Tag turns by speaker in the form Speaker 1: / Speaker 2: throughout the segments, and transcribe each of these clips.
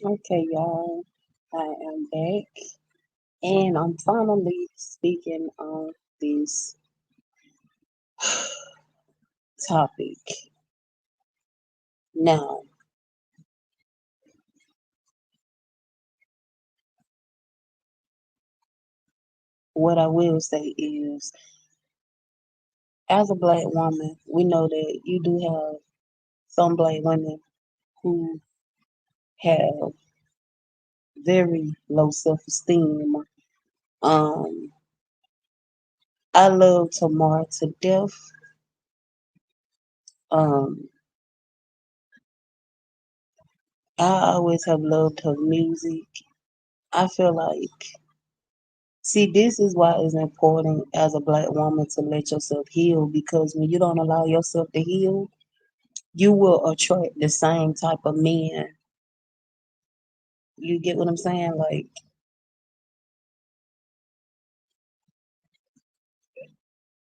Speaker 1: Okay, y'all, I am back and I'm finally speaking on this topic. Now, what I will say is, as a black woman, we know that you do have some black women who have very low self esteem. Um, I love Tamar to death. Um, I always have loved her music. I feel like See, this is why it's important as a black woman to let yourself heal because when you don't allow yourself to heal, you will attract the same type of men. You get what I'm saying? Like,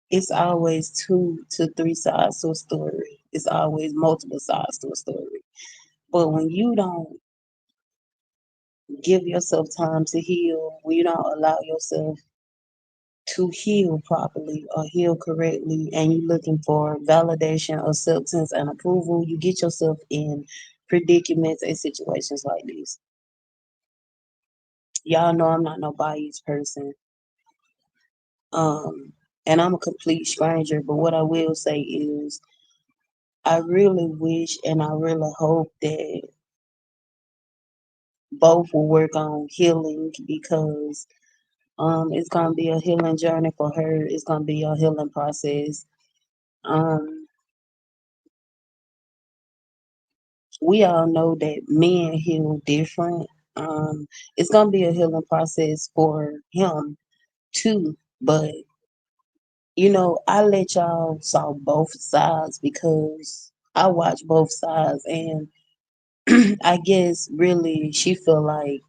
Speaker 1: it's always two to three sides to a story, it's always multiple sides to a story. But when you don't give yourself time to heal, when you don't allow yourself to heal properly or heal correctly and you're looking for validation, acceptance, and approval, you get yourself in predicaments and situations like this. Y'all know I'm not no biased person. Um, and I'm a complete stranger, but what I will say is I really wish and I really hope that both will work on healing because it's gonna be a healing journey for her. It's gonna be a healing process. Um we all know that men heal different. It's gonna be a healing process for him too. But I let y'all saw both sides because I watch both sides, and I guess really she feel like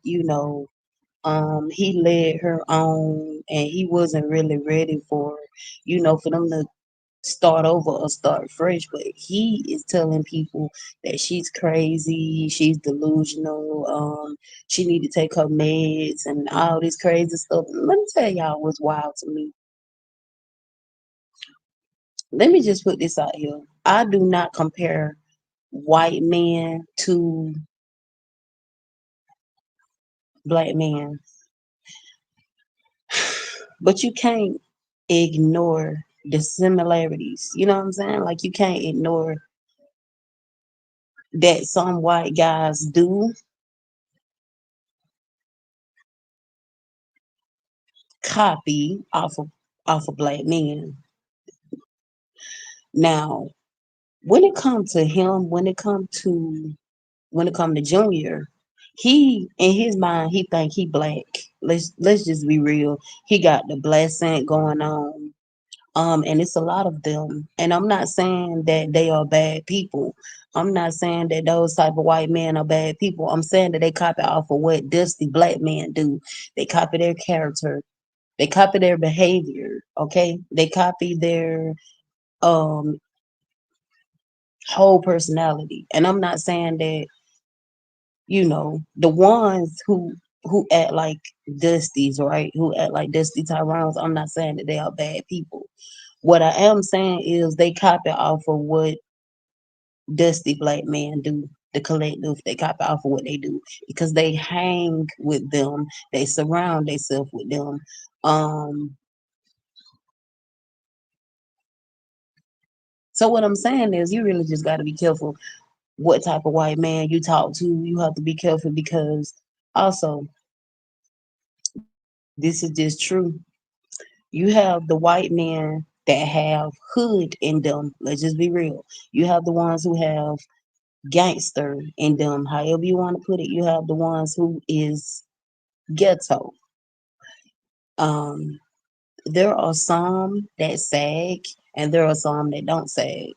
Speaker 1: he led her on, and he wasn't really ready for them to start over or start fresh, but he is telling people that she's crazy, she's delusional, she need to take her meds and all this crazy stuff. Let me tell y'all what's wild to me. Let me just put this out here. I do not compare white men to black men, but you can't ignore the similarities. You know what I'm saying? Like you can't ignore that some white guys do copy off of black men. Now, when it comes to him, when it come to Junior, he in his mind he think he black. Let's just be real. He got the black scent going on. And it's a lot of them. And I'm not saying that they are bad people. I'm not saying that those type of white men are bad people. I'm saying that they copy off of what dusty black men do. They copy their character. They copy their behavior. Okay, they copy their um whole personality. And I'm not saying that the ones who act like Dusties, right? Who act like Dusty Tyrones. I'm not saying that they are bad people. What I am saying is they copy off of what Dusty black men do. The collective, they copy off of what they do because they hang with them. They surround themselves with them. Um, so what I'm saying is, you really just got to be careful what type of white man you talk to. You have to be careful because also this is just true. You have the white men that have hood in them. Let's just be real. You have the ones who have gangster in them, however you want to put it. You have the ones who is ghetto. Um, there are some that sag, and there are some that don't sag.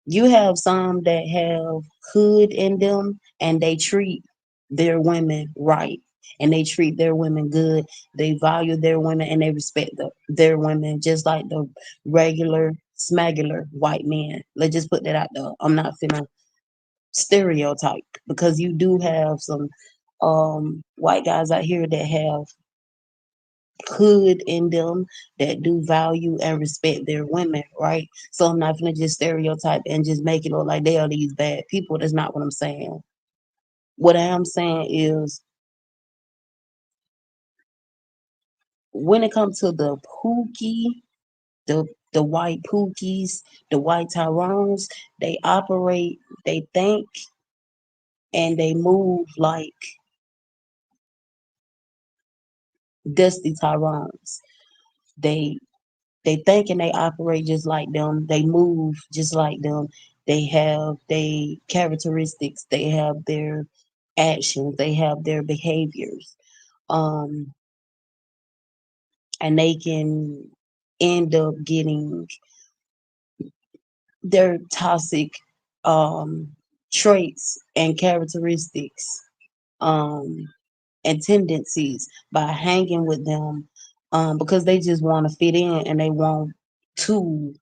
Speaker 1: You have some that have hood in them, and they treat their women right, and they treat their women good. They value their women, and they respect their women just like the regular smagular white men. Let's just put that out there. I'm not finna. stereotype because you do have some white guys out here that have hood in them that do value and respect their women, right? So I'm not gonna just stereotype and just make it look like they are these bad people. That's not what I'm saying. What I am saying is when it comes to the pookie, the white pookies, the white Tyrones, they operate, they think, and they move like dusty Tyrones. They they think and they operate just like them. They move just like them. They have their characteristics. They have their actions. They have their behaviors. Um, and they can end up getting their toxic um, traits and characteristics um, and tendencies by hanging with them because they just want to fit in and they want to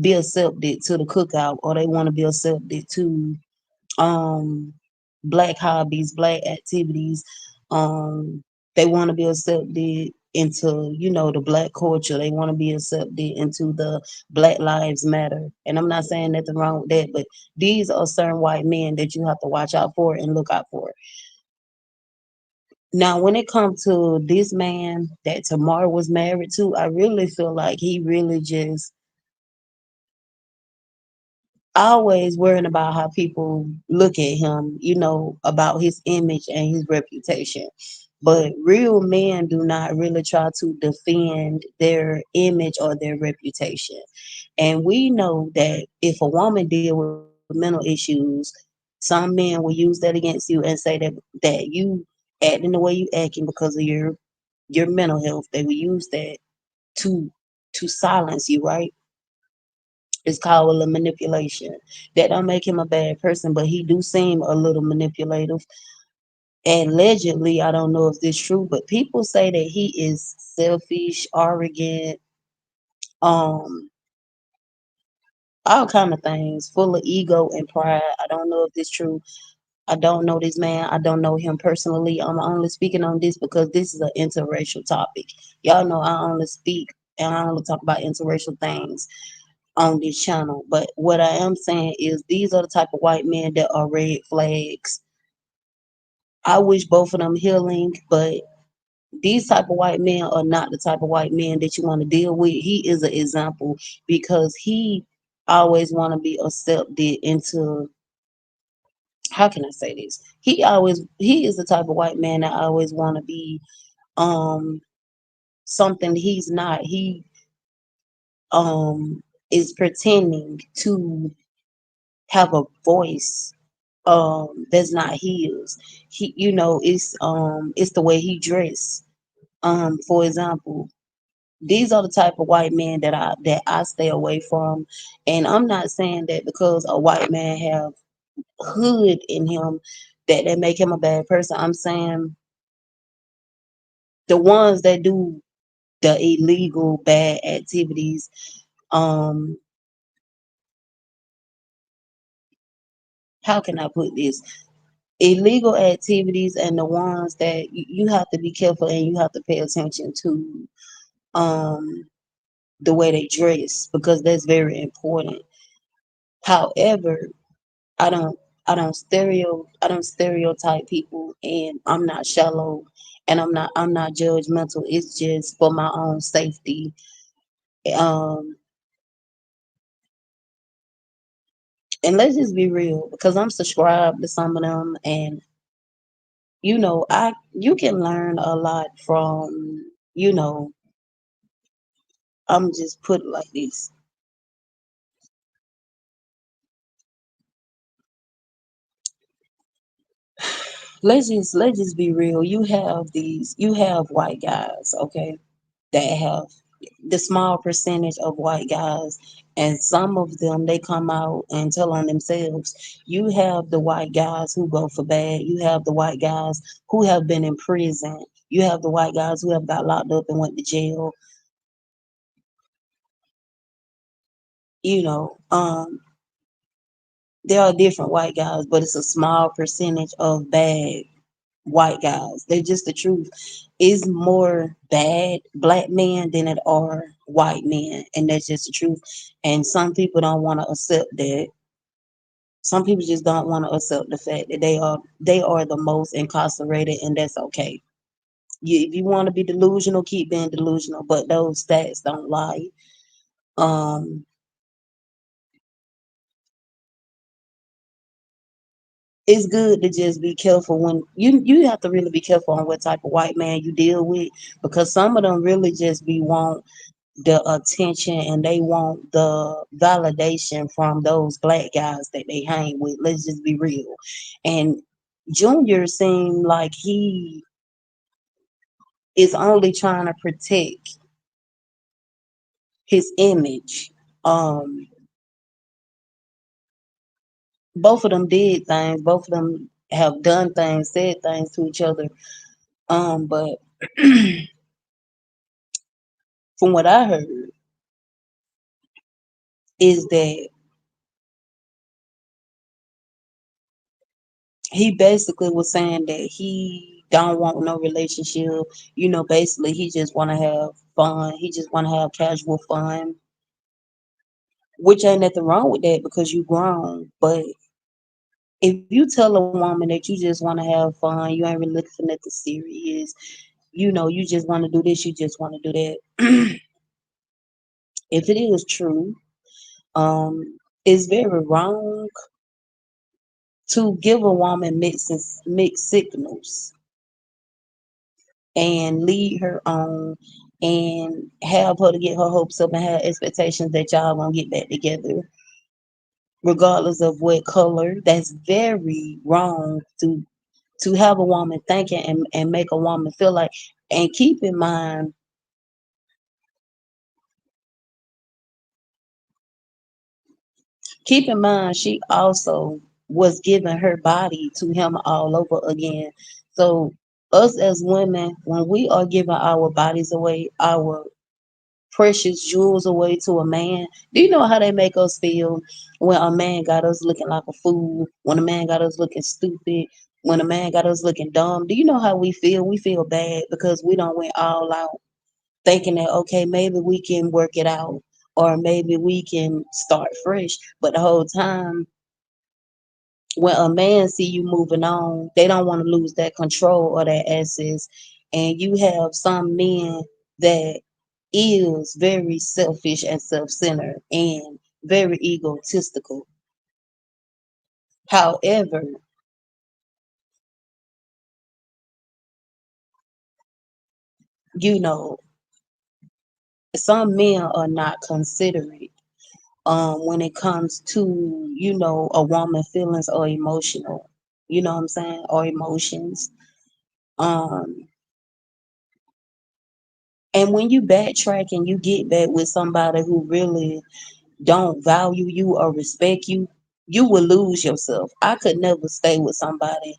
Speaker 1: be accepted to the cookout or they want to be accepted to um, black hobbies, black activities. Um, they want to be accepted into, the black culture. They want to be accepted into the Black Lives Matter. And I'm not saying nothing wrong with that, but these are certain white men that you have to watch out for and look out for. Now, when it comes to this man that Tamar was married to, I really feel like he really just always worrying about how people look at him, about his image and his reputation. But real men do not really try to defend their image or their reputation. And we know that if a woman deal with mental issues, some men will use that against you and say that you acting the way you acting because of your mental health. They will use that to to silence you, right? It's called a manipulation. That don't make him a bad person, but he do seem a little manipulative. And allegedly, I don't know if this true, but people say that he is selfish, arrogant, um, all kind of things, full of ego and pride. I don't know if this true. I don't know this man. I don't know him personally. I'm only speaking on this because this is an interracial topic. Y'all know I only speak and I only talk about interracial things on this channel. But what I am saying is these are the type of white men that are red flags. I wish both of them healing, but these type of white men are not the type of white men that you want to deal with. He is an example because he always want to be accepted into, how can I say this? He is the type of white man that always want to be um something he's not. He is pretending to have a voice that's not his. It's the way he dress. For example, these are the type of white men that I stay away from. And I'm not saying that because a white man have hood in him that make him a bad person. I'm saying the ones that do the illegal bad activities, um, how can I put this? Illegal activities and the ones that you have to be careful and you have to pay attention to um the way they dress because that's very important. However, I don't I don't stereotype people and I'm not shallow and I'm not judgmental. It's just for my own safety. Um and let's just be real because I'm subscribed to some of them and you can learn a lot from, I'm just put it like this. Let's just be real. You have white guys, okay, that have the small percentage of white guys, and some of them they come out and tell on themselves. You have the white guys who go for bad. You have the white guys who have been in prison. You have the white guys who have got locked up and went to jail. You know, there are different white guys, but it's a small percentage of bad white guys. They're just the truth. Is more bad black men than it are white men, and that's just the truth. And some people don't want to accept that. Some people just don't want to accept the fact that they are the most incarcerated, and that's okay. If you want to be delusional, keep being delusional, but those stats don't lie. Um, it's good to just be careful when you have to really be careful on what type of white man you deal with, because some of them really just be want the attention and they want the validation from those black guys that they hang with. Let's just be real. And Junior seemed like he is only trying to protect his image. Um, both of them did things. Both of them have done things, said things to each other. But from what I heard, is that he basically was saying that he don't want no relationship. Basically he just want to have fun. He just want to have casual fun, which ain't nothing wrong with that because you grown. But if you tell a woman that you just want to have fun, you ain't really looking for nothing serious. You just want to do this, you just want to do that. If it is true, it's very wrong to give a woman mixed signals and lead her on and have her to get her hopes up and have expectations that y'all gonna get back together, regardless of what color. That's very wrong to have a woman thinking and make a woman feel like. And keep in mind, she also was giving her body to him all over again. So us as women, when we are giving our bodies away, our precious jewels away to a man. Do you know how they make us feel when a man got us looking like a fool, when a man got us looking stupid, when a man got us looking dumb? Do you know how we feel? We feel bad because we don't went all out thinking that okay, maybe we can work it out or maybe we can start fresh. But the whole time when a man see you moving on, they don't want to lose that control or that access. And you have some men that is very selfish and self-centered and very egotistical. However, you know, some men are not considerate when it comes to, a woman feelings or emotional, you know what I'm saying, or emotions. Um, and when you backtrack and you get back with somebody who really don't value you or respect you, you will lose yourself. I could never stay with somebody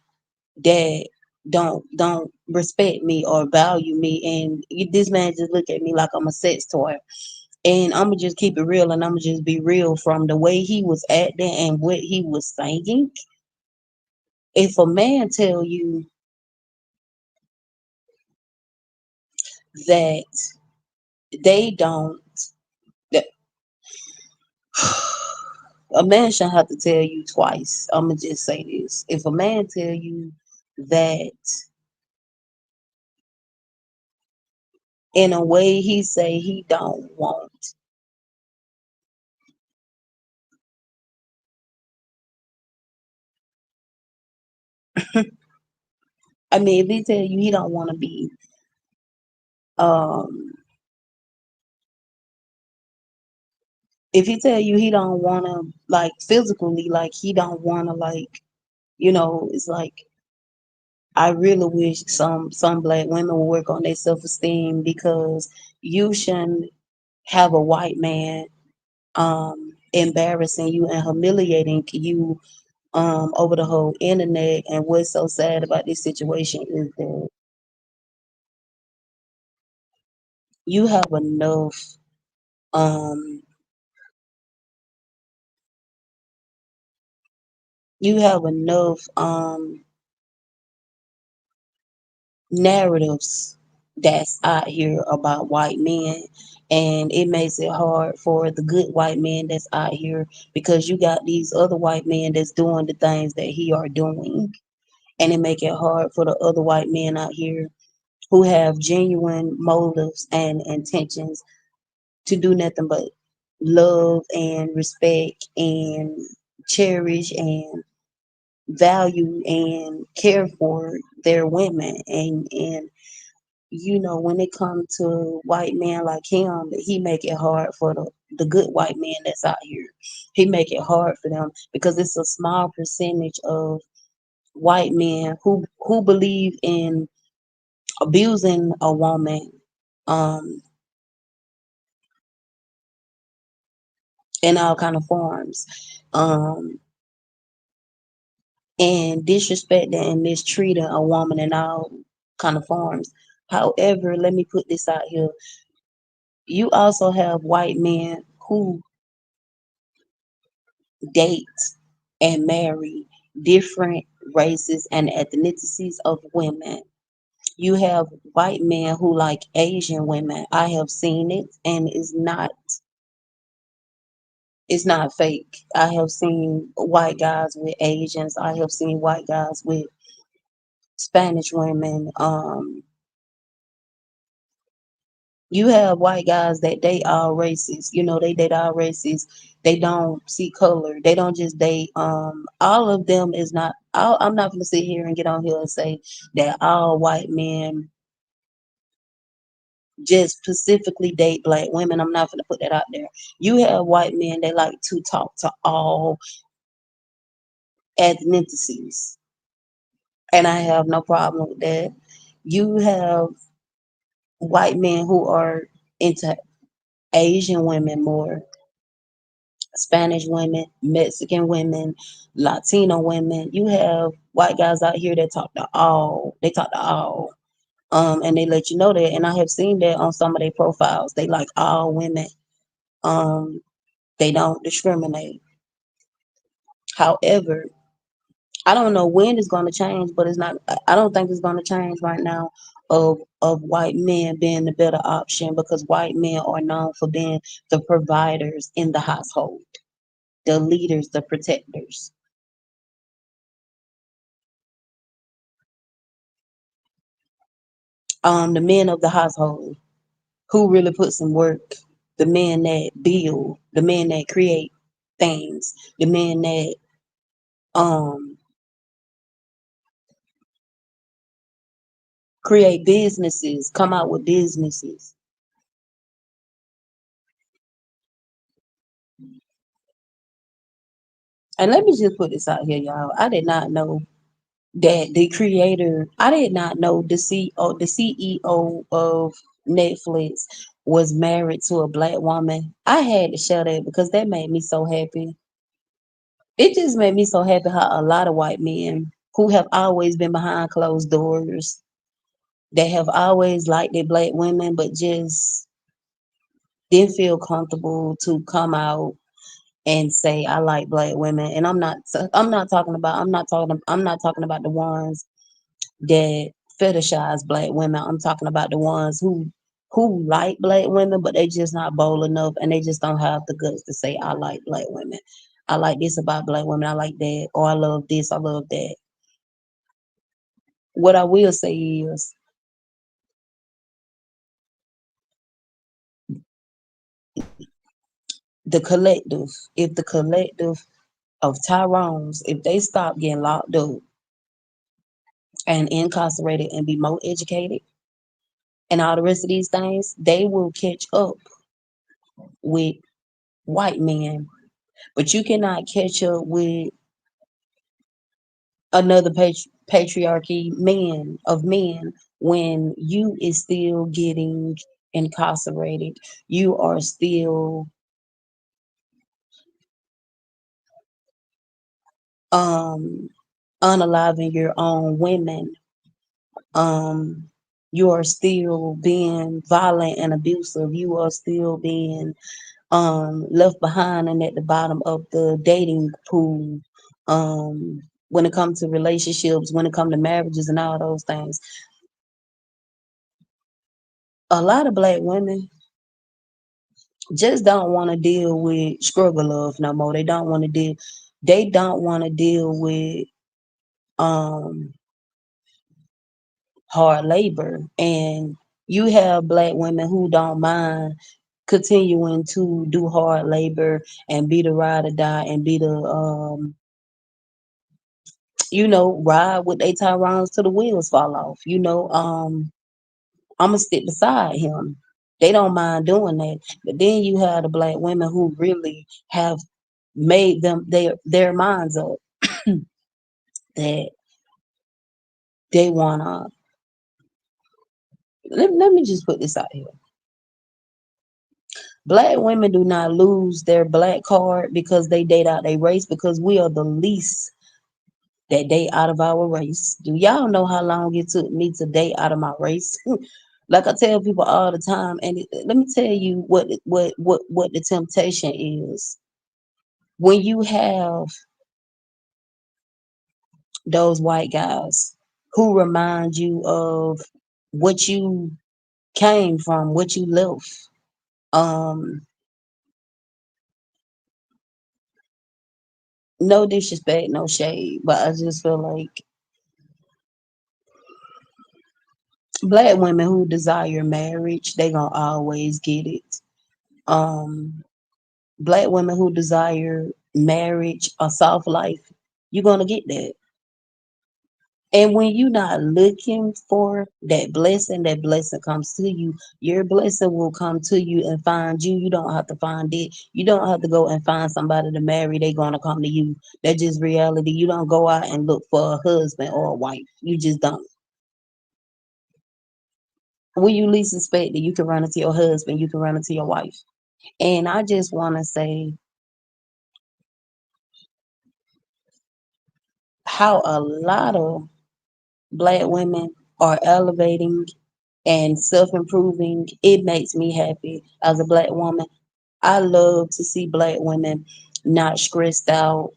Speaker 1: that don't respect me or value me, and this man just look at me like I'm a sex toy. And I'm gonna just keep it real, and I'm gonna just be real from the way he was acting and what he was saying. If a man tell you that they don't, that a man shouldn't have to tell you twice. I'm gonna just say this: if a man tell you that in a way he say he don't want, I mean, if he tell you he don't want to be um if he tell you he don't want to, like, physically, like he don't want to, like, it's like I really wish some black women would work on their self-esteem, because you shouldn't have a white man embarrassing you and humiliating you over the whole internet. And what's so sad about this situation is that you have enough um You have enough narratives that's out here about white men, and it makes it hard for the good white men that's out here, because you got these other white men that's doing the things that he are doing, and it make it hard for the other white men out here who have genuine motives and intentions to do nothing but love and respect and cherish and value and care for their women. And when it comes to white men like him, he make it hard for the good white men that's out here. He make it hard for them because it's a small percentage of white men who believe in abusing a woman, um in all kind of forms, um and disrespecting and mistreating a woman in all kind of forms. However, let me put this out here. You also have white men who date and marry different races and ethnicities of women. You have white men who like Asian women. I have seen it, and it's not fake. I have seen white guys with Asians. I have seen white guys with Spanish women. You have white guys that date all races. They date all races. They don't see color. They don't just date. All of them is not. I'm not going to sit here and get on here and say that all white men just specifically date black women. I'm not going to put that out there. You have white men that like to talk to all ethnicities, and I have no problem with that. You have white men who are into Asian women more, Spanish women, Mexican women, Latino women. You have white guys out here that talk to all. They talk to all. And they let you know that. And I have seen that on some of their profiles. They like all women. Um, they don't discriminate. However, I don't know when it's going to change, but it's not. I don't think it's going to change right now. Of white men being the better option, because white men are known for being the providers in the household, the leaders, the protectors. The men of the household who really put some work, the men that build, the men that create things, the men that um create businesses, come out with businesses. And let me just put this out here, y'all. I did not know that the creator, I did not know the CEO of Netflix was married to a black woman. I had to share that because that made me so happy. It just made me so happy how a lot of white men who have always been behind closed doors, that have always liked their black women, but just didn't feel comfortable to come out and say I like black women. And I'm not talking about the ones that fetishize black women. I'm talking about the ones who like black women, but they just not bold enough, and they just don't have the guts to say I like black women. I like this about black women. I like that, or I love this. I love that. What I will say is the collective. If the collective of Tyrones, if they stop getting locked up and incarcerated and be more educated and all the rest of these things, they will catch up with white men. But you cannot catch up with another patriarchy men when you is still getting incarcerated. You are still um unaliving your own women. um you are still being violent and abusive. You are still being left behind and at the bottom of the dating pool. When it comes to relationships, when it comes to marriages and all those things, a lot of black women just don't want to deal with struggle love no more. They don't want to deal with um hard labor. And you have black women who don't mind continuing to do hard labor and be the ride or die and be the ride with they Tyrons till the wheels fall off. I'ma stick beside him. They don't mind doing that. But then you have the black women who really have made them their minds up that they wanna let me just put this out here. Black women do not lose their black card because they date out their race, because we are the least that date out of our race. Do y'all know how long it took me to date out of my race? Like I tell people all the time, and let me tell you what the temptation is. When you have those white guys who remind you of what you came from, what you left. Um, no disrespect, no shade, but I just feel like black women who desire marriage, they gonna always get it. Um, Black women who desire marriage, a soft life, you're gonna get that. And when you're not looking for that blessing comes to you. Your blessing will come to you and find you. You don't have to find it. You don't have to go and find somebody to marry. They're gonna come to you. That's just reality. You don't go out and look for a husband or a wife. You just don't. When you least expect it, you can run into your husband, you can run into your wife. And I just wanna say how a lot of black women are elevating and self improving. It makes me happy as a black woman. I love to see black women not stressed out,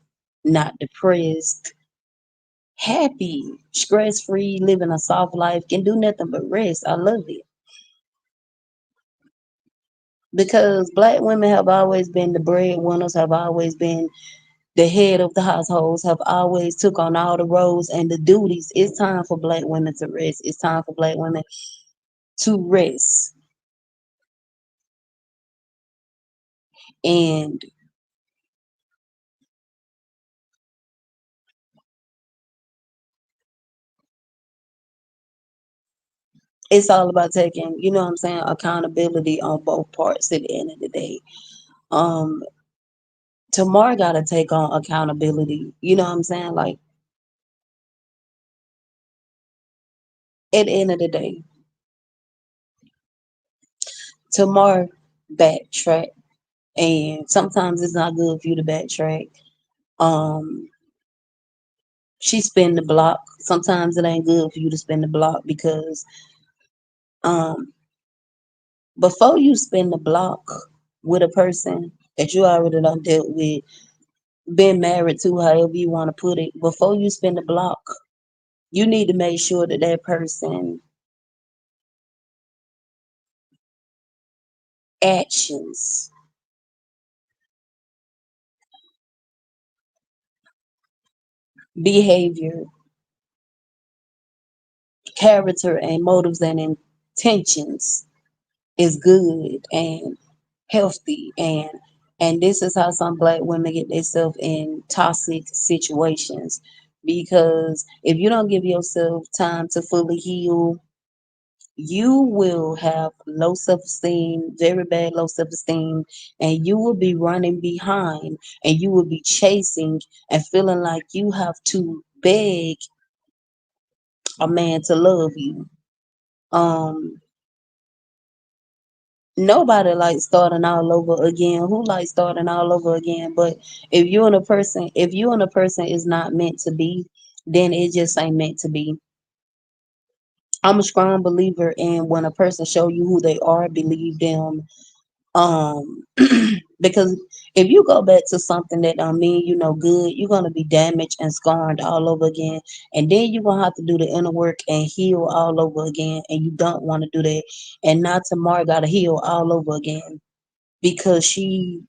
Speaker 1: not depressed, happy, stress free, living a soft life, can do nothing but rest. I love it because black women have always been the breadwinners, have always been the head of the households, have always took on all the roles and the duties. It's time for black women to rest. It's time for black women to rest. And it's all about taking, what I'm saying, accountability on both parts at the end of the day. Um, Tamar gotta take on accountability. You know what I'm saying? Like at the end of the day, Tamar backtrack, and sometimes it's not good for you to backtrack. Um, she spin the block. Sometimes it ain't good for you to spin the block because um, before you spin the block with a person that you already done dealt with, been married to, however you want to put it, before you spin the block, you need to make sure that that person actions, behavior, character, and motives and intentions is good and healthy. And this is how some black women get themselves in toxic situations, because if you don't give yourself time to fully heal, you will have low self-esteem, very bad low self-esteem, and you will be running behind, and you will be chasing and feeling like you have to beg a man to love you. um Nobody likes starting all over again. Who likes starting all over again? But if you and a person is not meant to be, then it just ain't meant to be. I'm a strong believer in when a person show you who they are, believe them. Um, because if you go back to something that don't mean you no good, you're gonna be damaged and scarred all over again, and then you're gonna have to do the inner work and heal all over again, and you don't want to do that. And now Tamar gotta heal all over again because she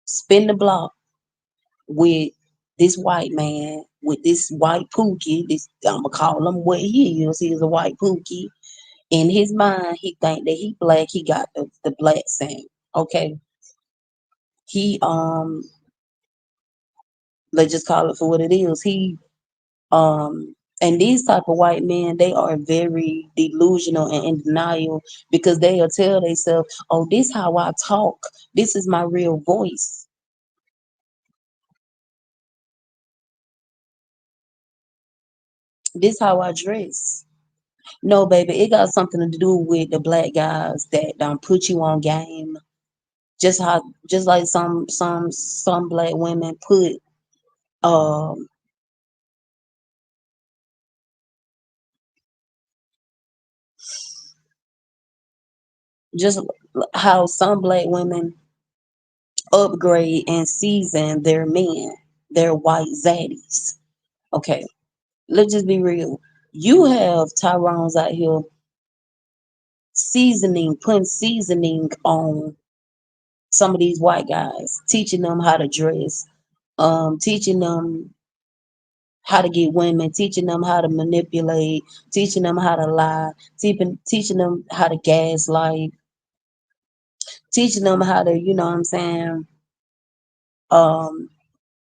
Speaker 1: spin the block with this white man, with this white pookie. This I'm gonna call him what he is. He is a white pookie. In his mind, he think that he black. He got the black scent. Okay, he let's just call it for what it is. He and these type of white men, they are very delusional and in denial because they'll tell themselves, "Oh, this how I talk. This is my real voice. This how I dress." No, baby, it got something to do with the black guys that put you on game. Just like some black women put um just how some black women upgrade and season their men, their white zaddies. Okay, let's just be real. You have Tyrone's out here putting seasoning on some of these white guys, teaching them how to dress, teaching them how to get women, teaching them how to manipulate, teaching them how to lie, teaching them how to gaslight, teaching them how to, you know what I'm saying, um,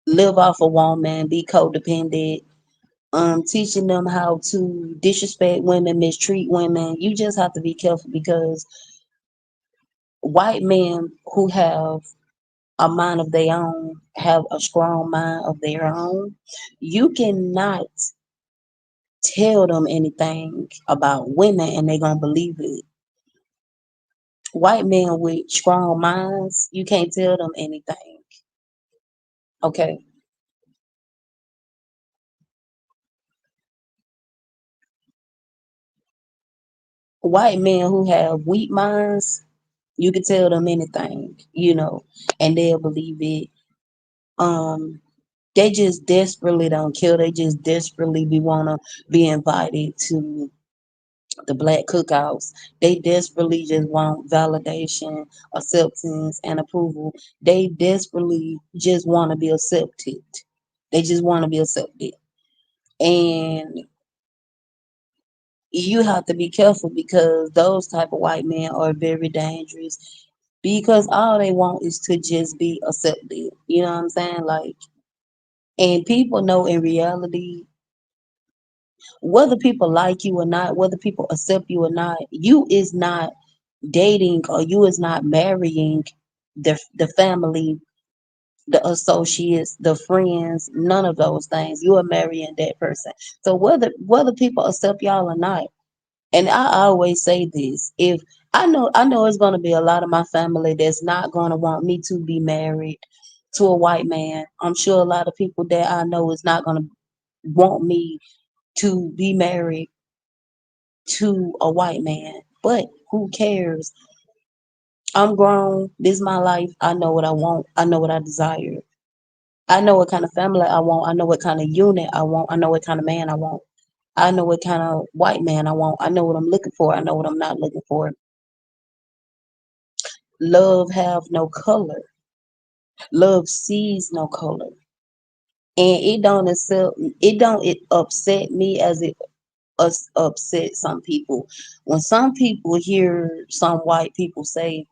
Speaker 1: live off a woman, be codependent, teaching them how to disrespect women, mistreat women. You just have to be careful because white men who have a mind of their own, have a strong mind of their own, you cannot tell them anything about women and they're gonna believe it. White men with strong minds, you can't tell them anything. Okay. White men who have weak minds, you can tell them anything, and they'll believe it. Um, they just desperately don't kill. They just desperately be wanna be invited to the black cookouts. They desperately just want validation, acceptance, and approval. They desperately just want to be accepted. They just want to be accepted. And you have to be careful because those type of white men are very dangerous because all they want is to just be accepted. You know what I'm saying? Like, and people know in reality, whether people like you or not, whether people accept you or not, you is not dating or you is not marrying the family, the associates, the friends, none of those things. You are marrying that person. So whether people accept y'all or not, and I always say this, if I know it's gonna be a lot of my family that's not gonna want me to be married to a white man. I'm sure a lot of people that I know is not gonna want me to be married to a white man. But who cares? I'm grown. This is my life. I know what I want. I know what I desire. I know what kind of family I want. I know what kind of unit I want. I know what kind of man I want. I know what kind of white man I want. I know what I'm looking for. I know what I'm not looking for. Love have no color. Love sees no color. And it upset me as it upset some people. When some people hear some white people say,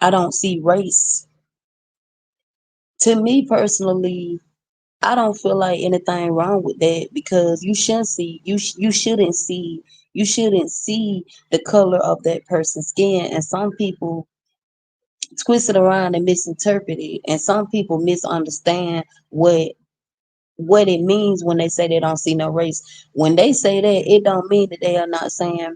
Speaker 1: I don't see race. To me personally, I don't feel like anything wrong with that because you shouldn't see the color of that person's skin, and some people twist it around and misinterpret it, and some people misunderstand what it means when they say they don't see no race. When they say that, it don't mean that they are not saying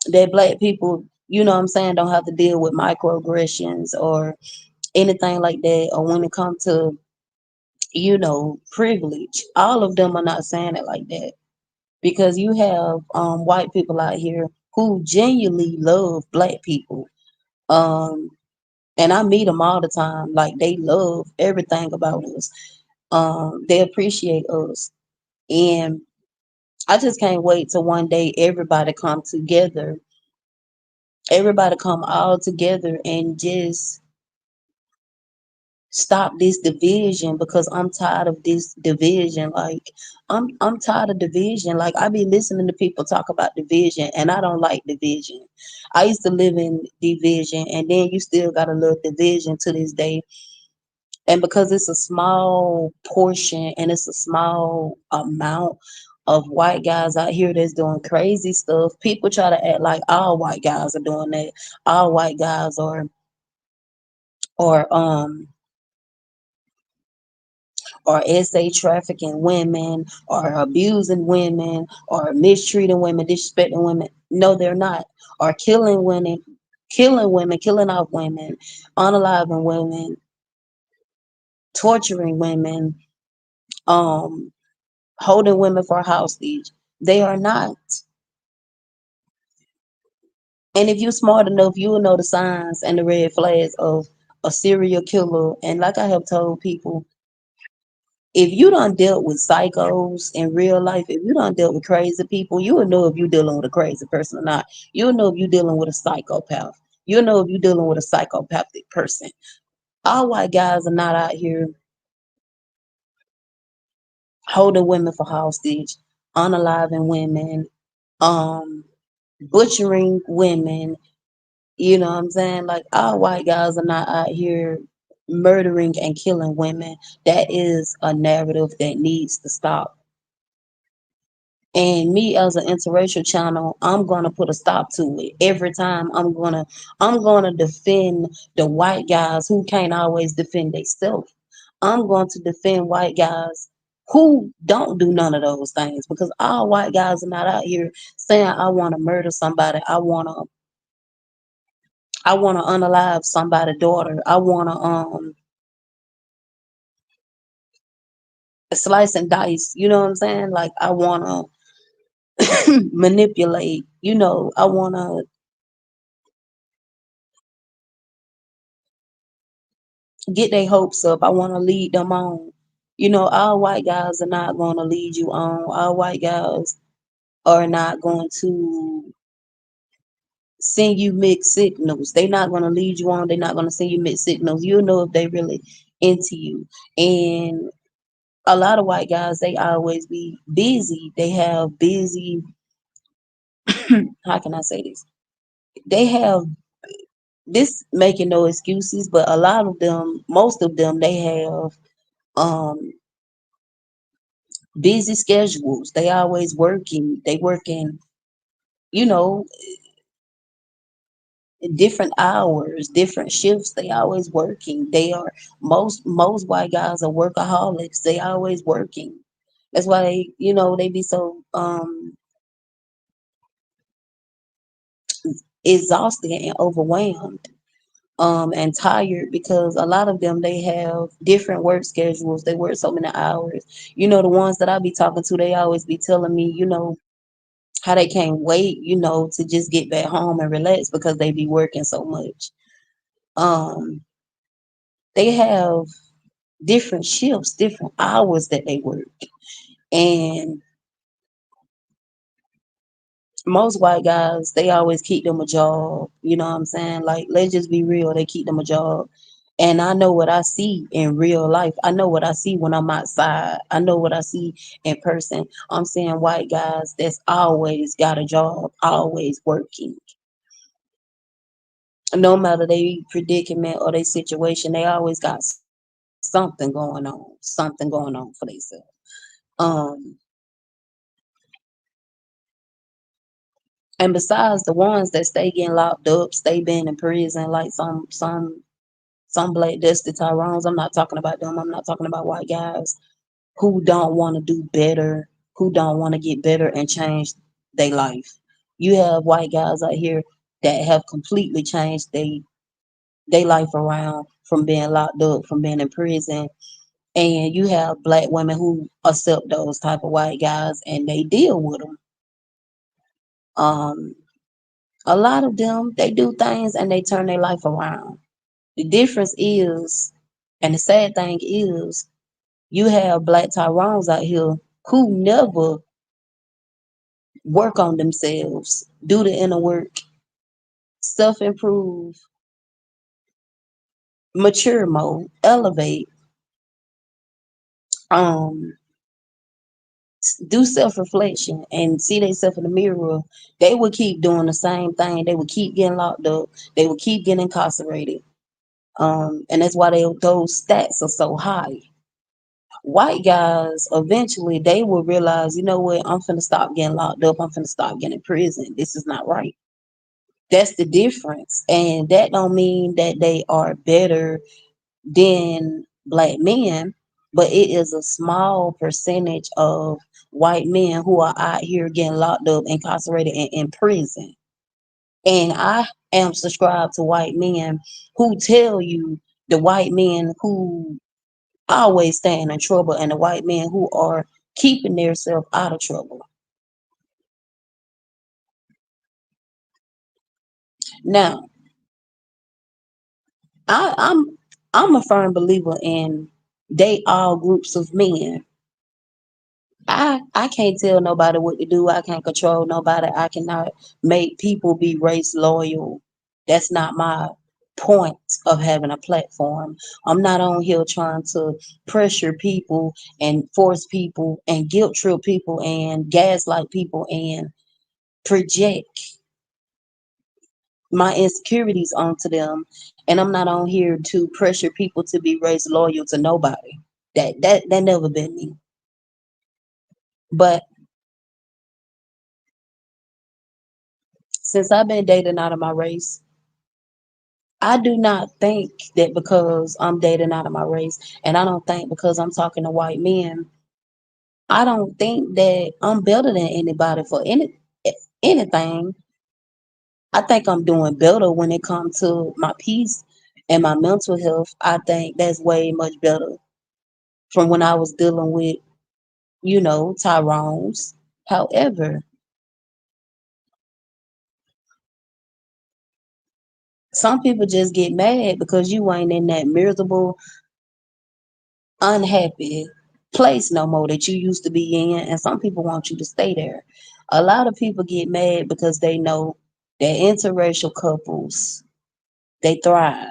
Speaker 1: that black people, you know what I'm saying, don't have to deal with microaggressions or anything like that, or when it comes to privilege. All of them are not saying it like that because you have white people out here. who genuinely love black people. Um, and I meet them all the time. Like they love everything about us. They appreciate us, and I just can't wait till one day everybody come together. Everybody come all together and just stop this division because I'm tired of this division. Like I'm tired of division. Like I be listening to people talk about division and I don't like division. I used to live in division and then you still got a little division to this day. And because it's a small portion and it's a small amount of white guys out here that's doing crazy stuff, people try to act like all white guys are doing that. All white guys are or SA trafficking women or abusing women or mistreating women, disrespecting women. No, they're not. Or killing women, killing off women, unaliving women, torturing women, um, holding women for hostage. They are not. And if you're smart enough, you will know the signs and the red flags of a serial killer. And like I have told people, if you done dealt with psychos in real life, if you done dealt with crazy people, you will know if you're dealing with a crazy person or not. You'll know if you're dealing with a psychopath. You'll know if you're dealing with a psychopathic person. All white guys are not out here holding women for hostage, unaliving women, um, butchering women. You know what I'm saying? Like all white guys are not out here murdering and killing women. That is a narrative that needs to stop. And me as an interracial channel, I'm gonna put a stop to it. Every time I'm gonna defend the white guys who can't always defend themselves. I'm going to defend white guys who don't do none of those things because all white guys are not out here saying I wanna murder somebody, I wanna unalive somebody's daughter, I wanna slice and dice, you know what I'm saying? Like I wanna manipulate, I wanna get their hopes up. I want to lead them on. All white guys are not going to lead you on. All white guys are not going to send you mixed signals. They're not going to lead you on. They're not going to send you mixed signals. You'll know if they really into you. And a lot of white guys, they always be busy. They have busy, how can I say this? They have this making no excuses, but a lot of them, most of them, they have um busy schedules. They always working. They working, you know, different hours, different shifts. They always working. They are most white guys are workaholics. They always working. That's why they be so exhausted and overwhelmed and tired because a lot of them they have different work schedules. They work so many hours. The ones that I be talking to, they always be telling me, how they can't wait, to just get back home and relax because they be working so much. Um, they have different shifts, different hours that they work. And most white guys, they always keep them a job. You know what I'm saying? Like, let's just be real, they keep them a job. And I know what I see in real life. I know what I see when I'm outside. I know what I see in person. I'm seeing white guys that's always got a job, always working. No matter their predicament or their situation, they always got something going on for themselves. Um, and besides the ones that stay getting locked up, stay being in prison, like some Black Dusty Tyrones, I'm not talking about them. I'm not talking about white guys who don't want to do better, who don't want to get better and change their life. You have white guys out here that have completely changed their life around from being locked up, from being in prison. And you have Black women who accept those type of white guys and they deal with them. Um, A lot of them, they do things and they turn their life around. The difference is, and the sad thing is, you have black Tyrones out here who never work on themselves, do the inner work, self improve, mature mode, elevate, um, do self reflection and see themselves in the mirror. They would keep doing the same thing. They would keep getting locked up. They would keep getting incarcerated. And that's why those stats are so high. White guys eventually they will realize, you know what, I'm finna stop getting locked up. I'm finna stop getting in prison. This is not right. That's the difference. And that don't mean that they are better than black men, but it is a small percentage of white men who are out here getting locked up, incarcerated, and in prison. And I am subscribed to white men who tell you the white men who always staying in trouble and the white men who are keeping themselves out of trouble. Now, I, I'm I'm a firm believer in date all groups of men. I can't tell nobody what to do. I can't control nobody. I cannot make people be race loyal. That's not my point of having a platform. I'm not on here trying to pressure people and force people and guilt trip people and gaslight people and project my insecurities onto them. And I'm not on here to pressure people to be race loyal to nobody. That never been me. But since I've been dating out of my race, I do not think that because I'm dating out of my race, and I don't think because I'm talking to white men, I don't think that I'm better than anybody for anything. I think I'm doing better when it comes to my peace and my mental health. I think that's way much better from when I was dealing with, Tyrone's. However, some people just get mad because you ain't in that miserable, unhappy place no more that you used to be in, and some people want you to stay there. A lot of people get mad because they know that interracial couples, they thrive.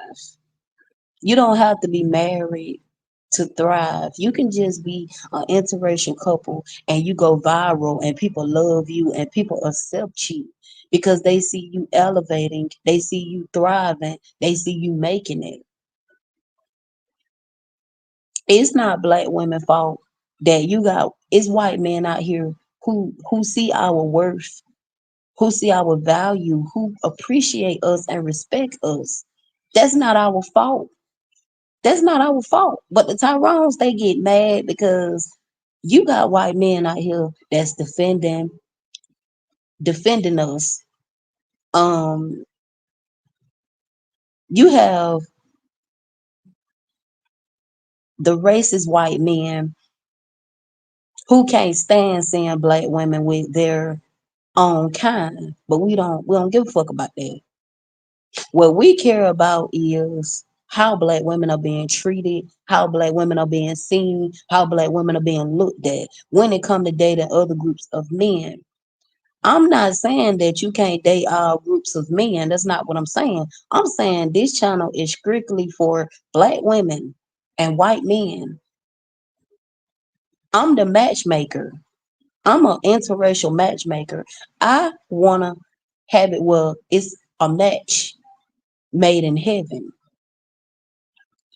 Speaker 1: You don't have to be married to thrive. You can just be an interracial couple and you go viral and people love you and people accept you because they see you elevating, they see you thriving, they see you making it. It's not black women fault that you got, it's white men out here who see our worth, who see our value, who appreciate us and respect us. That's not our fault. That's not our fault. But the Tyrones, they get mad because you got white men out here that's defending us. Um, you have the racist white men who can't stand seeing black women with their own kind, but we don't give a fuck about that. What we care about is how black women are being treated, how black women are being seen, how black women are being looked at when it comes to dating other groups of men. I'm not saying that you can't date all groups of men. That's not what I'm saying. I'm saying this channel is strictly for black women and white men. I'm the matchmaker. I'm an interracial matchmaker. I wanna have it well, it's a match made in heaven.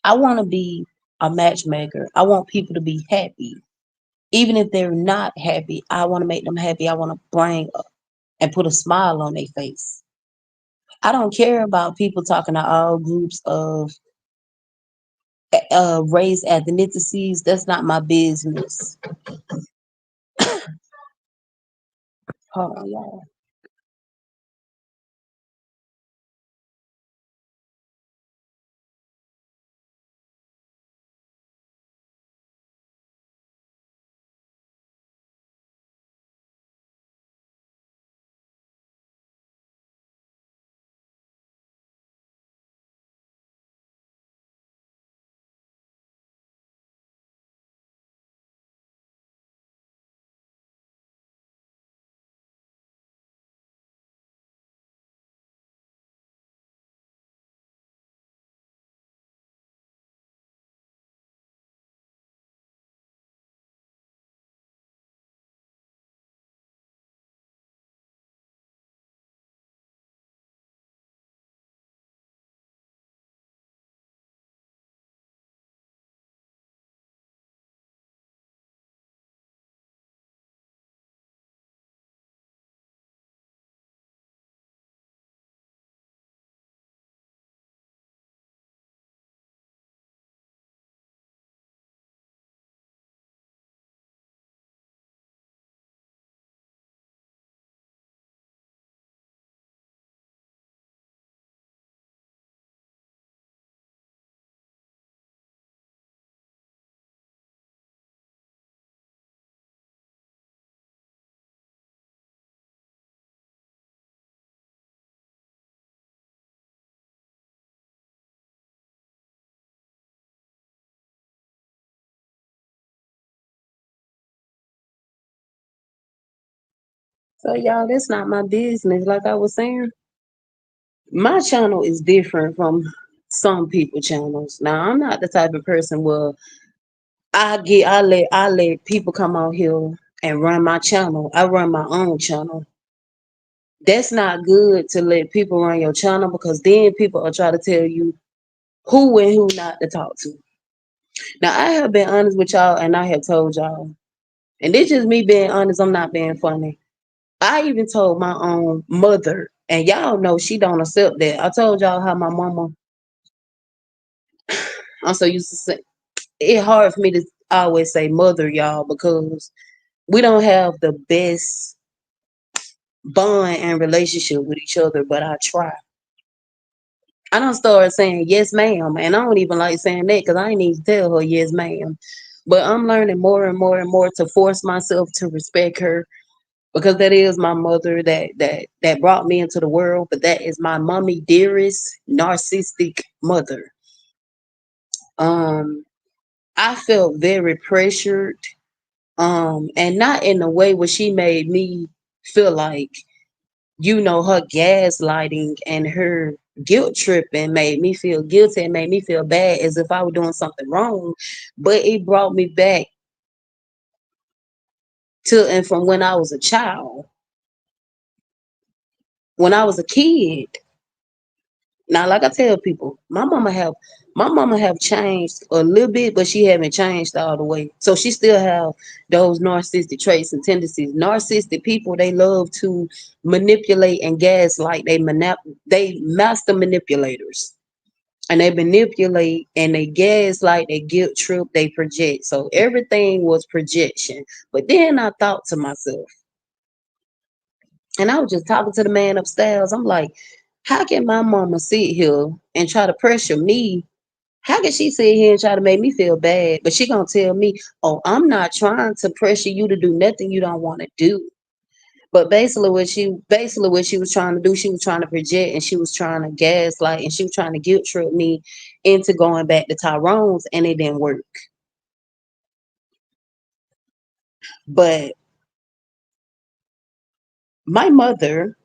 Speaker 1: I wanna be a matchmaker. I want people to be happy. Even if they're not happy, I wanna make them happy. I wanna bring and put a smile on their face. I don't care about people talking to all groups of race ethnicities. That's not my business. Hold on, y'all. So y'all, that's not my business. Like I was saying, my channel is different from some people channels. Now I'm not the type of person where I let people come out here and run my channel. I run my own channel. That's not good to let people run your channel because then people will try to tell you who and who not to talk to. Now I have been honest with y'all and I have told y'all. And this just me being honest, I'm not being funny. I even told my own mother, and y'all know she don't accept that. I told y'all how my mama, I'm so used to say, it's hard for me to always say mother, y'all, because we don't have the best bond and relationship with each other, but I try. I don't start saying yes, ma'am, and I don't even like saying that because I ain't even tell her yes, ma'am. But I'm learning more and more and more to force myself to respect her because that is my mother that brought me into the world, but that is my mommy dearest narcissistic mother. Um, I felt very pressured, and not in a way where she made me feel like, her gaslighting and her guilt tripping made me feel guilty and made me feel bad as if I were doing something wrong. But it brought me back to and from when I was a child, when I was a kid. Now, like I tell people, my mama have changed a little bit, but she haven't changed all the way. So she still have those narcissistic traits and tendencies. Narcissistic people, they love to manipulate and gaslight. They master manipulators. And they manipulate and they gaslight, they guilt trip, they project. So everything was projection. But then I thought to myself, and I was just talking to the man upstairs. I'm like, how can my mama sit here and try to pressure me? How can she sit here and try to make me feel bad? But she gonna tell me, oh, I'm not trying to pressure you to do nothing you don't want to do. But basically what she was trying to do, she was trying to project and she was trying to gaslight and she was trying to guilt trip me into going back to Tyrone's and it didn't work. But my mother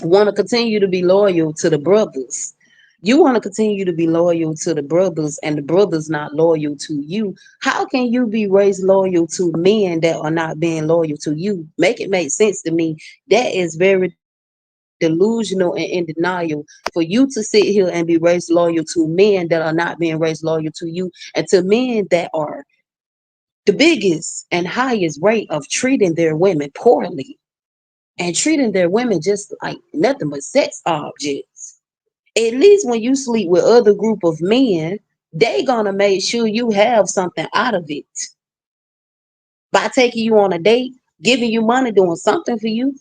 Speaker 1: want to continue to be loyal to the brothers. You want to continue to be loyal to the brothers, and the brothers not loyal to you. How can you be raised loyal to men that are not being loyal to you? Make it make sense to me. That is very delusional and in denial for you to sit here and be raised loyal to men that are not being raised loyal to you, and to men that are the biggest and highest rate of treating their women poorly and treating their women just like nothing but sex objects. At least when you sleep with other group of men, they gonna make sure you have something out of it by taking you on a date, giving you money, doing something for you.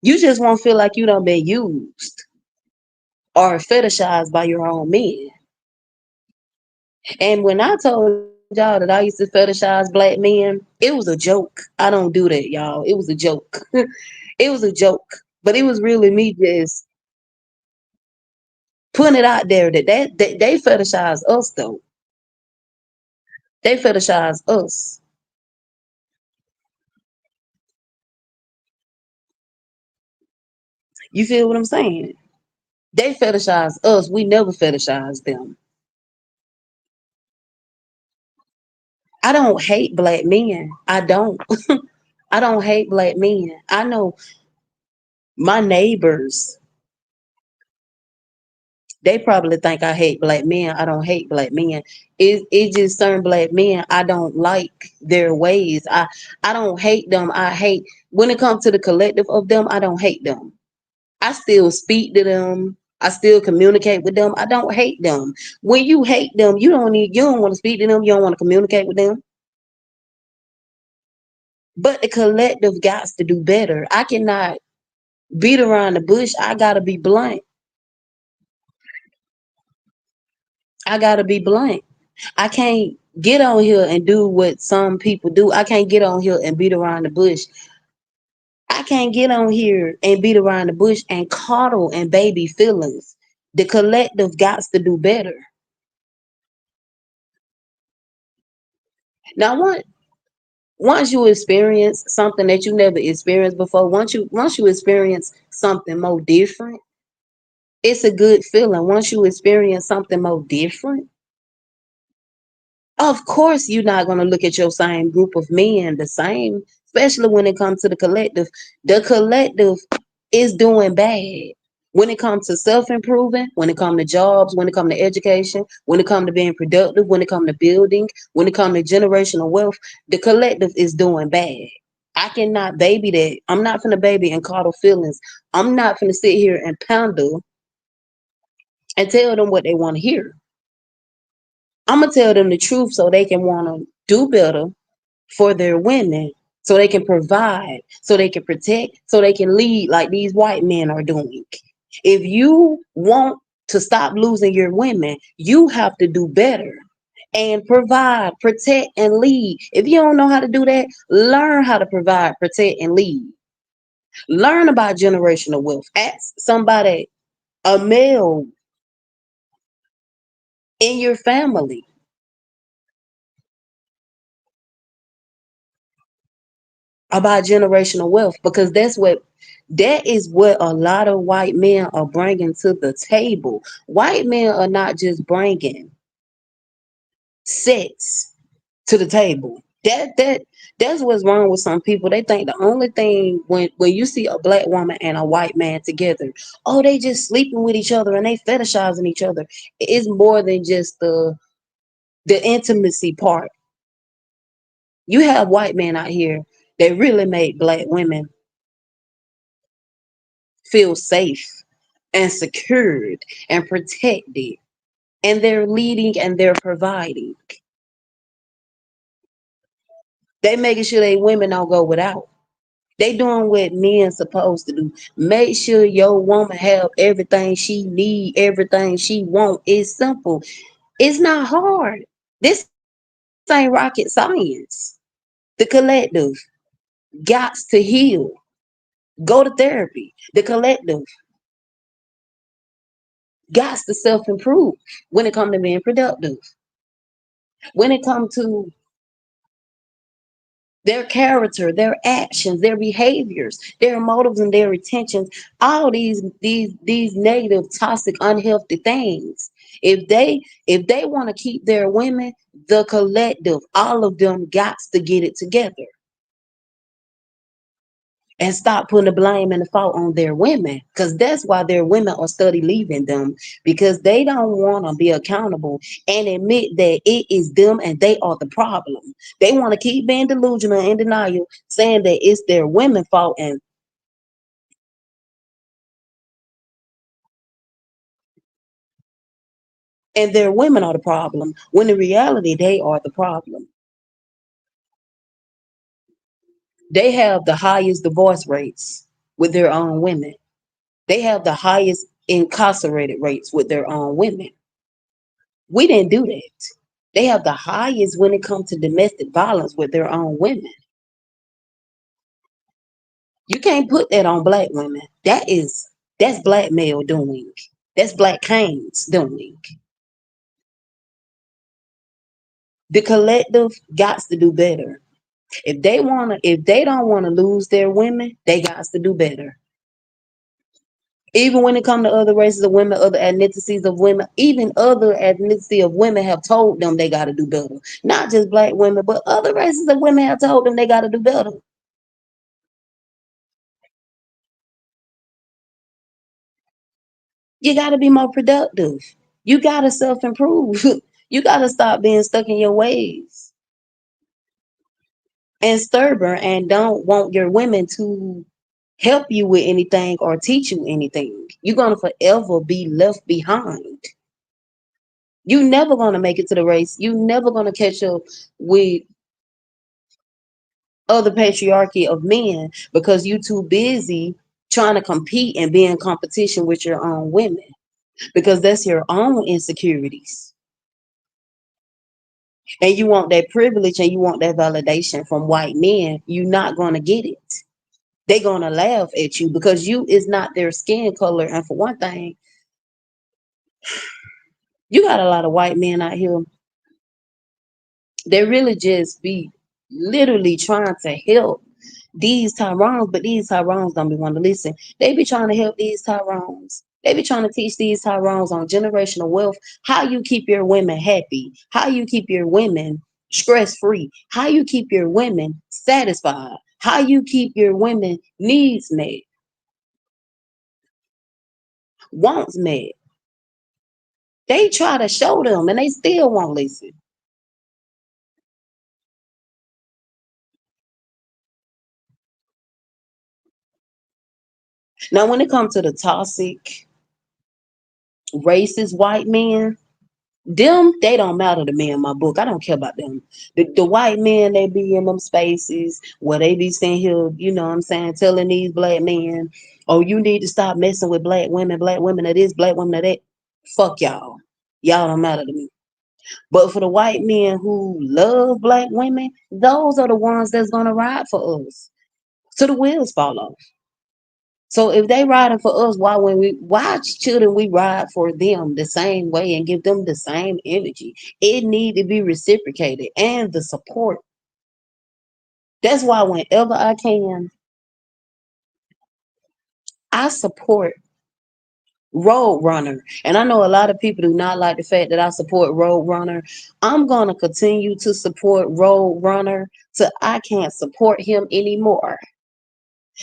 Speaker 1: You just won't feel like you done been used or fetishized by your own men. And when I told y'all that I used to fetishize black men, it was a joke. I don't do that, y'all. It was a joke. It was a joke. But it was really me just putting it out there that they fetishize us though. They fetishize us. You feel what I'm saying? They fetishize us. We never fetishize them. I don't hate black men. I don't. I don't hate black men. I know my neighbors, they probably think I hate black men. I don't hate black men. It just certain black men I don't like their ways. I don't hate them. I hate when it comes to the collective of them, I don't hate them. I still speak to them. I still communicate with them. I don't hate them. When you hate them, you don't want to speak to them. You don't want to communicate with them. But the collective got to do better. I cannot beat around the bush. I gotta be blunt. I gotta be blunt. I can't get on here and do what some people do. I can't get on here and beat around the bush. I can't get on here and beat around the bush and coddle and baby feelings. The collective got to do better. Now, what? Once you experience something that you never experienced before, once you experience something more different, it's a good feeling. Once you experience something more different, of course, you're not going to look at your same group of men the same, especially when it comes to the collective. The collective is doing bad. When it comes to self-improving, when it comes to jobs, when it comes to education, when it comes to being productive, when it comes to building, when it comes to generational wealth, the collective is doing bad. I cannot baby that. I'm not finna baby and coddle feelings. I'm not finna sit here and pander and tell them what they want to hear. I'm gonna tell them the truth so they can want to do better for their women, so they can provide, so they can protect, so they can lead like these white men are doing. If you want to stop losing your women, you have to do better and provide, protect, and lead. If you don't know how to do that, learn how to provide, protect, and lead. Learn about generational wealth. Ask somebody, a male in your family, about generational wealth, because that is what a lot of white men are bringing to the table. White men are not just bringing sex to the table. That's what's wrong with some people. They think the only thing, when you see a black woman and a white man together, oh, they just sleeping with each other and they fetishizing each other. It's more than just the intimacy part. You have white men out here that really make black women feel safe and secured and protected, and they're leading and they're providing. They making sure they women don't go without. They doing what men supposed to do. Make sure your woman have everything she need, everything she want. It's simple. It's not hard. This ain't rocket science. The collective gots to heal. Go to therapy. The collective gots to self-improve when it comes to being productive. When it comes to their character, their actions, their behaviors, their motives and their intentions, all these negative, toxic, unhealthy things. If they want to keep their women, the collective, all of them got to get it together and stop putting the blame and the fault on their women, because that's why their women are study leaving them, because they don't want to be accountable and admit that it is them and they are the problem. They want to keep being delusional and in denial, saying that it's their women fault, and their women are the problem, when in reality they are the problem. They have the highest divorce rates with their own women. They have the highest incarcerated rates with their own women. We didn't do that. They have the highest when it comes to domestic violence with their own women. You can't put that on black women. That's black male doing. That's black Cain's doing. The collective got to do better. If they don't wanna lose their women, they got to do better. Even when it comes to other races of women, other ethnicities of women, even other ethnicity of women have told them they got to do better. Not just black women, but other races of women have told them they got to do better. You got to be more productive. You got to self improve. You got to stop being stuck in your ways and stubborn and don't want your women to help you with anything or teach you anything. You're going to forever be left behind. You never going to make it to the race. You never going to catch up with other patriarchy of men because you too busy trying to compete and be in competition with your own women, because that's your own insecurities. And you want that privilege and you want that validation from white men, you're not going to get it. They're going to laugh at you because you is not their skin color. And for one thing, you got a lot of white men out here. They really just be literally trying to help these Tyrones, but these Tyrones don't be wanting to listen. They be trying to help these Tyrones. They be trying to teach these Tyrones on generational wealth, how you keep your women happy, how you keep your women stress free, how you keep your women satisfied, how you keep your women needs met, wants met. They try to show them and they still won't listen. Now, when it comes to the toxic, racist white men, them, they don't matter to me in my book. I don't care about them. The white men, they be in them spaces where they be saying here, you know what I'm saying, telling these black men, oh, you need to stop messing with black women of this, black women of that. Fuck y'all. Y'all don't matter to me. But for the white men who love black women, those are the ones that's gonna ride for us. So the wheels fall off. So if they riding for us, why shouldn't we ride for them the same way and give them the same energy? It need to be reciprocated and the support. That's why whenever I can, I support Roadrunner. And I know a lot of people do not like the fact that I support Roadrunner. I'm gonna continue to support Roadrunner till I can't support him anymore.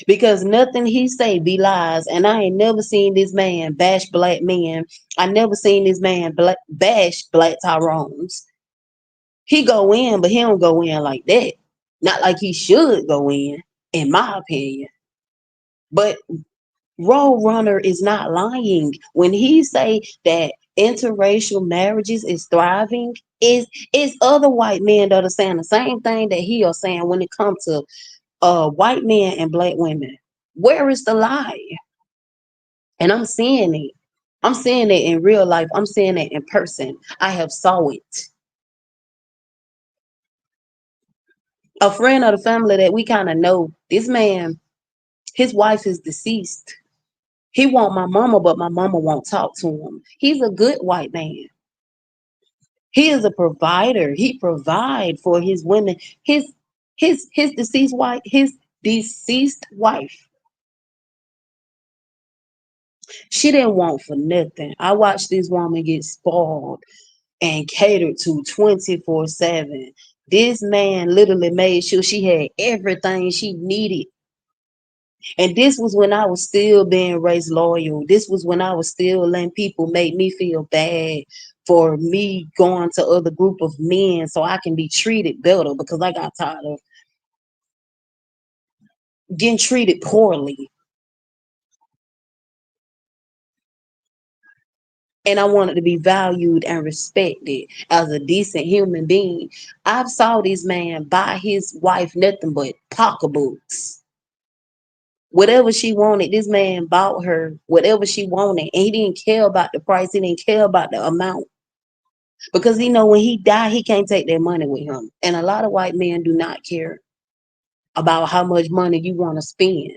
Speaker 1: Because nothing he say be lies, and I ain't never seen this man bash black men. I never seen this man bash black Tyrones. He go in, but he don't go in like that. Not like he should go in my opinion. But Roadrunner is not lying when he say that interracial marriages is thriving. Is other white men that are saying the same thing that he are saying when it comes to white men and black women. Where is the lie? And I'm seeing it. I'm seeing it in real life. I'm seeing it in person. I have saw it. A friend of the family that we kind of know, this man, his wife is deceased. He want my mama, but my mama won't talk to him. He's a good white man. He is a provider. He provide for his women. His deceased wife. She didn't want for nothing. I watched this woman get spoiled and catered to 24/7. This man literally made sure she had everything she needed. And this was when I was still being race loyal. This was when I was still letting people make me feel bad for me going to other group of men so I can be treated better because I got tired of getting treated poorly. And I wanted to be valued and respected as a decent human being. I've saw this man buy his wife nothing but pocketbooks. Whatever she wanted, this man bought her whatever she wanted, and he didn't care about the price. He didn't care about the amount because he know when he die, he can't take that money with him. And a lot of white men do not care about how much money you want to spend.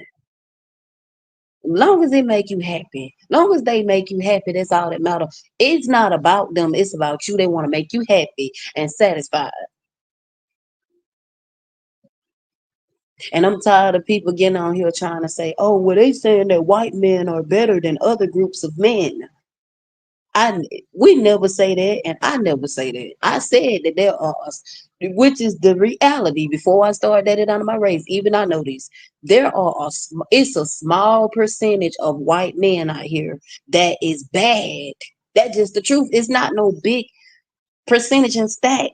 Speaker 1: Long as it make you happy, long as they make you happy, that's all that matters. It's not about them; it's about you. They want to make you happy and satisfied. And I'm tired of people getting on here trying to say, "Oh, well, they saying that white men are better than other groups of men." I we never say that, and I never say that. I said that there are, which is the reality. Before I started that it under my race, even I know this. There are it's a small percentage of white men out here that is bad. That's just the truth. It's not no big percentage and stack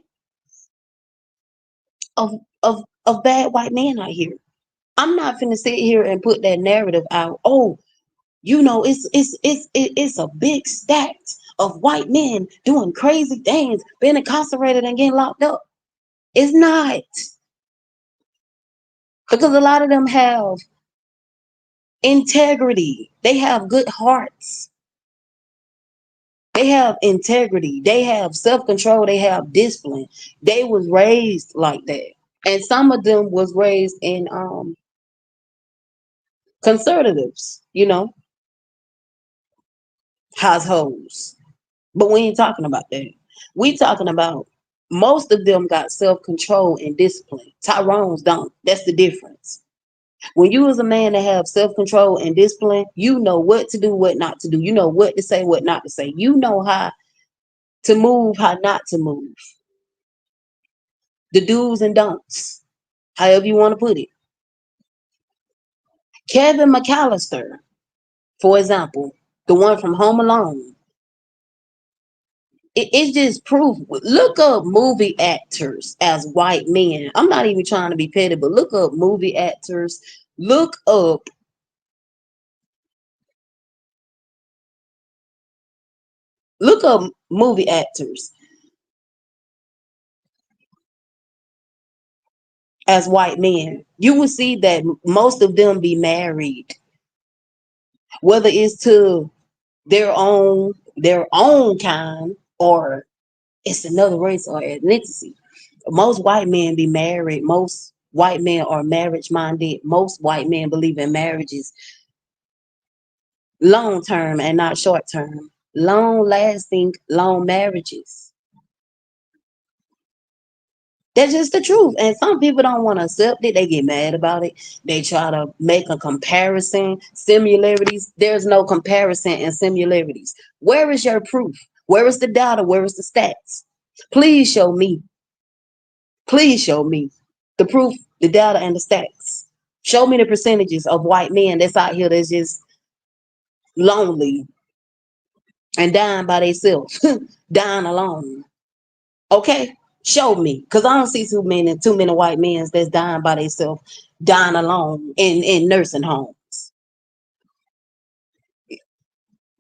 Speaker 1: of of bad white men out here. I'm not finna sit here and put that narrative out. Oh, you know, it's a big stack of white men doing crazy things, being incarcerated and getting locked up. It's not, because a lot of them have integrity. They have good hearts. They have integrity. They have self-control. They have discipline. They was raised like that. And some of them was raised in conservatives, households. But we ain't talking about that. We talking about Most of them got self-control and discipline. Tyrone's don't. That's the difference. When you as a man that have self-control and discipline, you know what to do, what not to do. You know what to say, what not to say. You know how to move, how not to move. The do's and don'ts, however you want to put it. Kevin McAllister, for example, the one from Home Alone, it's just proof. Look up movie actors as white men. I'm not even trying to be petty, but look up movie actors. Look up look up movie actors as white men. You will see that most of them be married, whether it's to their own kind, or it's another race or ethnicity. Most white men be married. Most white men are marriage minded. Most white men believe in marriages long term and not short term. Long lasting, long marriages. That's just the truth. And some people don't want to accept it. They get mad about it. They try to make a comparison, similarities. There's no comparison and similarities. Where is your proof? Where is the data? Where is the stats? Please show me. Please show me the proof, the data, and the stats. Show me the percentages of white men that's out here that's just lonely and dying by themselves, dying alone. Okay, show me, cause I don't see too many white men that's dying by themselves, dying alone in nursing homes.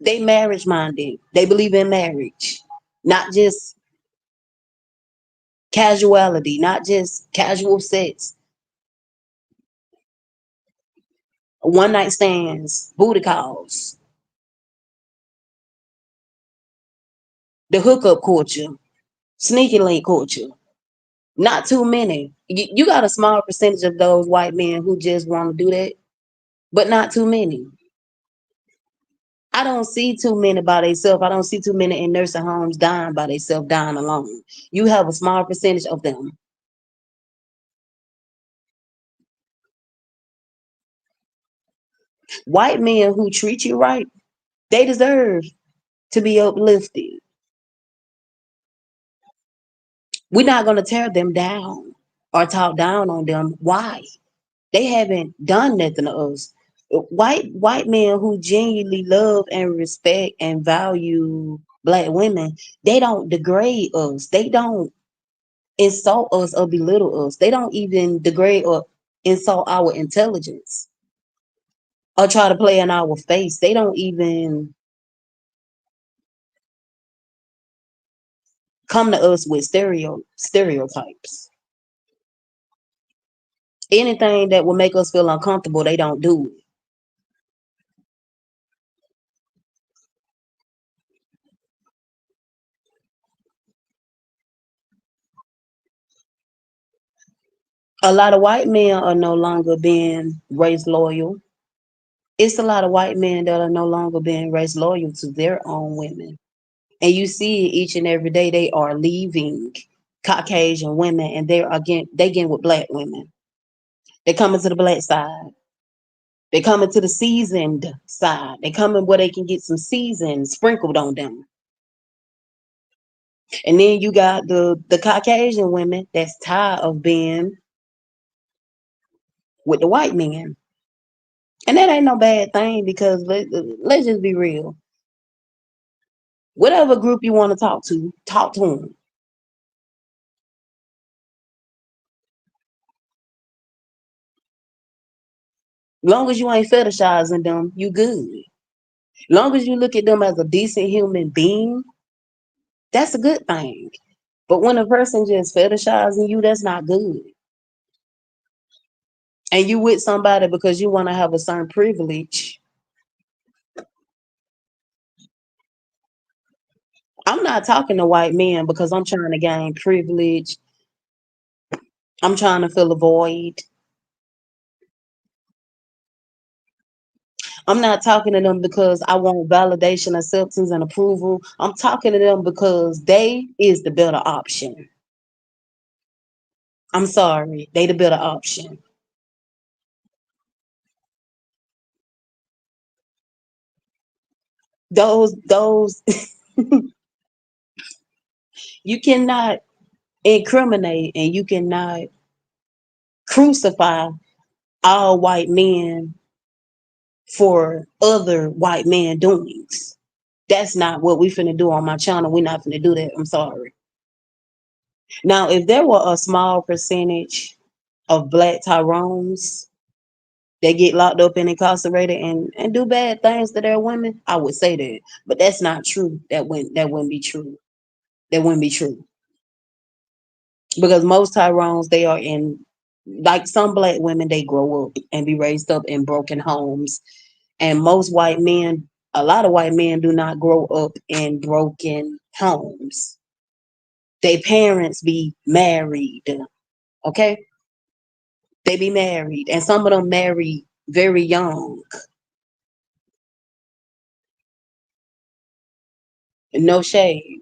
Speaker 1: They marriage minded. They believe in marriage, not just casuality, not just casual sex, one night stands, booty calls, the hookup culture, sneaky link culture. Not too many. You got a small percentage of those white men who just want to do that, but not too many. I don't see too many by themselves. I don't see too many in nursing homes dying by themselves, dying alone. You have a small percentage of them. White men who treat you right, they deserve to be uplifted. We're not going to tear them down or talk down on them. Why? They haven't done nothing to us. White men who genuinely love and respect and value black women, they don't degrade us. They don't insult us or belittle us. They don't even degrade or insult our intelligence or try to play in our face. They don't even come to us with stereotypes. Anything that will make us feel uncomfortable, they don't do it. A lot of white men are no longer being race loyal. It's a lot of white men that are no longer being race loyal to their own women. And you see it each and every day. They are leaving Caucasian women and they getting with black women. They coming to the black side. They coming to the seasoned side. They coming where they can get some season sprinkled on them. And then you got the Caucasian women that's tired of being with the white men. And that ain't no bad thing, because let's just be real. Whatever group you want to talk to them. Long as you ain't fetishizing them, you good. Long as you look at them as a decent human being, that's a good thing. But when a person just fetishizing you, that's not good. And you with somebody because you want to have a certain privilege. I'm not talking to white men because I'm trying to gain privilege. I'm trying to fill a void. I'm not talking to them because I want validation, acceptance, and approval. I'm talking to them because they is the better option. I'm sorry, they the better option. Those you cannot incriminate and you cannot crucify all white men for other white men doings. That's not what we finna do on my channel. We're not finna do that. I'm sorry. Now, if there were a small percentage of black Tyrones that get locked up and incarcerated and do bad things to their women, I would say that. But that's not true. That wouldn't be true. That wouldn't be true. Because most Tyrones, they are in, like some black women, they grow up and be raised up in broken homes. And most white men, a lot of white men do not grow up in broken homes. Their parents be married. Okay? They be married. And some of them marry very young. No shade.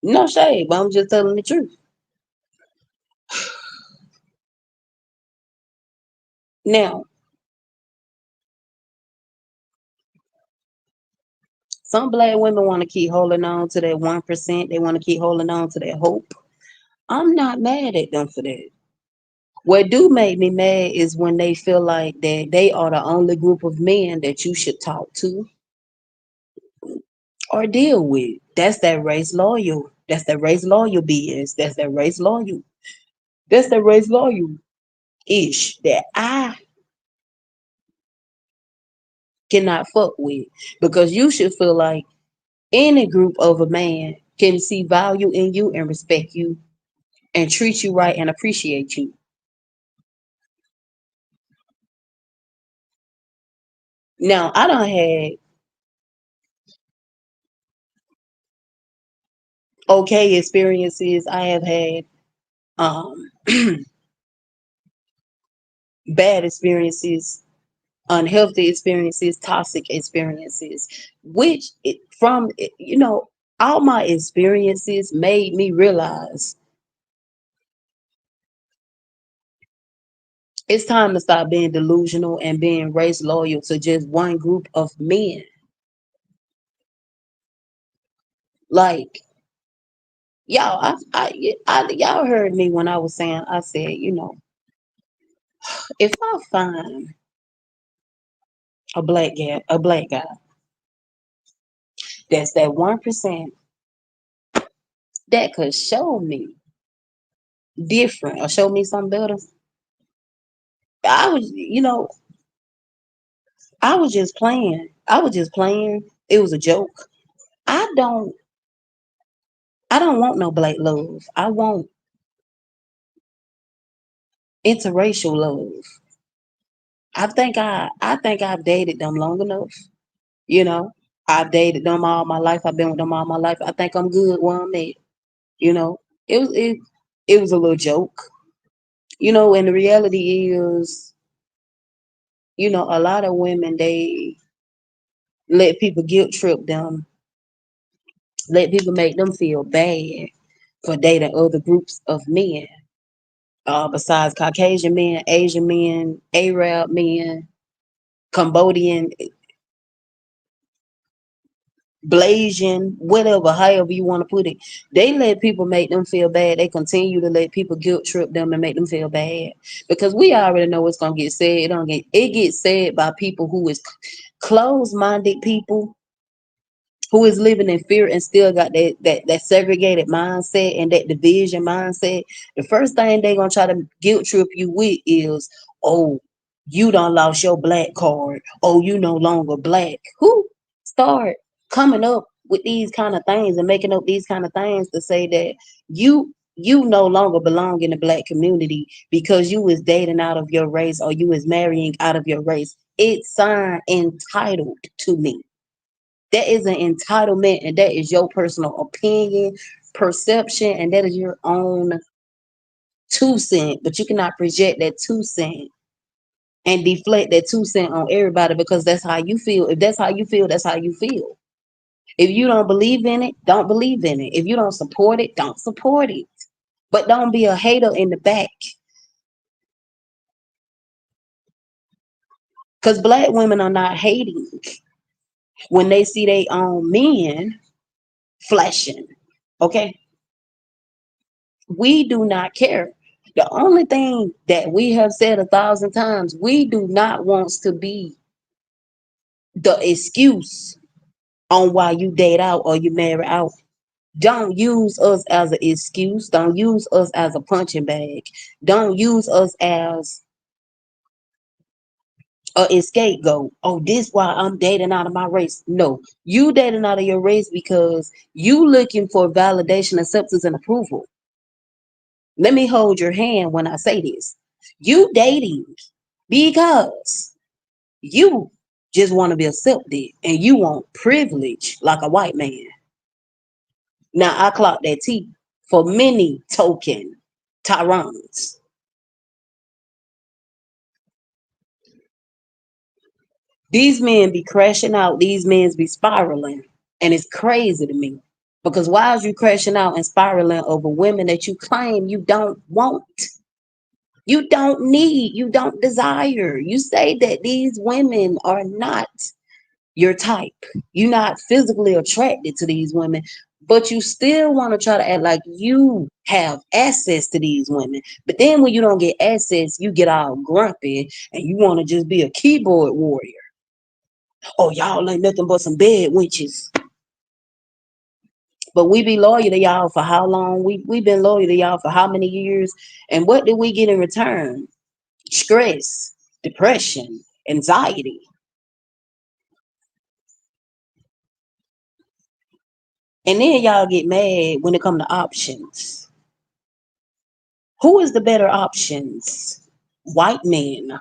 Speaker 1: No shade, but I'm just telling the truth. Now, some black women want to keep holding on to that 1%. They want to keep holding on to that hope. I'm not mad at them for that. What do make me mad is when they feel like that they are the only group of men that you should talk to or deal with. That's that race loyal. That's that race loyal BS. That's that race loyal. That's that race loyal ish that I cannot fuck with. Because you should feel like any group of a man can see value in you and respect you and treat you right and appreciate you. Now, I don't had okay experiences. I have had um bad experiences, unhealthy experiences, toxic experiences, which all my experiences made me realize it's time to stop being delusional and being race loyal to just one group of men. Like y'all, y'all heard me when I was saying, I said, if I find a black guy that's that 1% that could show me different or show me something better, I was, I was just playing. I was just playing. It was a joke. I don't I don't want no black love. I want interracial love. I think I've dated them long enough. You know, I've dated them all my life. I've been with them all my life. I think I'm good where I'm at. You know, it was a little joke. And the reality is, a lot of women, they let people guilt trip them, let people make them feel bad for dating other groups of men. Besides Caucasian men, Asian men, Arab men, Cambodian, Blasian, whatever, however you want to put it. They let people make them feel bad. They continue to let people guilt trip them and make them feel bad because we already know it's gonna get said. It gets said by people who is closed-minded people who is living in fear and still got that segregated mindset and that division mindset. The first thing they gonna try to guilt trip you with is, oh, you done lost your black card. Oh, you no longer black. Who start coming up with these kind of things and making up these kind of things to say that you no longer belong in the black community because you was dating out of your race or you was marrying out of your race. It's sign entitled to me. That is an entitlement, and that is your personal opinion, perception, and that is your own 2 cent. But you cannot project that 2 cent and deflect that 2 cent on everybody because that's how you feel. If that's how you feel, that's how you feel. If you don't believe in it, don't believe in it. If you don't support it, don't support it. But don't be a hater in the back. Because black women are not hating when they see their own men flashing. Okay? We do not care. The only thing that we have said 1,000 times, we do not want to be the excuse on why you date out or you marry out. Don't use us as an excuse. Don't use us as a punching bag. Don't use us as a scapegoat. Oh, this why I'm dating out of my race. No, you dating out of your race because you looking for validation, acceptance, and approval. Let me hold your hand when I say this. You dating because you just want to be accepted and you want privilege like a white man. Now I clock that T for many token Tyrants. These men be crashing out, these men be spiraling. And it's crazy to me. Because why is you crashing out and spiraling over women that you claim you don't want? You don't need, you don't desire. You say that these women are not your type. You're not physically attracted to these women, but you still want to try to act like you have access to these women. But then when you don't get access, you get all grumpy and you want to just be a keyboard warrior. Oh, y'all ain't nothing but some bed wenches. But we be loyal to y'all for how long? We been loyal to y'all for how many years? And what did we get in return? Stress, depression, anxiety. And then y'all get mad when it come to options. Who is the better options? White men.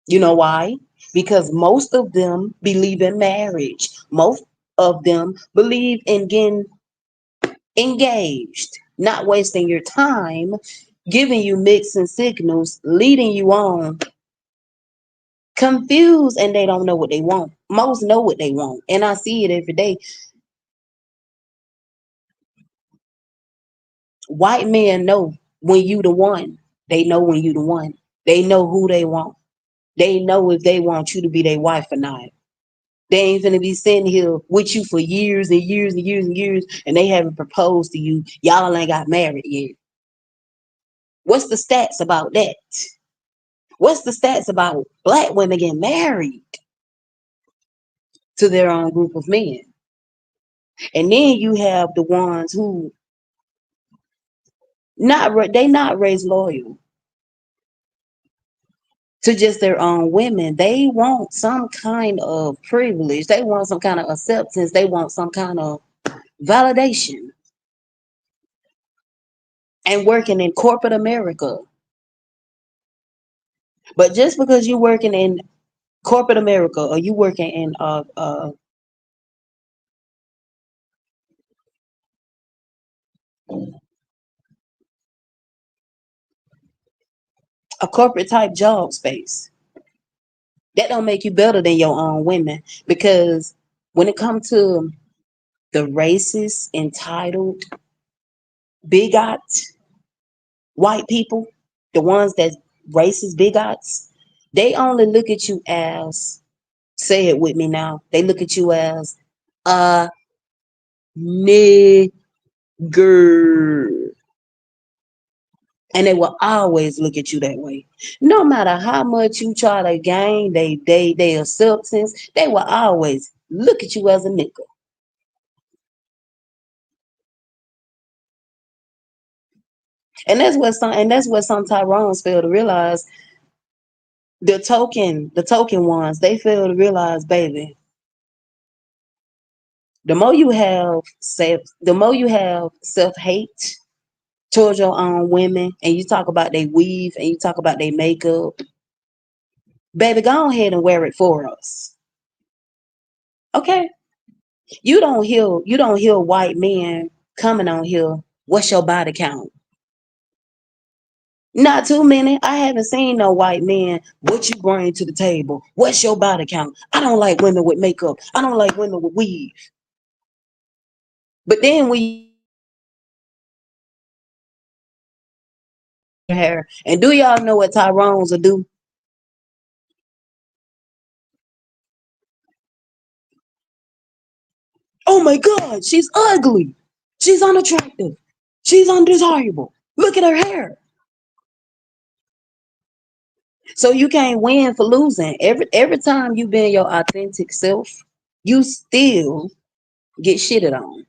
Speaker 1: You know why? Because most of them believe in marriage. Most of them believe in getting engaged, not wasting your time, giving you mixed signals, leading you on, confused, and they don't know what they want. Most know what they want, and I see it every day. White men know when you the one. They know when you the one. They know who they want. They know if they want you to be their wife or not. They ain't gonna be sitting here with you for years and years and years and years, and they haven't proposed to you. Y'all ain't got married yet. What's the stats about that? What's the stats about black women getting married to their own group of men? And then you have the ones who they not raised loyal to just their own women. They want some kind of privilege. They want some kind of acceptance. They want some kind of validation. And working in corporate America. But just because you're working in corporate America or you working in a corporate type job space, that don't make you better than your own women. Because when it comes to the racist, entitled, bigot white people, the ones that racist bigots, they only look at you as, say it with me now, they look at you as a nigger. And they will always look at you that way. No matter how much you try to gain they acceptance, they will always look at you as a nigga. And that's what some Tyrones fail to realize. The token ones, they fail to realize, baby, the more you have self-hate towards your own women, and you talk about they weave and you talk about they makeup, baby, go ahead and wear it for us. Okay? You don't hear white men coming on here. What's your body count? Not too many. I haven't seen no white men. What you bring to the table? What's your body count? I don't like women with makeup. I don't like women with weave. But then when hair. And do y'all know what Tyrone's will do? Oh my God, she's ugly. She's unattractive. She's undesirable. Look at her hair. So you can't win for losing. Every time you been your authentic self, you still get shitted on.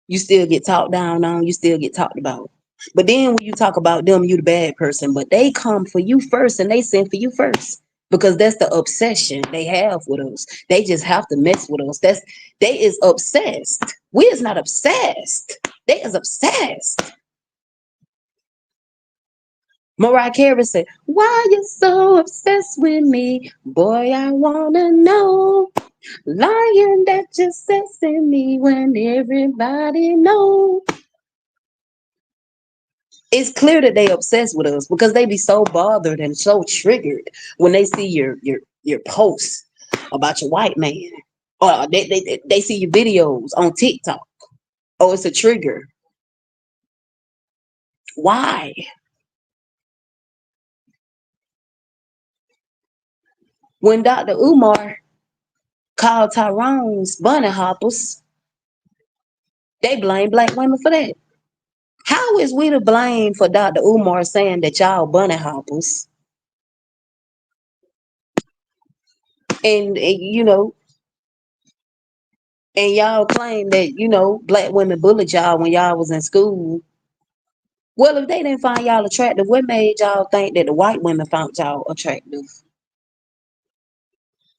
Speaker 1: You still get talked down on. You still get talked about. But then when you talk about them, you the bad person. But they come for you first and they send for you first. Because that's the obsession they have with us. They just have to mess with us. They is obsessed. We is not obsessed. They is obsessed. Mariah Carey said, "Why you so obsessed with me? Boy, I wanna know. Lying that you're sexing me when everybody knows." It's clear that they obsessed with us because they be so bothered and so triggered when they see your posts about your white man. Or they see your videos on TikTok. Oh, it's a trigger. Why? When Dr. Umar called Tyrone's bunny hoppers, they blame black women for that. How is we to blame for Dr. Umar saying that y'all bunny hoppers and and y'all claim that black women bullied y'all when y'all was in school? Well, if they didn't find y'all attractive, what made y'all think that the white women found y'all attractive?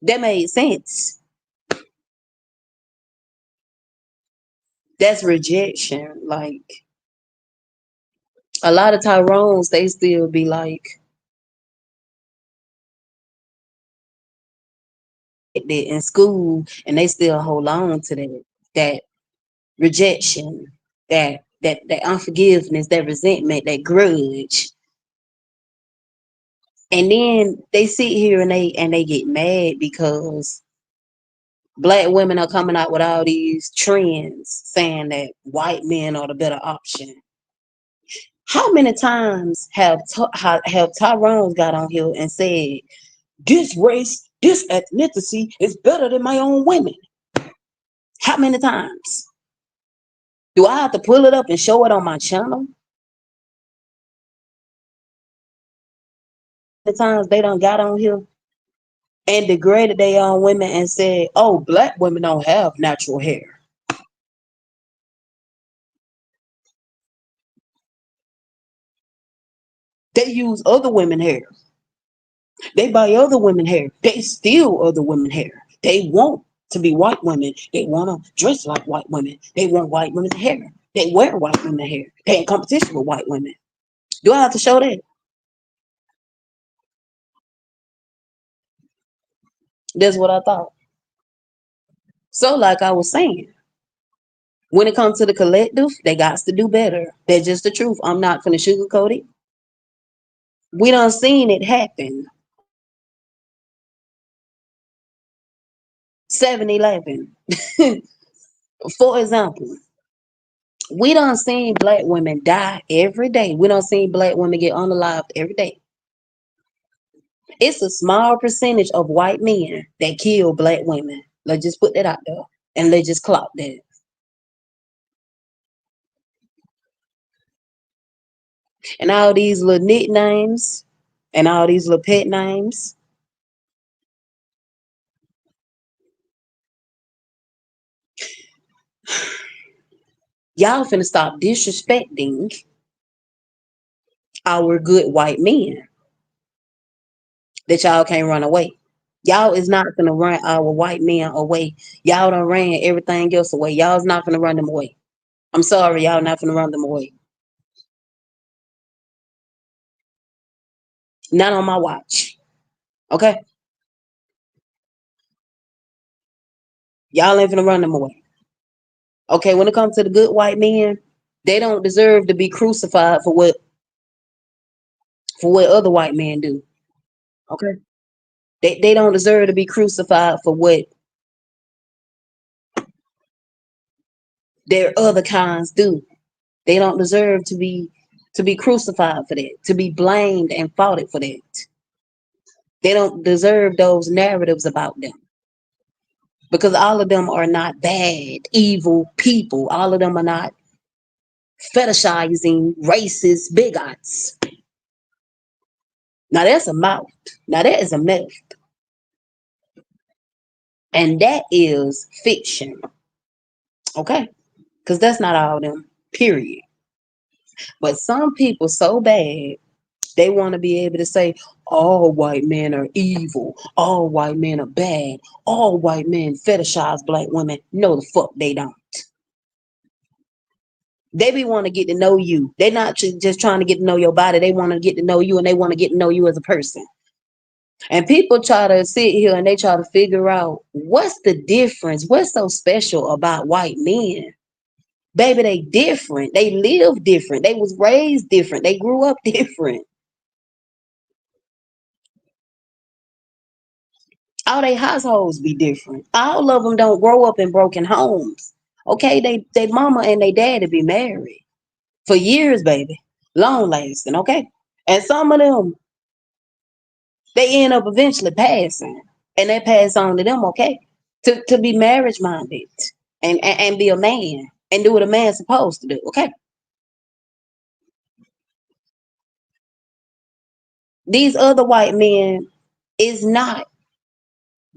Speaker 1: That made sense. That's rejection. Like a lot of Tyrones, they still be like that in school, and they still hold on to that rejection, that unforgiveness, that resentment, that grudge. And then they sit here and they get mad because black women are coming out with all these trends saying that white men are the better option. How many times have Tyrone's got on here and said this race, this ethnicity is better than my own women? How many times? Do I have to pull it up and show it on my channel? The times they done got on here and degraded their own women and said, "Oh, black women don't have natural hair. They use other women hair. They buy other women hair. They steal other women hair. They want to be white women. They want to dress like white women. They want white women's hair. They wear white women hair. They in competition with white women." Do I have to show that? That's what I thought. So, like I was saying, when it comes to the collective, they got to do better. That's just the truth. I'm not gonna sugarcoat it. We done seen it happen. 7-Eleven. For example, we done seen black women die every day. We done seen black women get unalived every day. It's a small percentage of white men that kill black women. Let's just put that out there. And let's just clock that. And all these little nicknames and all these little pet names, y'all finna stop disrespecting our good white men that y'all can't run away. Y'all is not gonna run our white men away. Y'all done ran everything else away. Y'all's not gonna run them away. I'm sorry, y'all not gonna run them away. Not on my watch. Okay? Y'all ain't gonna run them away. Okay, when it comes to the good white men, they don't deserve to be crucified for what other white men do. Okay? They don't deserve to be crucified for what their other kinds do. They don't deserve to be. to be crucified for that, to be blamed and fought for that. They don't deserve those narratives about them because all of them are not bad, evil people. All of them are not fetishizing, racist bigots. Now that's a mouth. Now that is a myth. And that is fiction. Okay? Because that's not all of them, period. But some people so bad, they want to be able to say, all white men are evil, all white men are bad, all white men fetishize black women. No, the fuck they don't. They be want to get to know you. They're not just trying to get to know your body. They want to get to know you and they want to get to know you as a person. And people try to sit here and they try to figure out what's the difference? What's so special about white men? Baby, they different. They live different. They was raised different. They grew up different. All their households be different. All of them don't grow up in broken homes. Okay, they mama and they daddy be married for years, baby. Long lasting, okay? And some of them, they end up eventually passing. And they pass on to them, okay? To be marriage minded and be a man and do what a man's supposed to do, okay? These other white men is not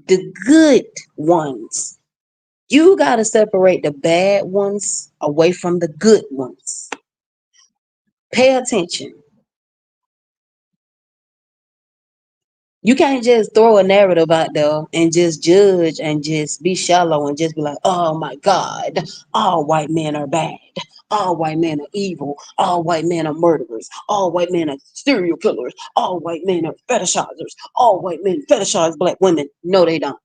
Speaker 1: the good ones. You got to separate the bad ones away from the good ones. Pay attention. You can't just throw a narrative out there and just judge and just be shallow and just be like, oh my God, all white men are bad. All white men are evil. All white men are murderers. All white men are serial killers. All white men are fetishizers. All white men fetishize black women. No, they don't.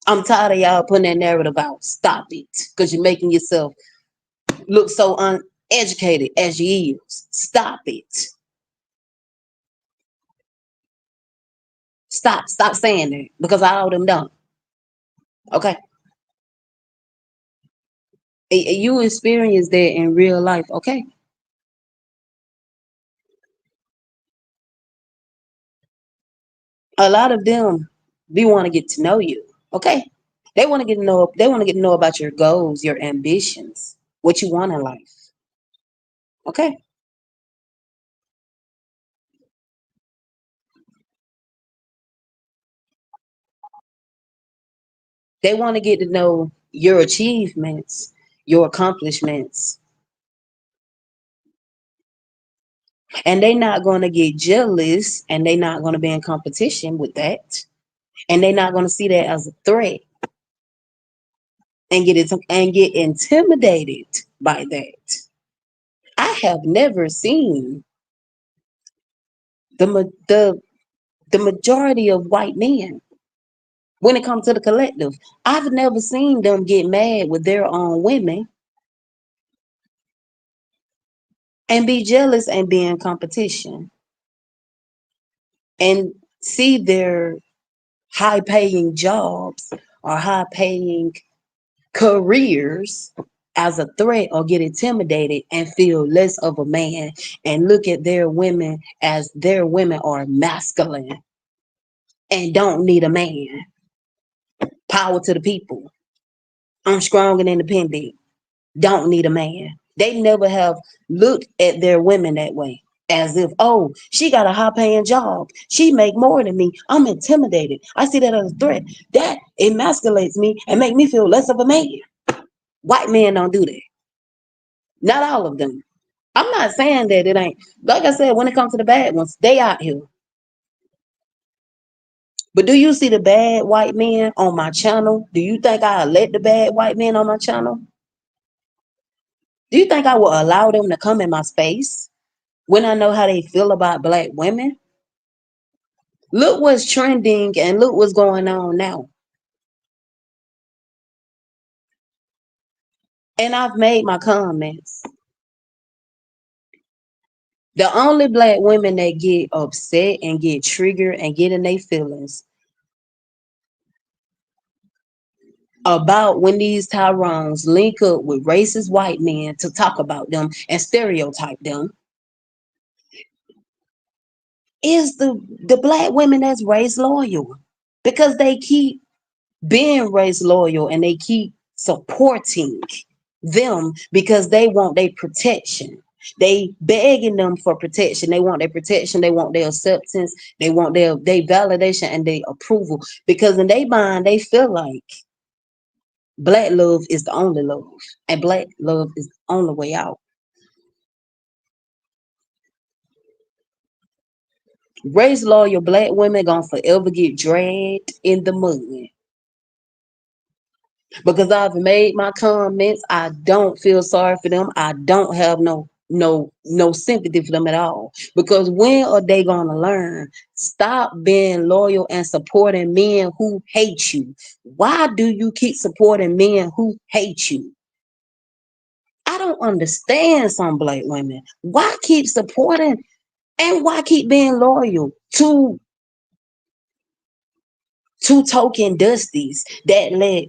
Speaker 1: I'm tired of y'all putting that narrative out. Stop it. Because you're making yourself look so uneducated as you is. Stop it. Stop saying that because all of them don't. Okay. You experience that in real life. Okay. A lot of them they want to get to know you. Okay. They want to get to know about your goals, your ambitions, what you want in life. Okay. They want to get to know your achievements, your accomplishments, and they're not going to get jealous and they're not going to be in competition with that. And they're not going to see that as a threat and get intimidated by that. I have never seen the the majority of white men when it comes to the collective. I've never seen them get mad with their own women and be jealous and be in competition and see their high paying jobs or high paying careers as a threat or get intimidated and feel less of a man and look at their women as their women are masculine and don't need a man. Power to the people. I'm strong and independent. Don't need a man. They never have looked at their women that way. As if, oh, she got a high paying job. She make more than me. I'm intimidated. I see that as a threat. That emasculates me and make me feel less of a man. White men don't do that. Not all of them. I'm not saying that it ain't. Like I said, when it comes to the bad ones, they out here. But do you see the bad white men on my channel? Do you think I let the bad white men on my channel? Do you think I will allow them to come in my space when I know how they feel about black women? Look what's trending and look what's going on now. And I've made my comments. The only black women that get upset and get triggered and get in their feelings about when these Tyrones link up with racist white men to talk about them and stereotype them is the black women that's race loyal, because they keep being race loyal and they keep supporting them because they want their protection. They begging them for protection. They want their protection. They want their acceptance. They want their validation and their approval. Because in their mind, they feel like black love is the only love, and black love is the only way out. Race loyal black women gonna forever get dragged in the mud. Because I've made my comments. I don't feel sorry for them. I don't have no sympathy for them at all. Because when are they gonna learn? Stop being loyal and supporting men who hate you. Why do you keep supporting men who hate you? I don't understand some black women. Why keep supporting and why keep being loyal to token dusties that let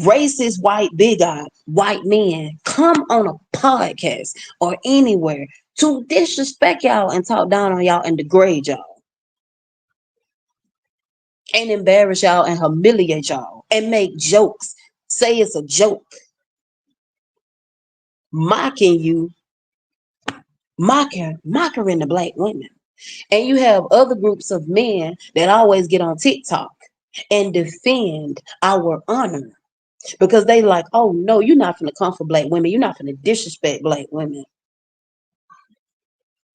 Speaker 1: racist white bigot white men come on a podcast or anywhere to disrespect y'all and talk down on y'all and degrade y'all and embarrass y'all and humiliate y'all and make jokes, say it's a joke, mocking you, mocking the black women. And you have other groups of men that always get on TikTok and defend our honor because they like, oh no, you're not gonna come for black women. You're not gonna disrespect black women.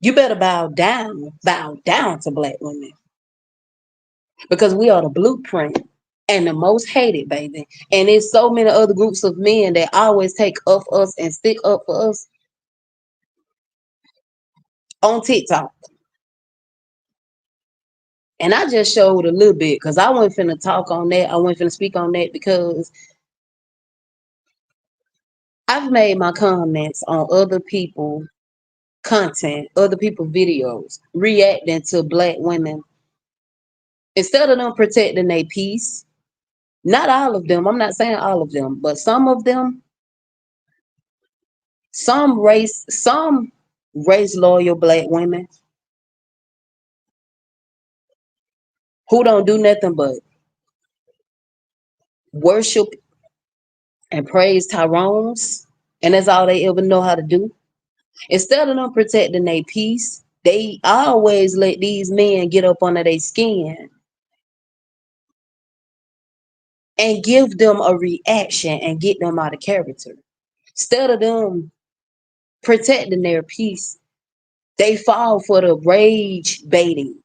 Speaker 1: You better bow down to black women because we are the blueprint and the most hated, baby. And there's so many other groups of men that always take up for us and stick up for us on TikTok. And I just showed a little bit because I wasn't finna talk on that. I wasn't finna speak on that because I've made my comments on other people content, other people videos, reacting to black women. Instead of them protecting their peace, not all of them, I'm not saying all of them, but some of them, some race loyal black women who don't do nothing but worship and praise Tyrone's, and that's all they ever know how to do. Instead of them protecting their peace, they always let these men get up under their skin and give them a reaction and get them out of character. Instead of them protecting their peace, they fall for the rage baiting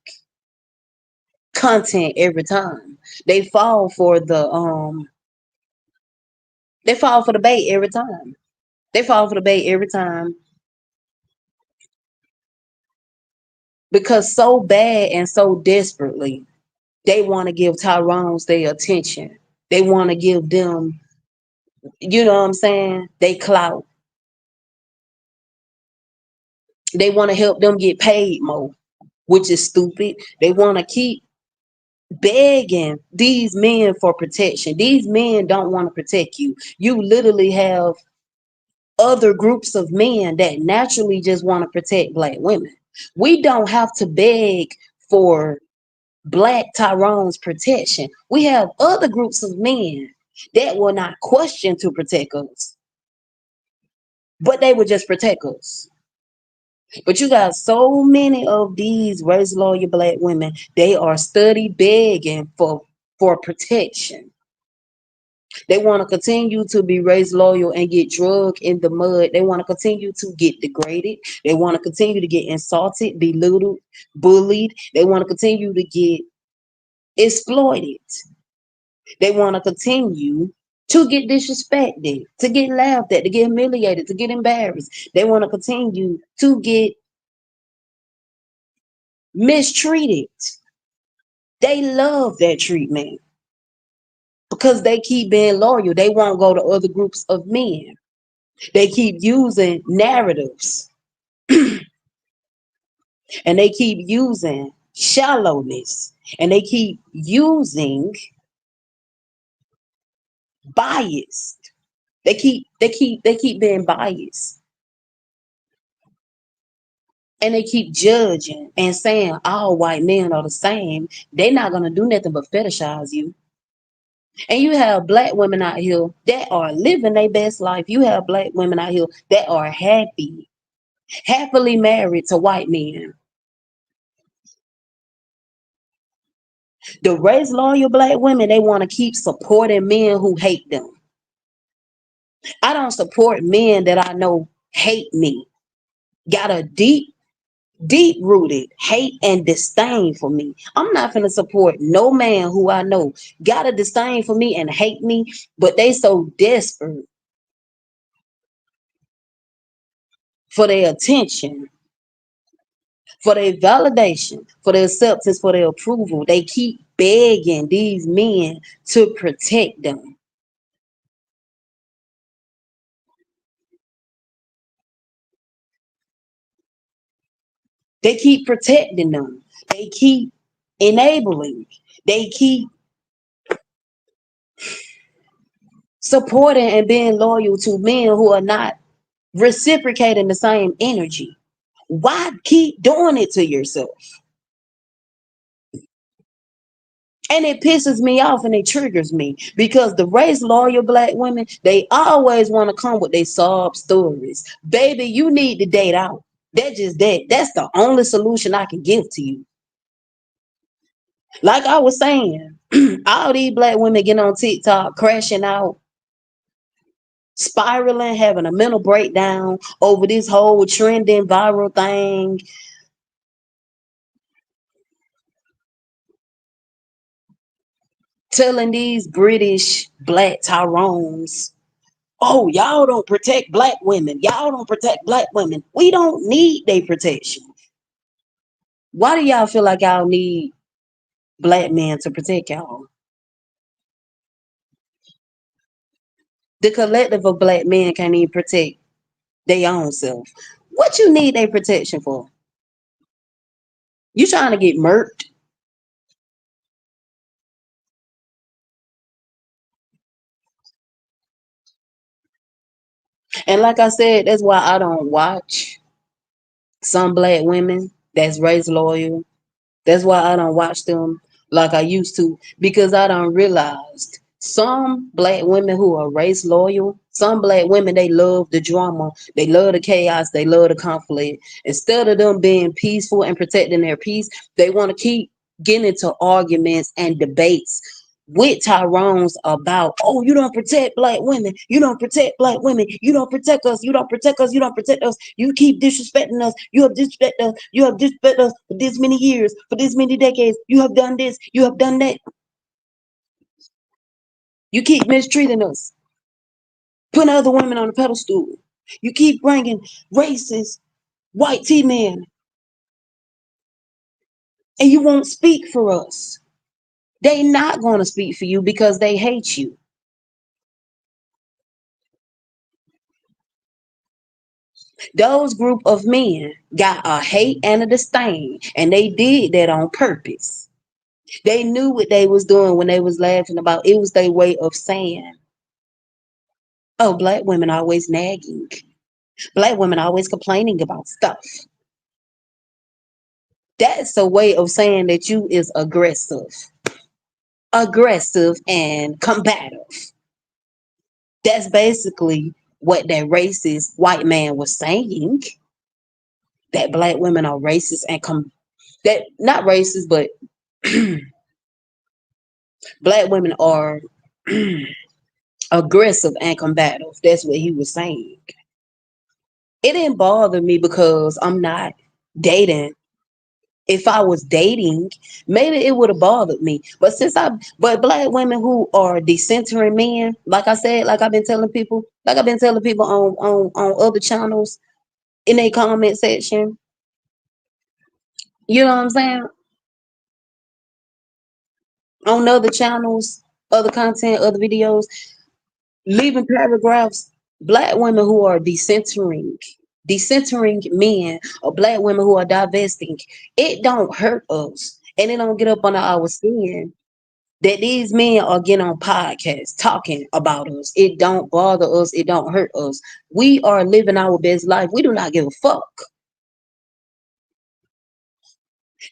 Speaker 1: content every time. They fall for the bait every time. They fall for the bait every time because so bad and so desperately they want to give Tyrone's their attention. They want to give them, you know what I'm saying? They clout. They want to help them get paid more, which is stupid. They want to keep begging these men for protection. These men don't want to protect you. You literally have other groups of men that naturally just want to protect black women. We don't have to beg for black Tyrone's protection. We have other groups of men that will not question to protect us, but they would just protect us. But you got so many of these race loyal black women, they are study begging for protection. They want to continue to be race loyal and get drugged in the mud. They want to continue to get degraded. They want to continue to get insulted, belittled, bullied. They want to continue to get exploited. They want to continue to get disrespected, to get laughed at, to get humiliated, to get embarrassed. They want to continue to get mistreated. They love that treatment because they keep being loyal. They won't go to other groups of men. They keep using narratives and they keep using shallowness and they keep using biased. They keep being biased. And they keep judging and saying all white men are the same. They're not gonna do nothing but fetishize you. And you have black women out here that are living their best life. You have black women out here that are happy, happily married to white men. The race loyal black women, they want to keep supporting men who hate them. I don't support men that I know hate me. Got a deep rooted hate and disdain for me. I'm not gonna support no man who I know got a disdain for me and hate me, but they so desperate for their attention, for their validation, for their acceptance, for their approval. They keep begging these men to protect them. They keep protecting them. They keep enabling. They keep supporting and being loyal to men who are not reciprocating the same energy. Why keep doing it to yourself? And it pisses me off and it triggers me because the race loyal black women, they always want to come with their sob stories. Baby, you need to date out. That's just that. That's the only solution I can give to you. Like I was saying, all these black women getting on TikTok, crashing out, spiraling, having a mental breakdown over this whole trending viral thing, telling these British black Tyrones, oh, y'all don't protect black women. Y'all don't protect black women. We don't need their protection. Why do y'all feel like y'all need black men to protect y'all? The collective of black men can't even protect their own self. What you need their protection for? You trying to get murked? And like I said, that's why I don't watch some black women that's race loyal. That's why I don't watch them like I used to because I don't realize some black women who are race loyal, some black women they love the drama, they love the chaos, they love the conflict. Instead of them being peaceful and protecting their peace, they want to keep getting into arguments and debates with Tyrone's about, oh, you don't protect black women, you don't protect black women, you don't protect us, you don't protect us, you don't protect us, you keep disrespecting us, you have disrespected us, you have disrespected us for this many years, for this many decades, you have done this, you have done that, you keep mistreating us, putting other women on a pedestal, you keep bringing racist white T-men, and you won't speak for us. They not going to speak for you because they hate you. Those group of men got a hate and a disdain, and they did that on purpose. They knew what they was doing when they was laughing about it was their way of saying, oh, black women always nagging. Black women always complaining about stuff. That's a way of saying that you is aggressive and combative. That's basically what that racist white man was saying. That black women are racist and that not racist, but black women are aggressive and combative. That's what he was saying. It didn't bother me because I'm not dating. If I was dating, maybe it would have bothered me. But black women who are decentering men, like I said, like I've been telling people on other channels in a comment section, you know what I'm saying? On other channels, other content, other videos, leaving paragraphs, black women who are decentering men or black women who are divesting, it don't hurt us and it don't get up under our skin that these men are getting on podcasts talking about us. It don't bother us. It don't hurt us. We are living our best life. We do not give a fuck.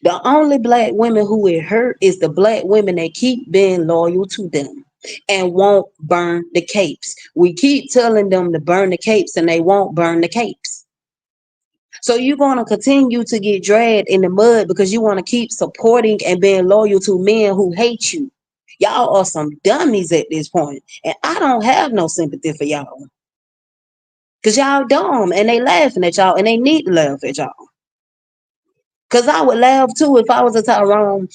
Speaker 1: The only black women who it hurt is the black women that keep being loyal to them and won't burn the capes. We keep telling them to burn the capes and they won't burn the capes. So you're going to continue to get dragged in the mud because you want to keep supporting and being loyal to men who hate you. Y'all are some dummies at this point, and I don't have no sympathy for y'all because y'all dumb and they laughing at y'all and they need to laugh at y'all. Because I would laugh too if I was a Tyrone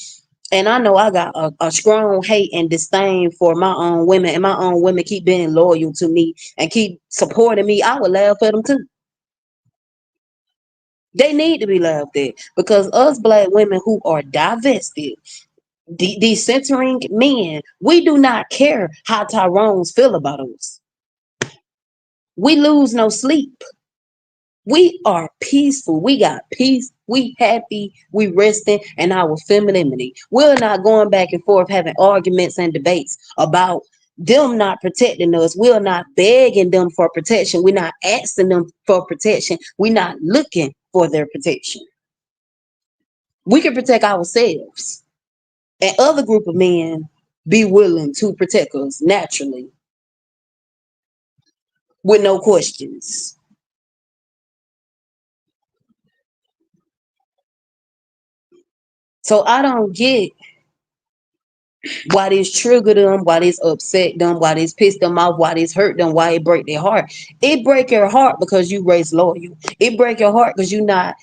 Speaker 1: and I know I got a strong hate and disdain for my own women, and my own women keep being loyal to me and keep supporting me. I would laugh at them too. They need to be laughed at because us black women who are divested, decentering men, we do not care how Tyrones feel about us. We lose no sleep. We are peaceful. We got peace. We happy. We resting in our femininity. We're not going back and forth having arguments and debates about them not protecting us. We're not begging them for protection. We're not asking them for protection. We're not looking for their protection. We can protect ourselves. And other group of men be willing to protect us naturally with no questions. So I don't get why this trigger them, why this upset them, why this piss them off, why this hurt them, why it break their heart. It break your heart because you raised loyal. It break your heart because you're not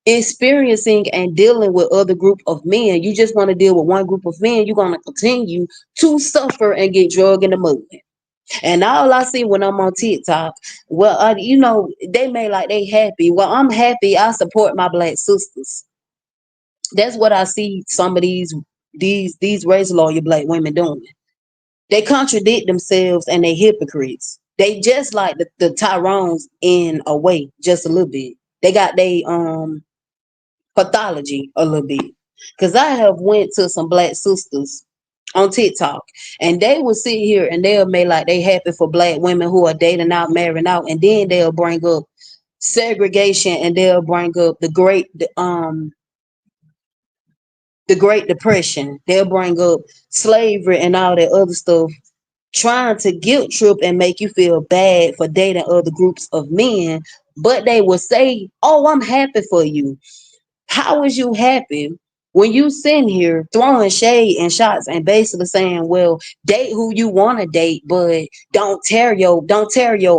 Speaker 1: experiencing and dealing with other group of men. You just want to deal with one group of men. You're gonna continue to suffer and get drugged in the mud. And all I see when I'm on TikTok, well, they may like they happy. Well, I'm happy. I support my black sisters. That's what I see some of these race lawyer black women doing. They contradict themselves and they hypocrites. They just like the Tyrones in a way, just a little bit. They got they pathology a little bit. Cause I have went to some black sisters on TikTok and they will sit here and they'll make like they happy for black women who are dating out, marrying out, and then they'll bring up segregation and they'll bring up the Great Depression. They'll bring up slavery and all that other stuff, trying to guilt trip and make you feel bad for dating other groups of men. But they will say, "Oh, I'm happy for you." How is you happy when you sitting here throwing shade and shots and basically saying, "Well, date who you want to date, but don't tear your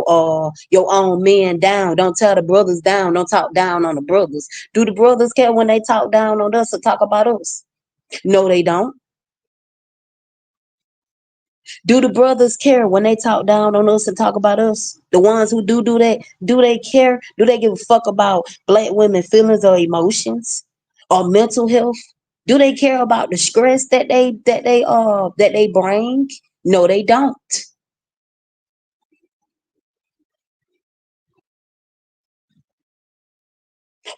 Speaker 1: own men down. Don't tear the brothers down. Don't talk down on the brothers." Do the brothers care when they talk down on us or talk about us? No, they don't. Do the brothers care when they talk down on us and talk about us? The ones who do that, do they care? Do they give a fuck about black women feelings or emotions or mental health? Do they care about the stress that they bring? No, they don't.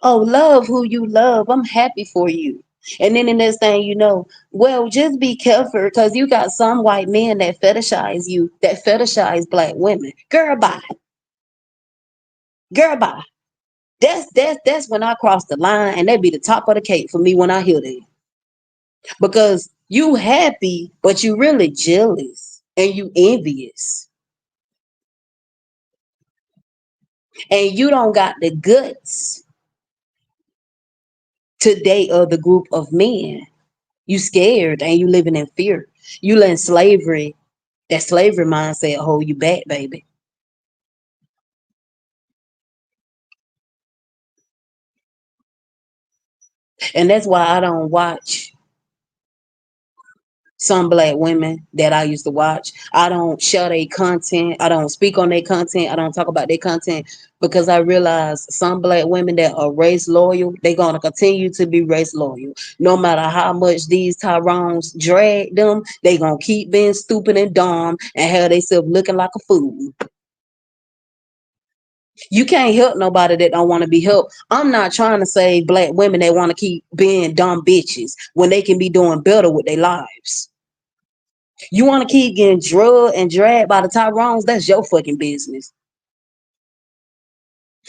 Speaker 1: Oh, love who you love. I'm happy for you. And then the next thing you know, well, just be careful because you got some white men that fetishize you, that fetishize black women. Girl, bye. Girl, bye. That's when I cross the line, and that be the top of the cake for me when I hear that. Because you happy, but you really jealous and you envious. And you don't got the guts to date other group of men. You scared and you living in fear. You letting that slavery mindset hold you back, baby. And that's why I don't watch some black women that I used to watch. I don't share their content. I don't speak on their content. I don't talk about their content because I realize some black women that are race loyal, they're gonna continue to be race loyal. No matter how much these Tyrones drag them, they gonna keep being stupid and dumb and have themselves looking like a fool. You can't help nobody that don't want to be helped. I'm not trying to save black women that want to keep being dumb bitches when they can be doing better with their lives. You want to keep getting drugged and dragged by the Tyrones? That's your fucking business.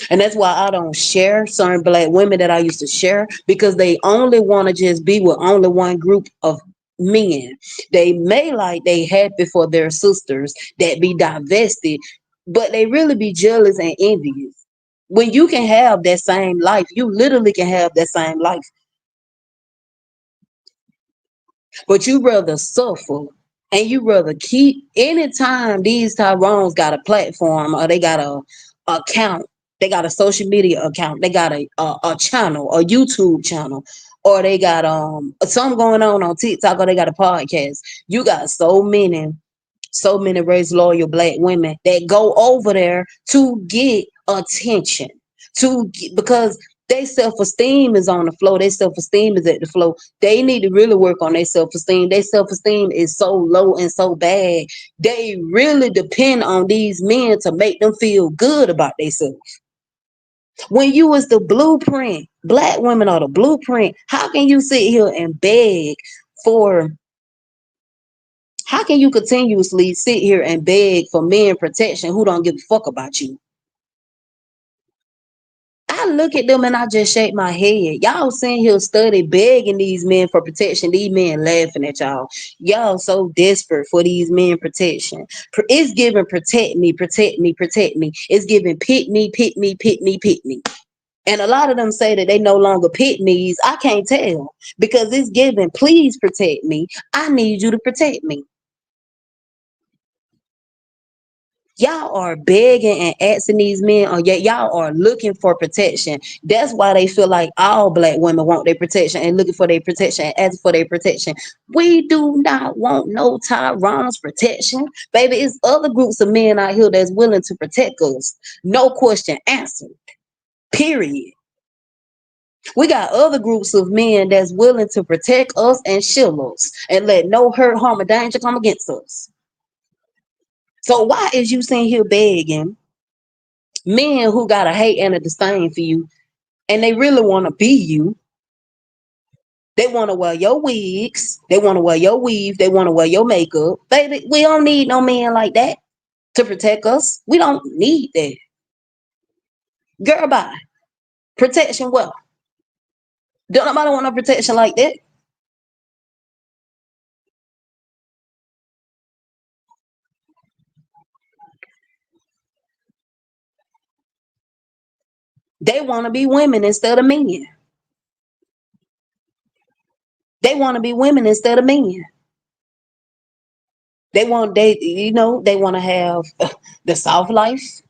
Speaker 1: And that's why I don't share certain black women that I used to share, because they only want to just be with only one group of men. They may like they happy for their sisters that be divested, but they really be jealous and envious. When you can have that same life, you literally can have that same life, but you rather suffer, and you rather keep, anytime these Tyrones got a platform or they got a account, they got a social media account, they got a channel, a YouTube channel, or they got something going on TikTok, or they got a podcast. You got so many race loyal black women that go over there to get attention, because their self-esteem is on the floor, their self-esteem is at the floor. They need to really work on their self-esteem. Their self-esteem is so low and so bad, they really depend on these men to make them feel good about themselves. When you was the blueprint, black women are the blueprint. How can you sit here and beg for how can you continuously sit here and beg for men protection who don't give a fuck about you? I look at them and I just shake my head. Y'all sitting here study begging these men for protection. These men laughing at y'all. Y'all so desperate for these men protection. It's giving protect me, protect me, protect me. It's giving pit me, pit me, pit me, pit me. And a lot of them say that they no longer pit me's. I can't tell, because it's giving please protect me. I need you to protect me. Y'all are begging and asking these men, or yet y'all are looking for protection. That's why they feel like all black women want their protection and looking for their protection and asking for their protection. We do not want no Tyrone's protection. Baby, it's other groups of men out here that's willing to protect us. No question answered. Period. We got other groups of men that's willing to protect us and shield us and let no hurt, harm, or danger come against us. So why is you sitting here begging men who got a hate and a disdain for you, and they really want to be you? They want to wear your wigs, they want to wear your weave, they want to wear your makeup. Baby, we don't need no man like that to protect us. We don't need that. Girl, bye. Protection well. Don't nobody want no protection like that. They want to be women instead of men. They want to be women instead of men. They want to have the soft life.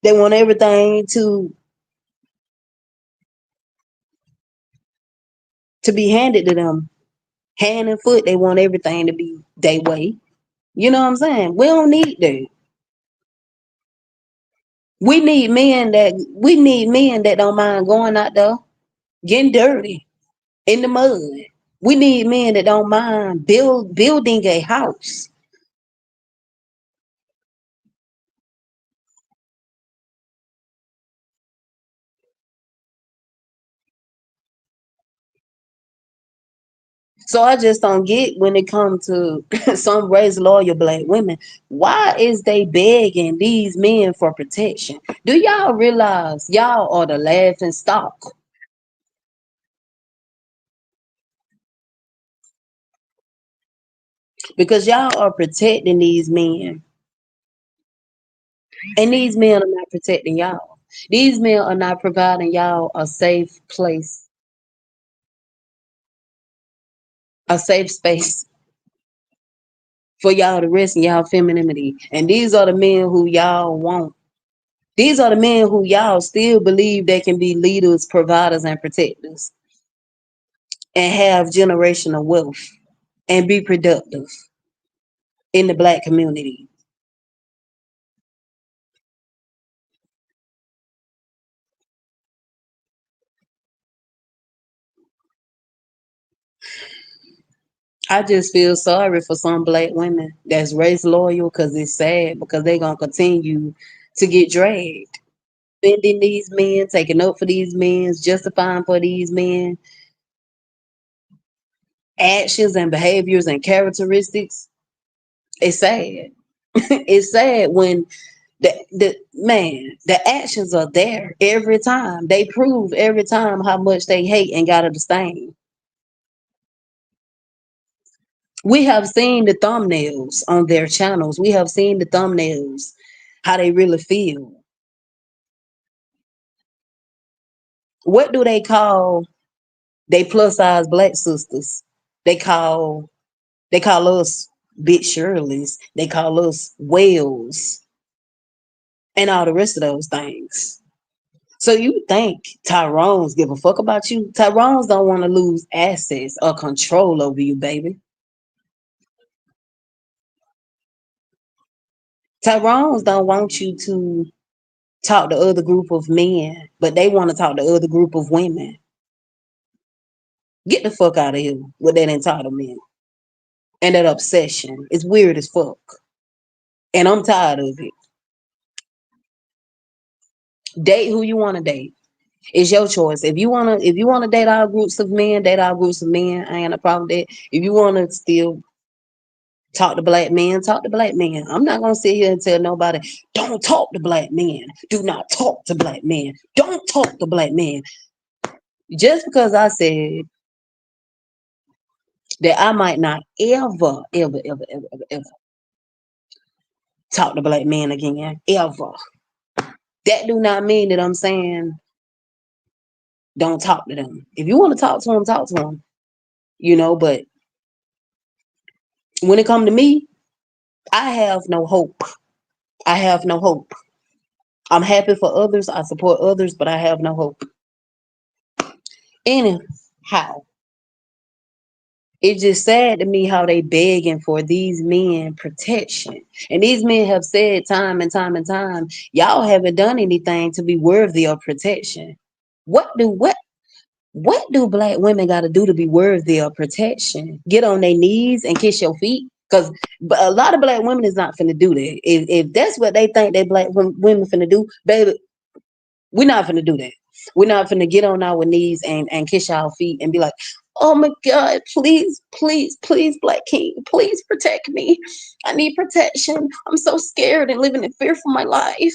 Speaker 1: They want everything to be handed to them, hand and foot. They want everything to be their way. You know what I'm saying? We don't need that. We need men that don't mind going out there, getting dirty in the mud. We need men that don't mind building a house. So I just don't get, when it comes to some race loyal black women, why is they begging these men for protection? Do y'all realize y'all are the laughing stock? Because y'all are protecting these men, and these men are not protecting y'all. These men are not providing y'all a safe place, a safe space for y'all to rest in y'all femininity. And these are the men who y'all want. These are the men who y'all still believe they can be leaders, providers, and protectors, and have generational wealth and be productive in the black community. I just feel sorry for some black women that's race loyal, because it's sad, because they're gonna continue to get dragged. defending these men, taking up for these men, justifying for these men, actions and behaviors and characteristics. It's sad. It's sad when the man, the actions are there every time. They prove every time how much they hate and gotta disdain. We have seen the thumbnails on their channels. We have seen the thumbnails, how they really feel. What do they call they plus size black sisters? They call they call us bitch Shirleys. They call us whales and all the rest of those things. So you think Tyrone's give a fuck about you? Tyrone's don't want to lose access or control over you, baby. Tyrone's don't want you to talk to other group of men, but they want to talk to other group of women. Get the fuck out of here with that entitlement and that obsession. It's weird as fuck. And I'm tired of it. Date who you want to date. It's your choice. If you wanna date all groups of men, date all groups of men. I ain't a problem with that. If you wanna still talk to black men, talk to black men. I'm not gonna sit here and tell nobody, don't talk to black men. Do not talk to black men. Don't talk to black men. Just because I said that I might not ever talk to black men again. Ever. That do not mean that I'm saying don't talk to them. If you want to talk to them, talk to them. But when it come to me, I have no hope. I have no hope. I'm happy for others. I support others, but I have no hope. Anyhow, it's just sad to me how they begging for these men protection. And these men have said time and time and time, y'all haven't done anything to be worthy of protection. What do black women got to do to be worthy of protection? Get on their knees and kiss your feet? Because a lot of black women is not finna do that. If that's what they think that black women finna do, baby, we're not finna do that. We're not finna get on our knees and kiss our feet and be like, oh my God, please, please, please, Black King, please protect me. I need protection. I'm so scared and living in fear for my life.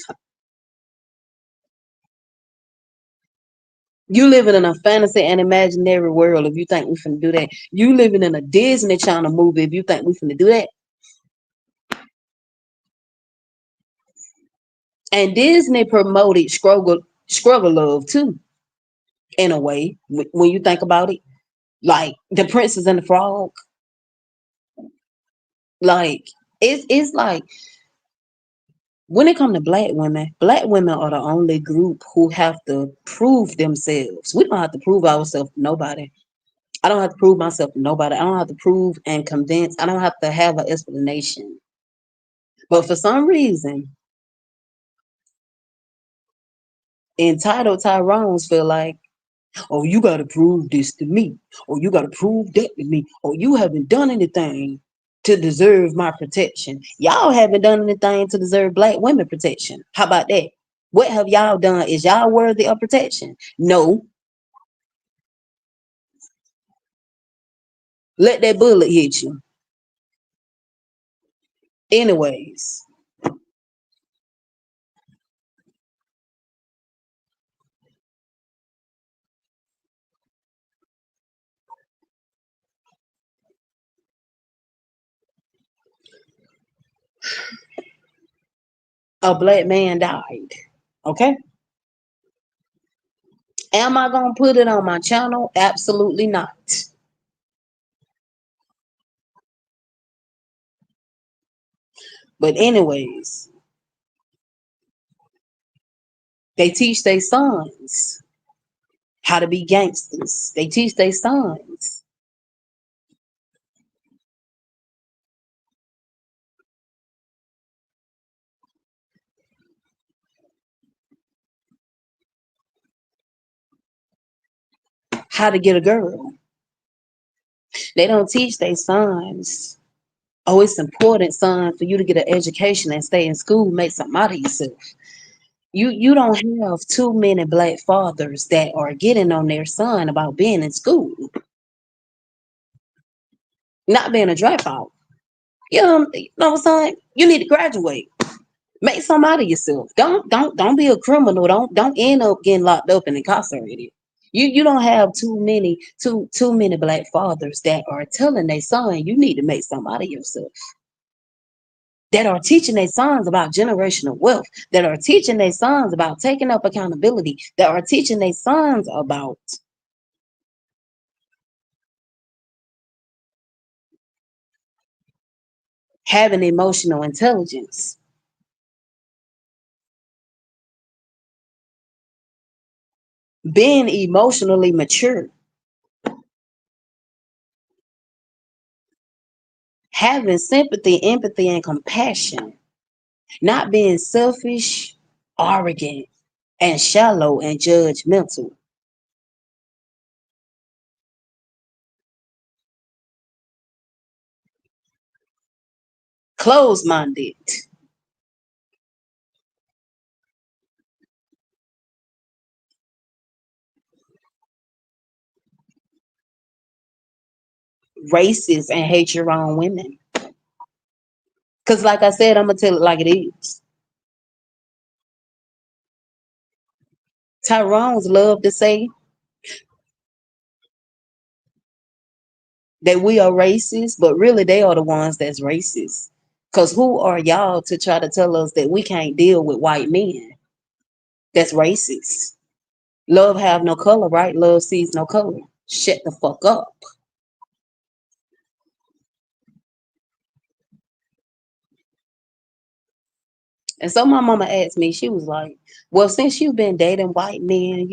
Speaker 1: You living in a fantasy and imaginary world if you think we finna do that. You living in a Disney Channel movie if you think we finna do that. And Disney promoted struggle love too, in a way, when you think about it. Like the Princess and the Frog. Like it's like when it comes to black women are the only group who have to prove themselves. We don't have to prove ourselves to nobody. I don't have to prove myself to nobody. I don't have to prove and convince. I don't have to have an explanation. But for some reason, entitled Tyrones feel like, oh, you got to prove this to me, or you got to prove that to me, or you haven't done anything to deserve my protection. Y'all haven't done anything to deserve black women protection. How about that? What have y'all done? Is y'all worthy of protection? No. Let that bullet hit you. Anyways, a black man died. Okay. Am I gonna put it on my channel? Absolutely not. But anyways, they teach their sons how to be gangsters. They teach their sons how to get a girl. They don't teach their sons, oh, it's important, son, for you to get an education and stay in school, make something out of yourself. You don't have too many black fathers that are getting on their son about being in school, not being a dropout. You know what I'm saying? You need to graduate. Make some out of yourself. Don't be a criminal. Don't end up getting locked up and incarcerated. You don't have too many black fathers that are telling their son you need to make some out of yourself. That are teaching their sons about generational wealth. That are teaching their sons about taking up accountability. That are teaching their sons about having emotional intelligence, being emotionally mature, having sympathy, empathy, and compassion, not being selfish, arrogant, and shallow and judgmental. Closed minded, racist, and hate your own women. Because, like I said, I'm going to tell it like it is. Tyrone's love to say that we are racist, but really they are the ones that's racist. Because who are y'all to try to tell us that we can't deal with white men? That's racist. Love have no color, right? Love sees no color. Shut the fuck up. And so my mama asked me, she was like, well, since you've been dating white men,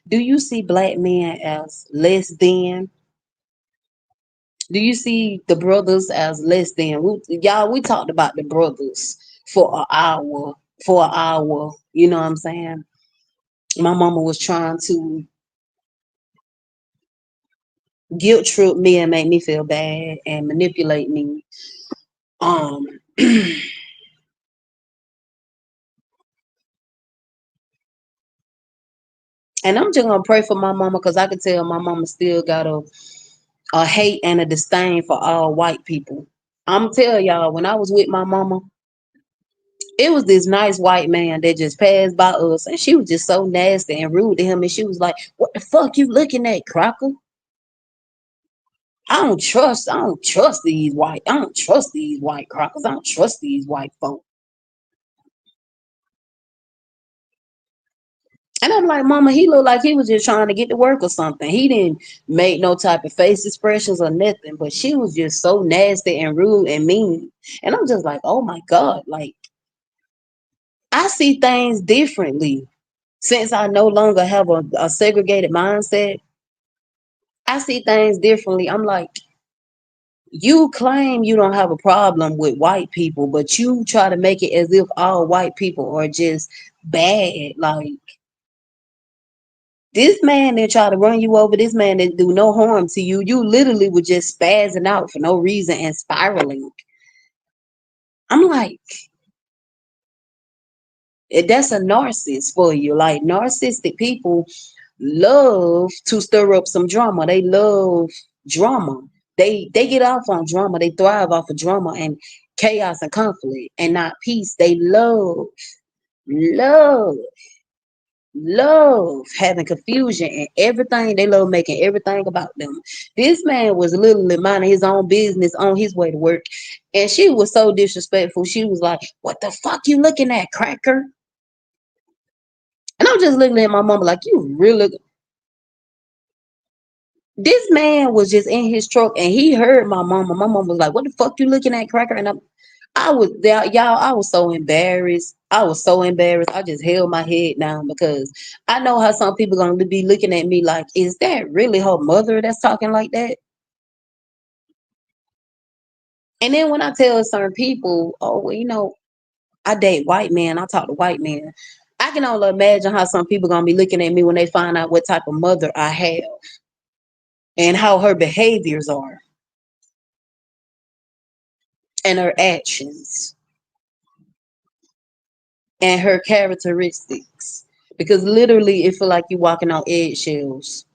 Speaker 1: do you see black men as less than? Do you see the brothers as less than? We talked about the brothers for an hour, you know what I'm saying? My mama was trying to guilt trip me and make me feel bad and manipulate me. Um, and I'm just gonna pray for my mama because I can tell my mama still got a hate and a disdain for all white people. I'm tell y'all, when I was with my mama, it was this nice white man that just passed by us, and she was just so nasty and rude to him. And she was like, "What the fuck you looking at, Crocker? I don't trust these white. I don't trust these white Crockers. I don't trust these white folk." And I'm like, Mama, he looked like he was just trying to get to work or something. He didn't make no type of face expressions or nothing, but she was just so nasty and rude and mean. And I'm just like, oh my God, like I see things differently since I no longer have a segregated mindset. I see things differently. I'm like, you claim you don't have a problem with white people, but you try to make it as if all white people are just bad. Like this man that try to run you over, this man that do no harm to you, you literally were just spazzing out for no reason and spiraling. I'm like, that's a narcissist for you. Like narcissistic people love to stir up some drama. They love drama. They get off on drama. They thrive off of drama and chaos and conflict and not peace. They love, love having confusion and everything. They love making everything about them. This man was literally minding his own business on his way to work. And she was so disrespectful. She was like, what the fuck you looking at, cracker? And I'm just looking at my mama like, you really. This man was just in his truck and he heard my mama. My mama was like, what the fuck you looking at, cracker? And I was there, y'all. I was so embarrassed. I was so embarrassed. I just held my head down because I know how some people gonna be looking at me like, is that really her mother that's talking like that? And then when I tell certain people, oh, well, I date white men, I talk to white men. I can only imagine how some people gonna be looking at me when they find out what type of mother I have and how her behaviors are and her actions. and her characteristics. Because literally it feel like you're walking on eggshells.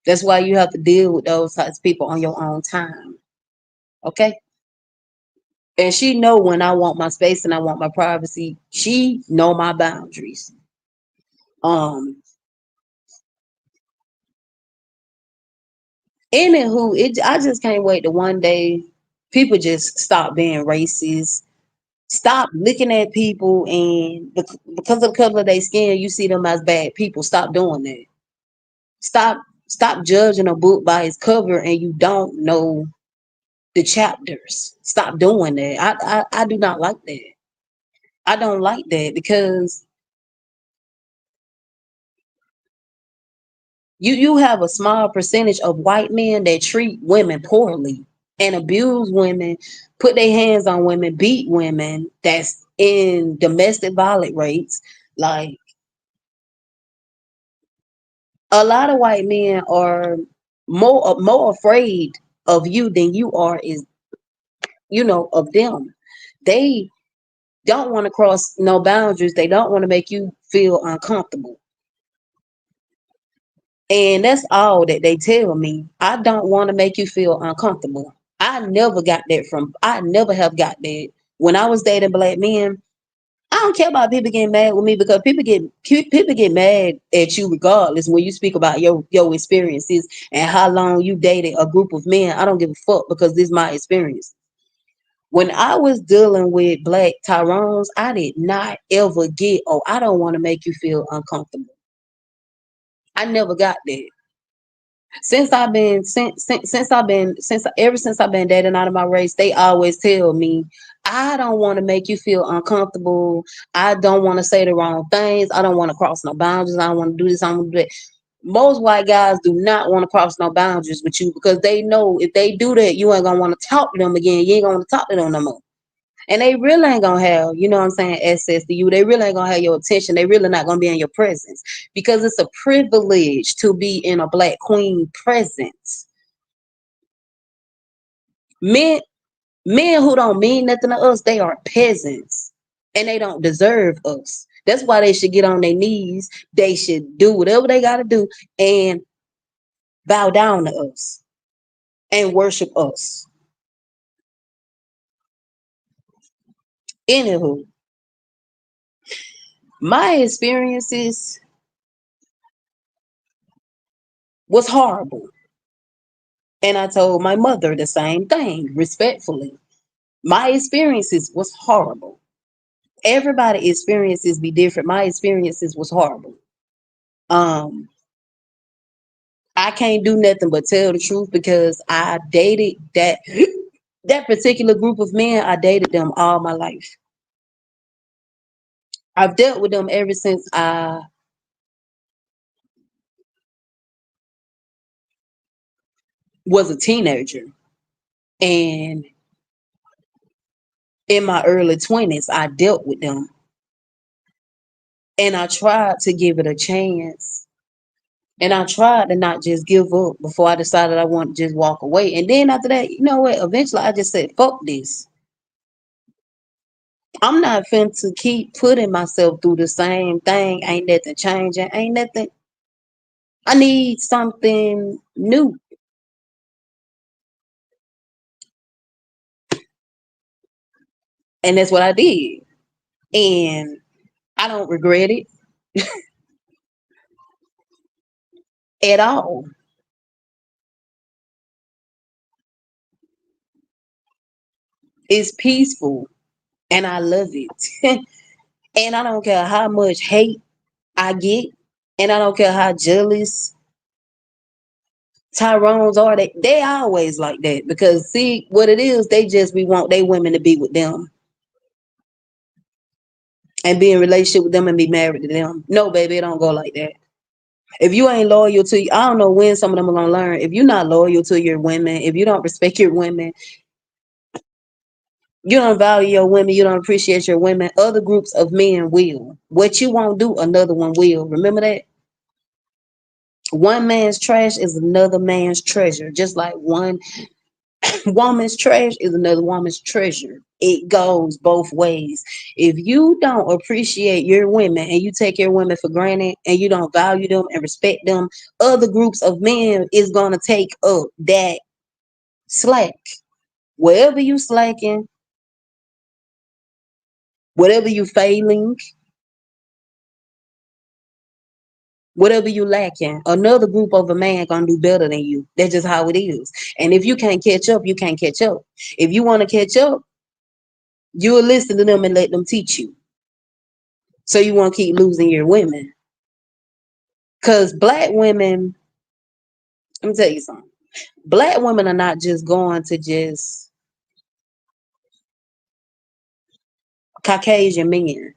Speaker 1: That's why you have to deal with those types of people on your own time. Okay? And she know when I want my space and I want my privacy. She know my boundaries. Um Anywho, I just can't wait to one day people just stop being racist. Stop looking at people and because of the color of their skin, you see them as bad people. Stop doing that. Stop judging a book by its cover and you don't know the chapters. Stop doing that. I do not like that. I don't like that because you have a small percentage of white men that treat women poorly and abuse women, put their hands on women, beat women that's in domestic violence rates. Like a lot of white men are more afraid of you than you are is of them. They don't want to cross no boundaries. They don't want to make you feel uncomfortable. And that's all that they tell me. I don't want to make you feel uncomfortable. I never have got that. When I was dating black men, I don't care about people getting mad with me because people get mad at you regardless when you speak about your experiences and how long you dated a group of men. I don't give a fuck because this is my experience. When I was dealing with black Tyrones, I did not ever get, oh, I don't want to make you feel uncomfortable. I never got that. Since ever since I've been dating out of my race, they always tell me, I don't want to make you feel uncomfortable. I don't want to say the wrong things. I don't want to cross no boundaries. I don't want to do this. I don't want to do that. Most white guys do not want to cross no boundaries with you because they know if they do that, you ain't gonna want to talk to them again. You ain't gonna want to talk to them no more. And they really ain't gonna have, what I'm saying, access to you. They really ain't gonna have your attention. They really not gonna be in your presence because it's a privilege to be in a black queen presence. Men, men who don't mean nothing to us, they are peasants and they don't deserve us. That's why they should get on their knees. They should do whatever they gotta do and bow down to us and worship us. Anywho, my experiences was horrible. And I told my mother the same thing, respectfully. My experiences was horrible. Everybody experiences be different. My experiences was horrible. Um, I can't do nothing but tell the truth because I dated that particular group of men. I dated them all my life. I've dealt with them ever since I was a teenager. And in my early 20s, I dealt with them. And I tried to give it a chance. And I tried to not just give up before I decided I want to just walk away. And then after that, you know what? Eventually I just said, fuck this. I'm not finna to keep putting myself through the same thing. Ain't nothing changing. Ain't nothing. I need something new. And that's what I did. And I don't regret it at all. It's peaceful and I love it. And I don't care how much hate I get. And I don't care how jealous Tyrone's are. They always like that because see what it is, they just we want they women to be with them and be in relationship with them and be married to them. No, baby, it don't go like that. If you ain't loyal to, I don't know when some of them are gonna learn. If you're not loyal to your women, if you don't respect your women, you don't value your women, you don't appreciate your women, other groups of men will. What you won't do, another one will. Remember that? One man's trash is another man's treasure. Just like one. Woman's trash is another woman's treasure. It goes both ways. If you don't appreciate your women and you take your women for granted and you don't value them and respect them, other groups of men is gonna take up that slack. Wherever you slacking, whatever you failing, whatever you lacking, another group of a man gonna do better than you. That's just how it is. And if you can't catch up, you can't catch up. If you want to catch up, you'll listen to them and let them teach you. So you won't keep losing your women. Cause black women, let me tell you something. Black women are not just going to just Caucasian men.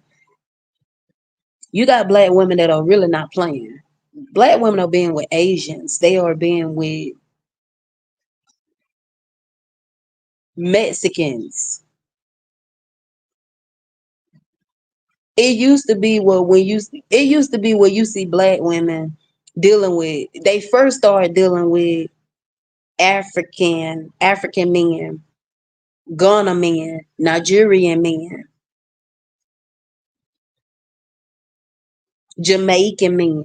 Speaker 1: You got black women that are really not playing. Black women are being with Asians. They are being with Mexicans. It used to be it used to be where you see black women dealing with, they first started dealing with African men, Ghana men, Nigerian men, Jamaican men,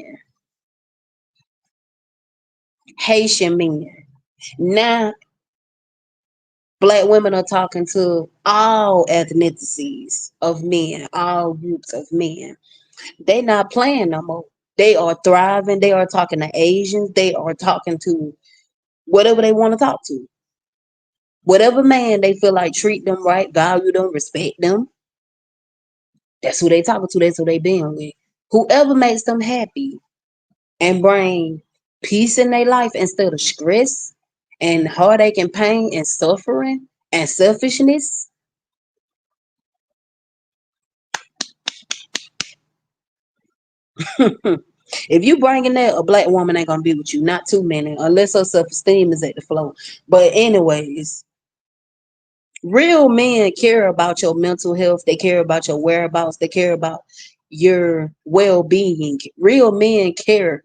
Speaker 1: Haitian men. Now black women are talking to all ethnicities of men, all groups of men. They not playing no more. They are thriving. They are talking to Asians. They are talking to whatever they want to talk to. Whatever man they feel like treat them right, value them, respect them. That's who they talking to. That's who they being with. Whoever makes them happy and bring peace in their life instead of stress and heartache and pain and suffering and selfishness. If you bringing that, a black woman ain't gonna be with you. Not too many, unless her self esteem is at the floor. But anyways, real men care about your mental health. They care about your whereabouts. They care about your well being. Real men care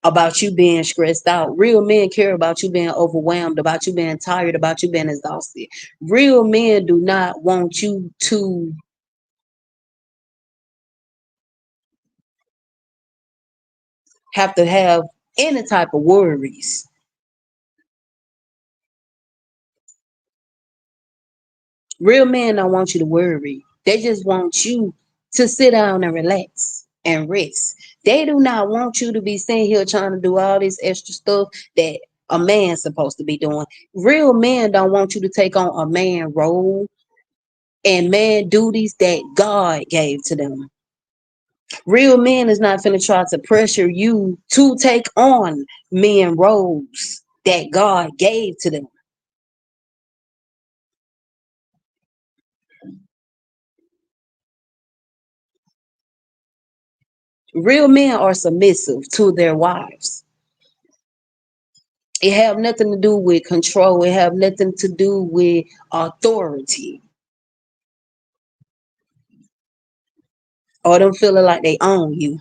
Speaker 1: about you being stressed out. Real men care about you being overwhelmed, about you being tired, about you being exhausted. Real men do not want you to have any type of worries. Real men don't want you to worry. They just want you to sit down and relax and rest. They do not want you to be sitting here trying to do all this extra stuff that a man's supposed to be doing. Real men don't want you to take on a man role and man duties that God gave to them. Real men is not finna try to pressure you to take on men roles that God gave to them. Real men are submissive to their wives. It have nothing to do with control. It have nothing to do with authority or them feeling like they own you.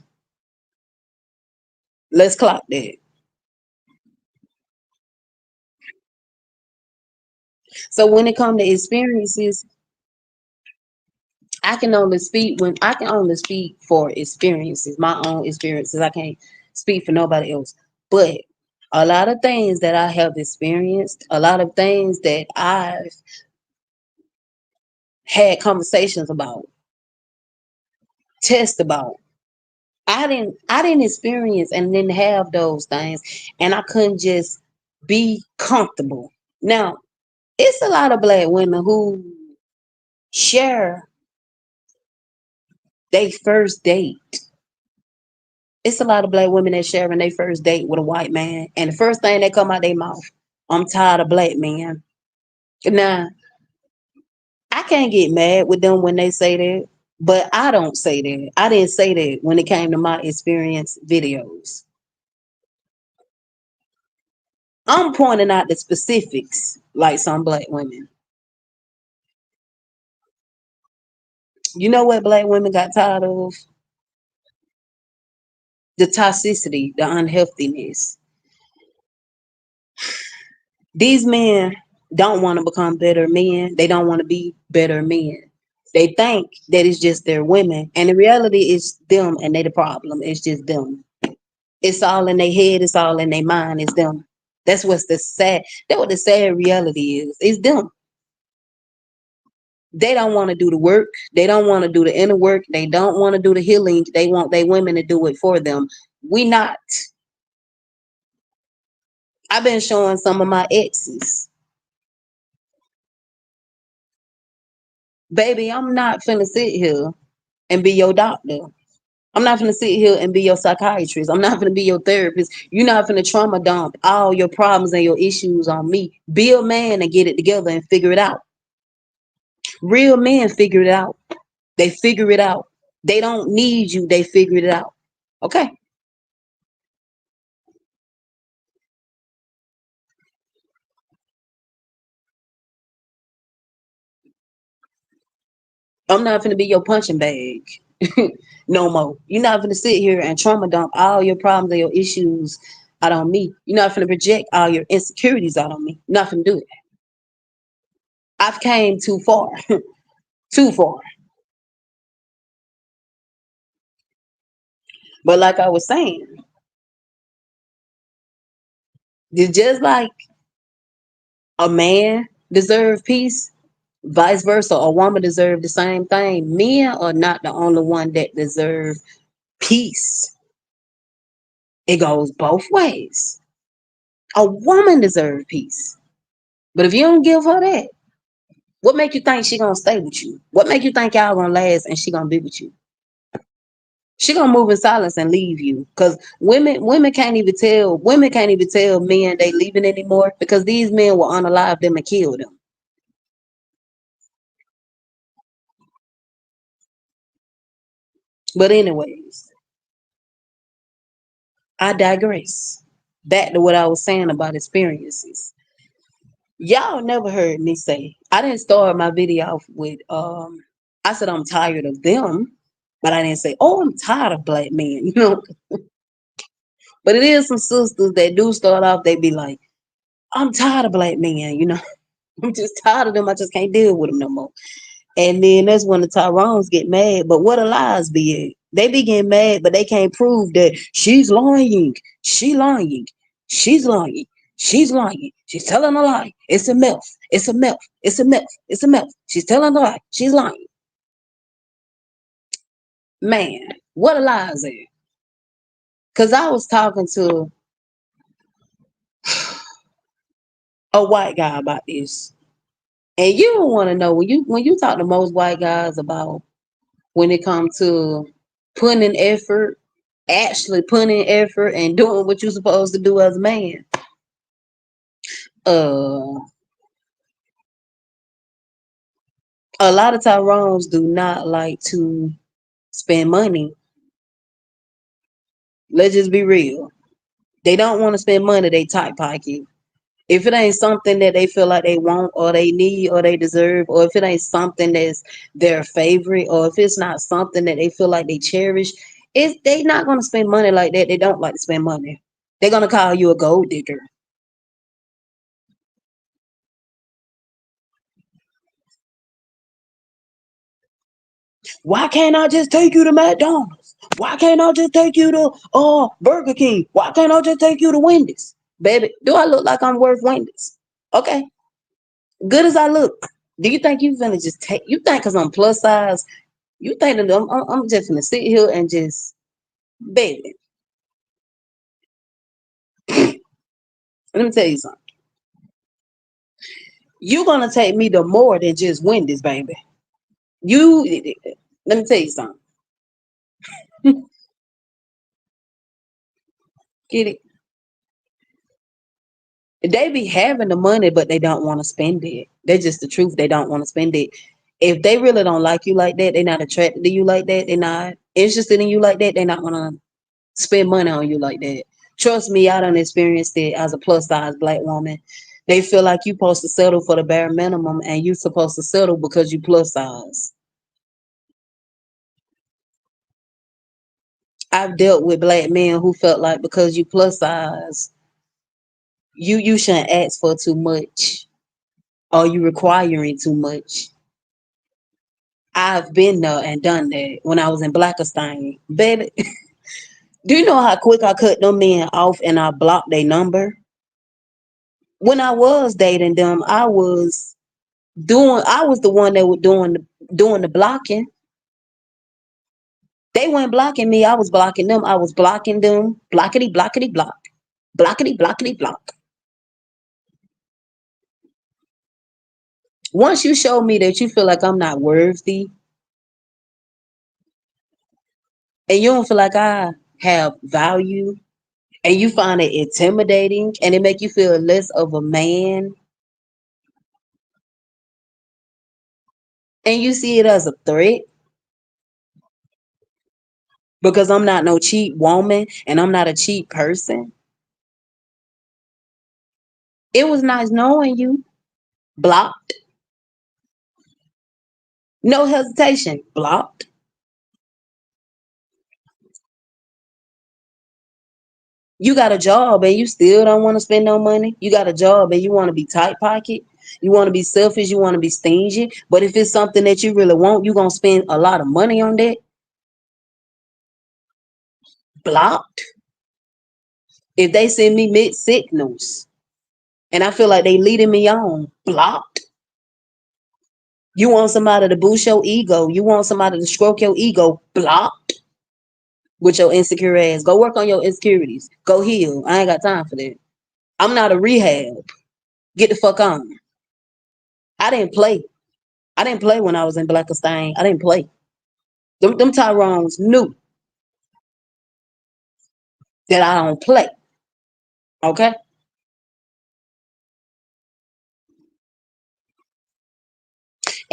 Speaker 1: Let's clock that. So when it comes to experiences, I can only speak for experiences, my own experiences. I can't speak for nobody else. But a lot of things that I have experienced, a lot of things that I've had conversations about, test about. I didn't experience and didn't have those things, and I couldn't just be comfortable. Now, it's a lot of black women who share their first date. It's a lot of black women that sharing their first date with a white man, and the first thing that come out their mouth, I'm tired of black men. Now, I can't get mad with them when they say that, but I don't say that. I didn't say that when it came to my experience videos. I'm pointing out the specifics, like some black women. You know what black women got tired of? The toxicity, the unhealthiness. These men don't want to become better men. They don't want to be better men. They think that it's just their women. And in reality, it's them and they the problem. It's just them. It's all in their head. It's all in their mind. It's them. That's what's the sad. That's what the sad reality is. It's them. They don't want to do the work. They don't want to do the inner work. They don't want to do the healing. They want their women to do it for them. We not. I've been showing some of my exes. Baby, I'm not finna sit here and be your doctor. I'm not gonna sit here and be your psychiatrist. I'm not gonna be your therapist. You're not gonna trauma dump all your problems and your issues on me. Be a man and get it together and figure it out. Real men figure it out. They figure it out. They don't need you. They figured it out. Okay. I'm not gonna be your punching bag no more. You're not gonna sit here and trauma dump all your problems and your issues out on me. You're not gonna project all your insecurities out on me. You're not gonna do it. I've came too far. Too far. But like I was saying, it's just like a man deserve peace, vice versa. A woman deserve the same thing. Men are not the only one that deserve peace. It goes both ways. A woman deserve peace. But if you don't give her that, what make you think she gonna stay with you? What make you think y'all gonna last and she gonna be with you? She gonna move in silence and leave you. Cause women can't even tell men they leaving anymore because these men will unalive them and kill them. But anyways, I digress. Back to what I was saying about experiences. Y'all never heard me say. I didn't start my video off with I said I'm tired of them, but I didn't say, oh, I'm tired of black men, you know. But it is some sisters that do start off, they be like, I'm tired of black men, you know. I'm just tired of them. I just can't deal with them no more. And then that's when the Tyrones get mad. But what a lies be at? They be getting mad, but they can't prove that she's lying. She lying. She's lying. She's lying. She's telling a lie. It's a myth. It's a myth. It's a myth. It's a myth. She's telling a lie. She's lying. Man, what a lies at? Cause I was talking to a white guy about this. And you don't want to know when you talk to most white guys about when it comes to putting in effort, actually putting in effort and doing what you're supposed to do as a man. Uh, a lot of Tyrones do not like to spend money. Let's just be real. They don't want to spend money. They tight pocket. If it ain't something that they feel like they want or they need or they deserve, or if it ain't something that's their favorite, or if it's not something that they feel like they cherish, it's they not gonna spend money like that. They don't like to spend money. They're gonna call you a gold digger. Why can't I just take you to McDonald's? Why can't I just take you to Burger King? Why can't I just take you to Wendy's? Baby, do I look like I'm worth Wendy's? Okay. Good as I look. Do you think you finna just take you think cause I'm plus size, you think that I'm just gonna sit here and just, baby, let me tell you something. You're gonna take me to more than just Wendy's, baby. You let me tell you something. Get it? They be having the money, but they don't want to spend it. That's just the truth. They don't want to spend it. If they really don't like you like that, they're not attracted to you like that, they're not interested in you like that, they're not gonna spend money on you like that. Trust me, I done experienced it as a plus size black woman. They feel like you supposed to settle for the bare minimum and you supposed to settle because you plus size. I've dealt with black men who felt like because you plus size, you shouldn't ask for too much. Are you requiring too much? I've been there and done that when I was in Blackerstein. Baby, do you know how quick I cut them men off and I blocked their number? When I was dating them, I was the one that was doing the blocking. They weren't blocking me, I was blocking them. I was blocking them. Blockity blockity block. Blockity blockity block. Once you show me that you feel like I'm not worthy and you don't feel like I have value and you find it intimidating and it make you feel less of a man and you see it as a threat because I'm not no cheap woman and I'm not a cheap person. It was nice knowing you. Blocked. No hesitation. Blocked. You got a job and you still don't want to spend no money. You got a job and you want to be tight pocket. You want to be selfish. You want to be stingy. But if it's something that you really want, you going to spend a lot of money on that. Blocked. If they send me mixed signals and I feel like they leading me on, blocked. You want somebody to boost your ego. You want somebody to stroke your ego, blocked with your insecure ass. Go work on your insecurities. Go heal. I ain't got time for that. I'm not a rehab. Get the fuck on. I didn't play. I didn't play when I was in Blackerstein. I didn't play. Them Tyrones knew that I don't play. Okay?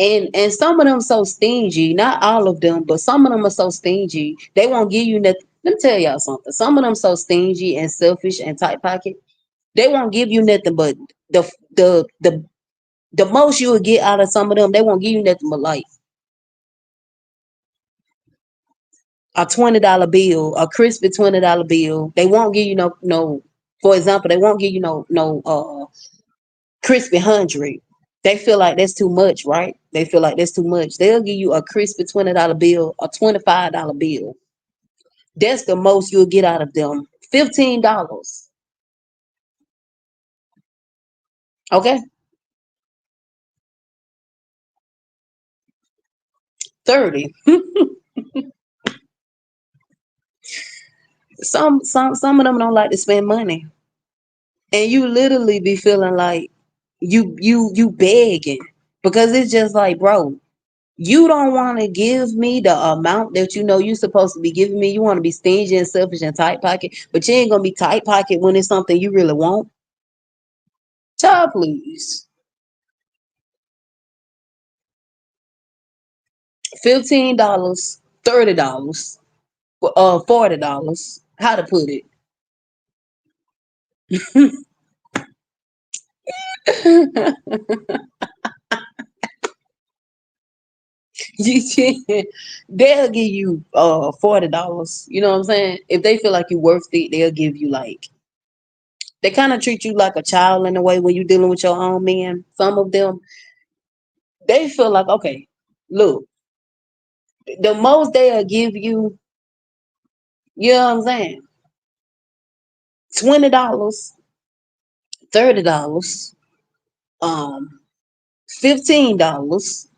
Speaker 1: And some of them so stingy, not all of them, but some of them are so stingy. They won't give you nothing. Let me tell y'all something. Some of them so stingy and selfish and tight pocket. They won't give you nothing but the the the the most you will get out of some of them. They won't give you nothing but like a $20 bill, a crispy $20 bill. They won't give you no. For example, they won't give you no crispy 100. They feel like that's too much, right? They feel like that's too much. They'll give you a crispy $20 bill, a $25 bill. That's the most you'll get out of them. $15. Okay? 30. Some of them don't like to spend money. And you literally be feeling like you begging. Because it's just like, bro, you don't want to give me the amount that you know you're supposed to be giving me. You want to be stingy and selfish and tight pocket, but you ain't gonna be tight pocket when it's something you really want. Child, please. $15, $30, $40. How to put it? They'll give you $40. You know what I'm saying? If they feel like you're worth it, they'll give you like they kind of treat you like a child in a way when you're dealing with your own man. Some of them they feel like, okay, look, the most they'll give you, you know what I'm saying? $20, $30, um, $15.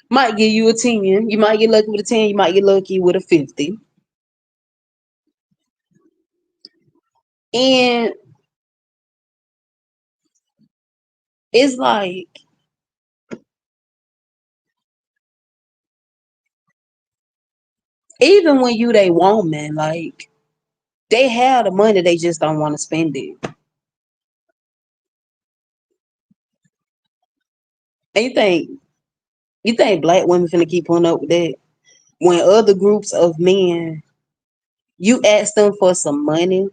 Speaker 1: Might give you a 10. You might get lucky with a 10, you might get lucky with a 50. And it's like, even when you they woman, like they have the money, they just don't want to spend it. And you think black women finna keep putting up with that? When other groups of men, you ask them for some money.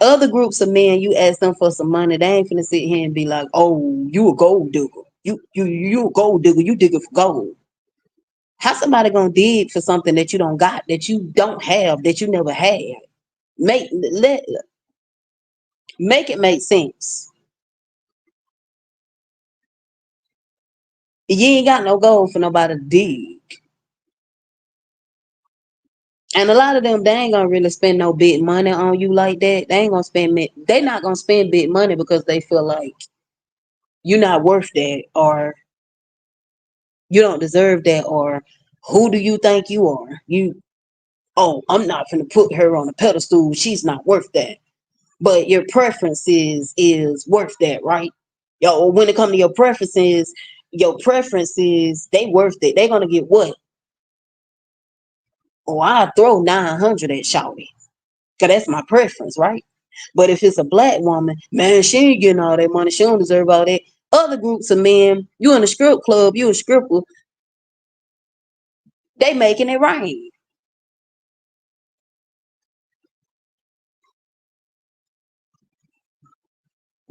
Speaker 1: Other groups of men, you ask them for some money, they ain't finna sit here and be like, "Oh, you a gold digger. You a gold digger. You digging for gold." How somebody gonna dig for something that you don't got, that you don't have, that you never had? Make let Make it make sense. You ain't got no goal for nobody to dig. And a lot of them, they ain't gonna really spend no big money on you like that. They ain't gonna they not gonna spend big money because they feel like you're not worth that, or you don't deserve that, or who do you think you are? Oh, I'm not gonna put her on a pedestal. She's not worth that. But your preferences is worth that, right? Yo, when it comes to your preferences, they worth it. They gonna get what? Oh, I throw 900 at Shawty. Cause that's my preference, right? But if it's a black woman, man, she ain't getting all that money. She don't deserve all that. Other groups of men, you in a strip club, you a stripper, they making it rain.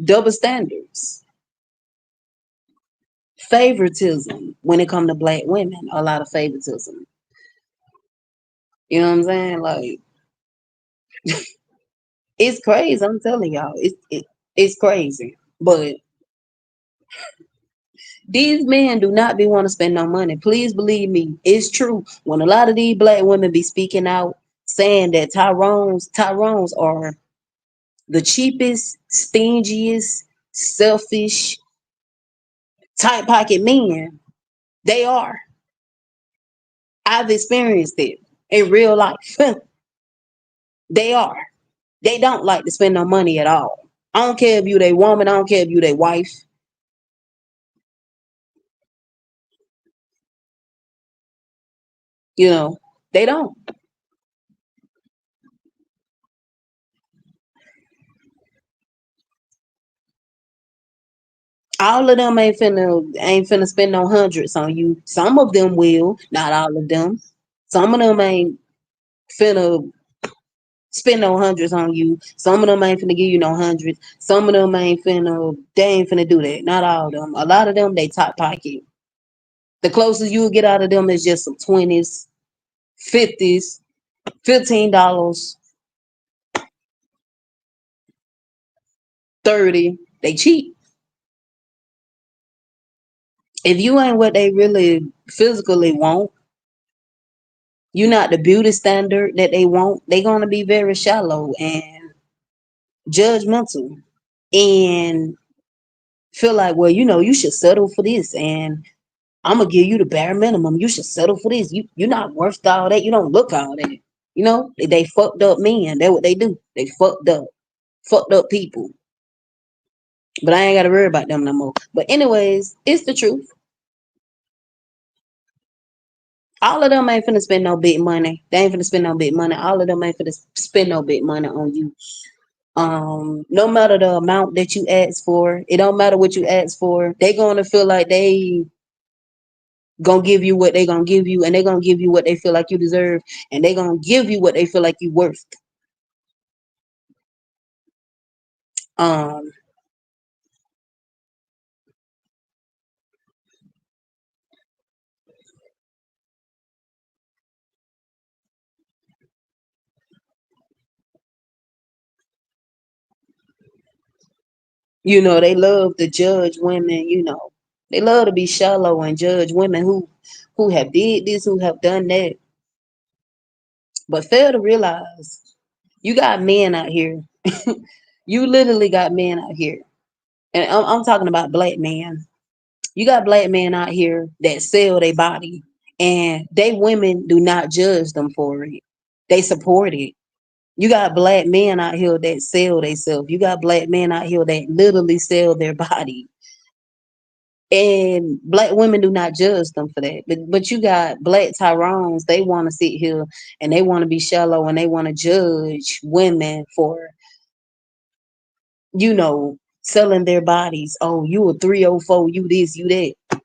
Speaker 1: Double standards. Favoritism when it come to black women. A lot of favoritism. You know what I'm saying? Like, it's crazy. I'm telling y'all, it's crazy. But these men do not be want to spend no money. Please believe me, it's true. When a lot of these black women be speaking out, saying that Tyrones are the cheapest, stingiest, selfish, tight pocket men, they are. I've experienced it in real life. They are. They don't like to spend no money at all. I don't care if you they woman. I don't care if you they wife. You know, they don't. All of them ain't finna spend no hundreds on you. Some of them will, not all of them. Some of them ain't finna spend no hundreds on you. Some of them ain't finna give you no hundreds. Some of them they ain't finna do that. Not all of them. A lot of them, they top pocket. The closest you'll get out of them is just some 20s, 50s, $15, 30. They cheap. If you ain't what they really physically want, you're not the beauty standard that they want, they gonna be very shallow and judgmental and feel like, well, you should settle for this, and I'm gonna give you the bare minimum. You should settle for this. You're not worth all that. You don't look all that. They fucked up men. That's what they do. They fucked up people. But I ain't gotta worry about them no more. But anyways, it's the truth. All of them ain't finna spend no big money. They ain't finna spend no big money. All of them ain't finna spend no big money on you. No matter the amount that you ask for, it don't matter what you ask for. They gonna feel like they gonna give you what they gonna give you, and they gonna give you what they feel like you deserve, and they gonna give you what they feel like you worth. Um, they love to judge women. They love to be shallow and judge women who have did this, who have done that, but fail to realize you got men out here. You literally got men out here, and I'm talking about black men. You got black men out here that sell their body, and they women do not judge them for it. They support it. You got black men out here that sell themselves. You got black men out here that literally sell their body. And black women do not judge them for that. But you got black Tyrones, they want to sit here and they want to be shallow and they want to judge women for, selling their bodies. Oh, you a 304, you this, you that.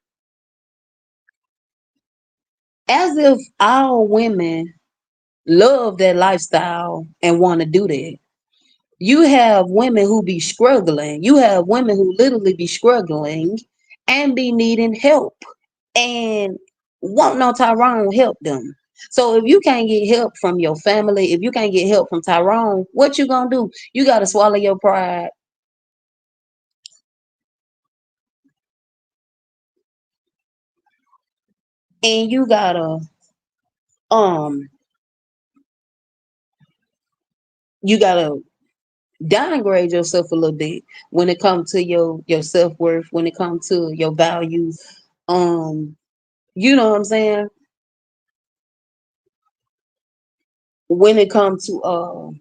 Speaker 1: As if all women love that lifestyle and want to do that. You have women who be struggling. You have women who literally be struggling and be needing help and won't no Tyrone help them. So if you can't get help from your family, if you can't get help from Tyrone, what you gonna do? You gotta swallow your pride, and um you gotta downgrade yourself a little bit when it comes to your self-worth, when it comes to your value. Um, you know what I'm saying? When it comes to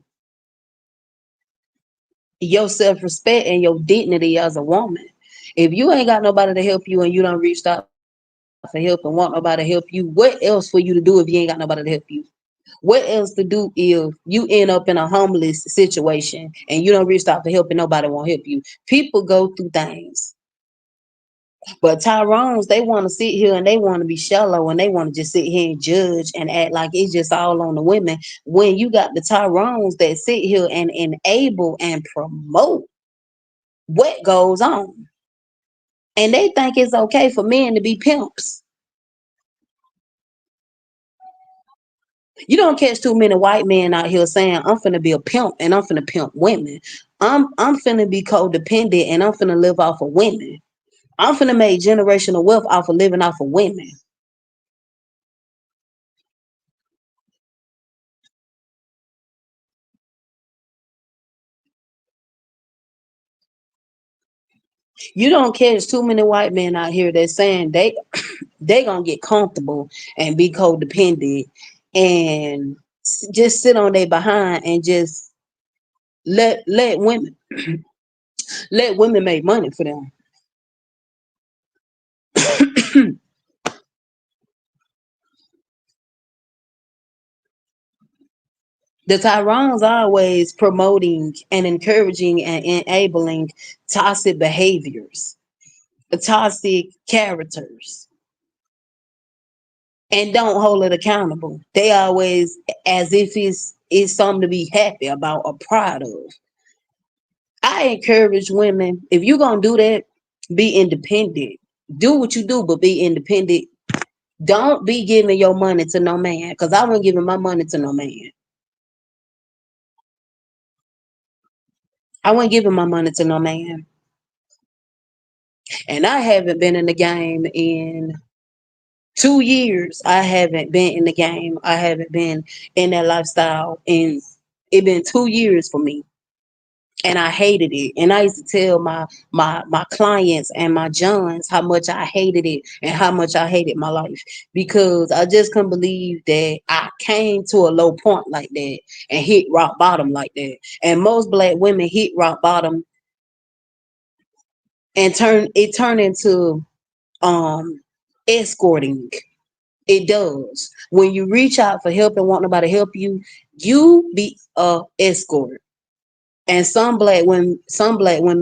Speaker 1: your self-respect and your dignity as a woman. If you ain't got nobody to help you and you don't reach out for help and want nobody to help you, what else for you to do if you ain't got nobody to help you? What else to do if you end up in a homeless situation and you don't reach out for help and nobody won't help you? People go through things. But Tyrone's, they want to sit here and they want to be shallow and they want to just sit here and judge and act like it's just all on the women. When you got the Tyrone's that sit here and enable and promote what goes on. And they think it's okay for men to be pimps. You don't catch too many white men out here saying, I'm finna be a pimp and I'm finna pimp women. I'm finna be codependent and I'm finna live off of women. I'm finna make generational wealth off of living off of women. You don't catch too many white men out here that saying they gonna get comfortable and be codependent and just sit on their behind and just let women make money for them. The Tyrone's always promoting and encouraging and enabling toxic behaviors, toxic characters, and don't hold it accountable. They always as if it's something to be happy about or proud of. I encourage women, if you're gonna do that, be independent. Do what you do, but be independent. Don't be giving your money to no man, because I wasn't giving my money to no man. I wasn't giving my money to no man. And I haven't been in the game in 2 years. I haven't been in the game. I haven't been in that lifestyle. And it been 2 years for me. And I hated it. And I used to tell my clients and my Johns how much I hated it and how much I hated my life. Because I just couldn't believe that I came to a low point like that and hit rock bottom like that. And most black women hit rock bottom and turn into um escorting. It does. When you reach out for help and want nobody to help you, you be a escort. And some black women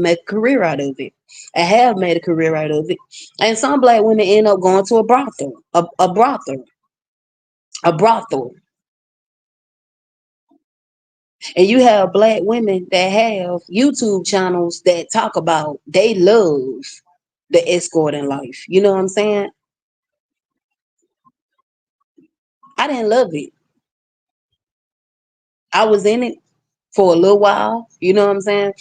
Speaker 1: make a career out of it. I have made a career out of it. And some black women end up going to a brothel, a brothel, a brothel. And you have black women that have YouTube channels that talk about they love the escorting life. You know what I'm saying? I didn't love it. I was in it for a little while, you know what I'm saying?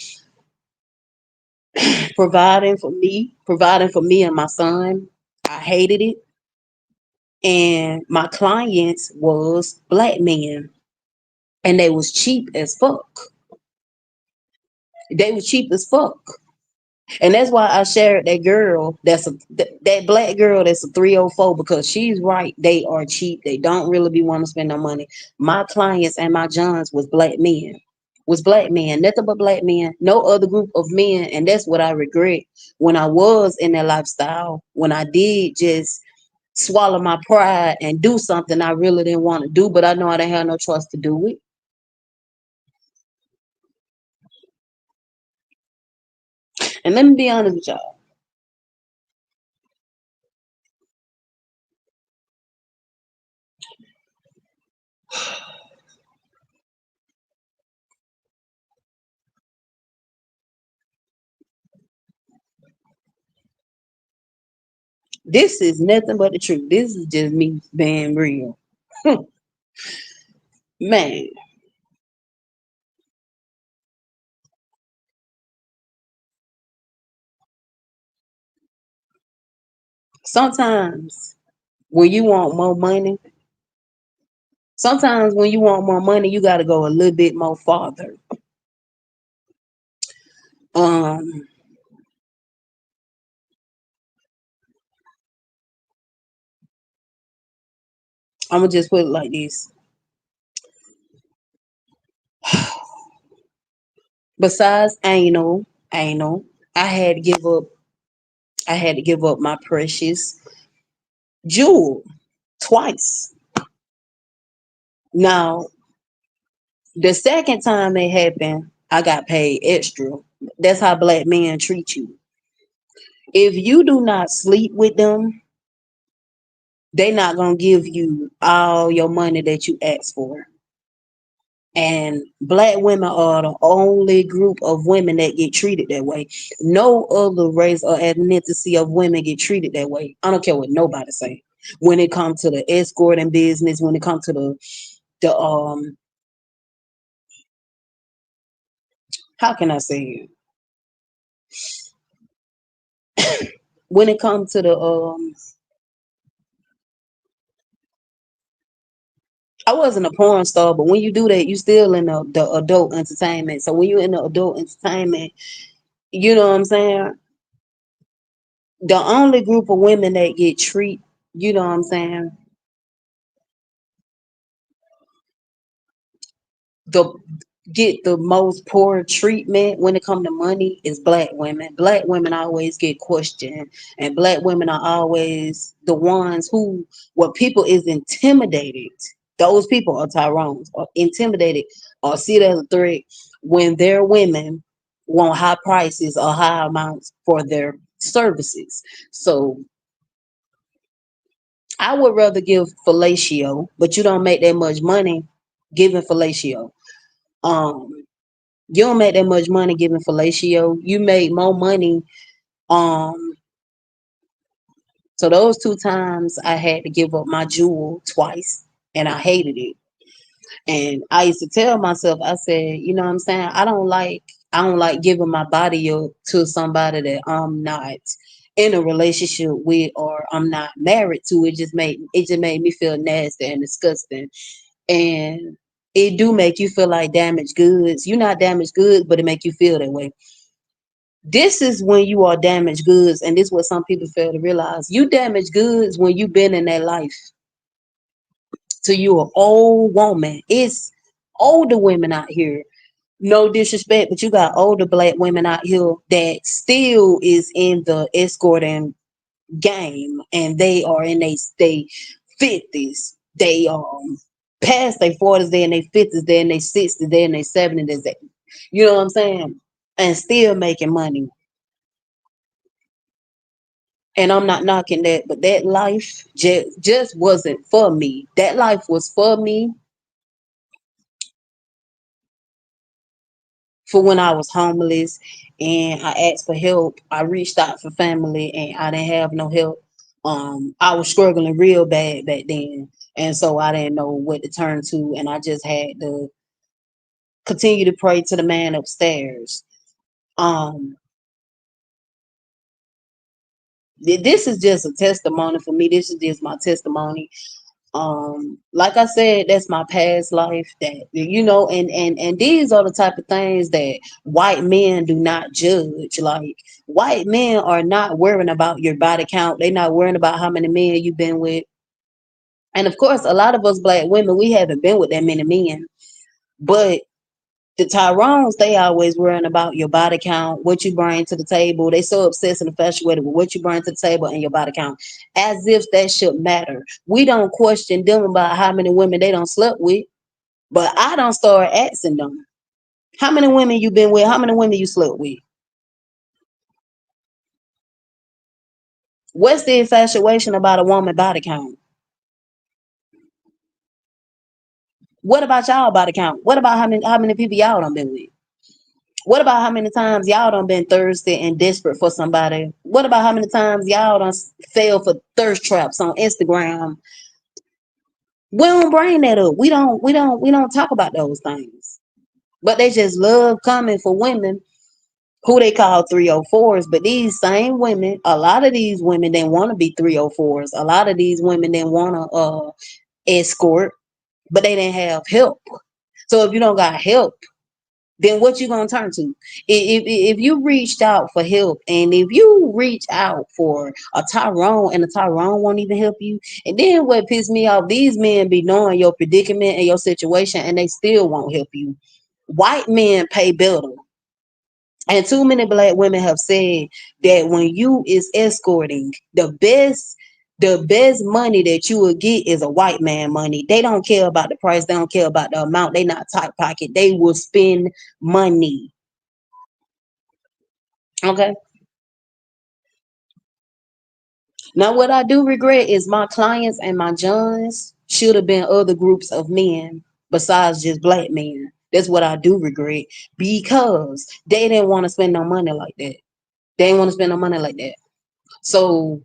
Speaker 1: Providing for me and my son. I hated it. And my clients was black men and they was cheap as fuck. They was cheap as fuck. And that's why I shared that girl that black girl that's a 304 because she's right. They are cheap. They don't really be want to spend no money. My clients and my Johns was black men. Was black men, nothing but black men, no other group of men. And that's what I regret when I was in that lifestyle, when I did just swallow my pride and do something I really didn't want to do, but I know I didn't have no choice to do it. And let me be honest with y'all. This is nothing but the truth. This is just me being real. Man, sometimes when you want more money, sometimes when you want more money, you got to go a little bit more farther. Um, I'm gonna just put it like this. Besides anal, I had to give up. I had to give up my precious jewel twice. Now, the second time it happened, I got paid extra. That's how black men treat you. If you do not sleep with them, they not gonna give you all your money that you asked for. And black women are the only group of women that get treated that way. No other race or ethnicity of women get treated that way. I don't care what nobody say. When it comes to the escorting business, when it comes to the how can I say it? When it comes to the I wasn't a porn star, but when you do that, you still in the adult entertainment. So when you're in the adult entertainment, you know what I'm saying? The only group of women that get treat, you know what I'm saying? The get the most poor treatment when it come to money is black women. Black women always get questioned, and black women are always the ones who, what people is intimidated. Those people are Tyrones, or intimidated, or see it as a threat when their women want high prices or high amounts for their services. So I would rather give fellatio, but you don't make that much money giving fellatio. Um, you don't make that much money giving fellatio. You make more money. Um, so those two times I had to give up my jewel twice, and I hated it. And I used to tell myself, I said, you know what I'm saying? I don't like giving my body up to somebody that I'm not in a relationship with or I'm not married to. It just made me feel nasty and disgusting. And it do make you feel like damaged goods. You're not damaged goods, but it make you feel that way. This is when you are damaged goods, and this is what some people fail to realize. You damaged goods when you've been in that life. So you an old woman. It's older women out here. No disrespect, but you got older black women out here that still is in the escorting game, and they are in they 50s. They past their 40s, they in their 50s, they in their 60s, they in their 70s. You know what I'm saying? And still making money. And I'm not knocking that, but that life just wasn't for me. That life was for me for when I was homeless and I asked for help. I reached out for family and I didn't have no help. I was struggling real bad back then. And so I didn't know what to turn to. And I just had to continue to pray to the man upstairs. Um, this is just a testimony for me. This is just my testimony. Like I said, that's my past life, that and these are the type of things that white men do not judge. Like, white men are not worrying about your body count, they're not worrying about how many men you've been with. And of course, a lot of us black women, we haven't been with that many men, but the Tyrones, they always worrying about your body count, what you bring to the table. They so obsessed and infatuated with what you bring to the table and your body count, as if that should matter. We don't question them about how many women they don't slept with, but I don't start asking them how many women you been with, how many women you slept with. What's the infatuation about a woman body count? What about y'all body count? What about how many people y'all done been with? What about how many times y'all done been thirsty and desperate for somebody? What about how many times y'all done fell for thirst traps on Instagram? We don't bring that up. We don't talk about those things. But they just love coming for women who they call 304s. But these same women, a lot of these women, they want to be 304s. A lot of these women, they want to escort, but they didn't have help. So if you don't got help, then what you gonna turn to? If you reached out for help, and if you reach out for a Tyrone, and a Tyrone won't even help you, and then what pissed me off, these men be knowing your predicament and your situation, and they still won't help you. White men pay better. And too many black women have said that when you is escorting, the best money that you will get is a white man money. They don't care about the price, they don't care about the amount, they not tight pocket. They will spend money. Okay. Now what I do regret is my clients and my Johns should have been other groups of men besides just black men. That's what I do regret, because they didn't want to spend no money like that. They didn't want to spend no money like that. So,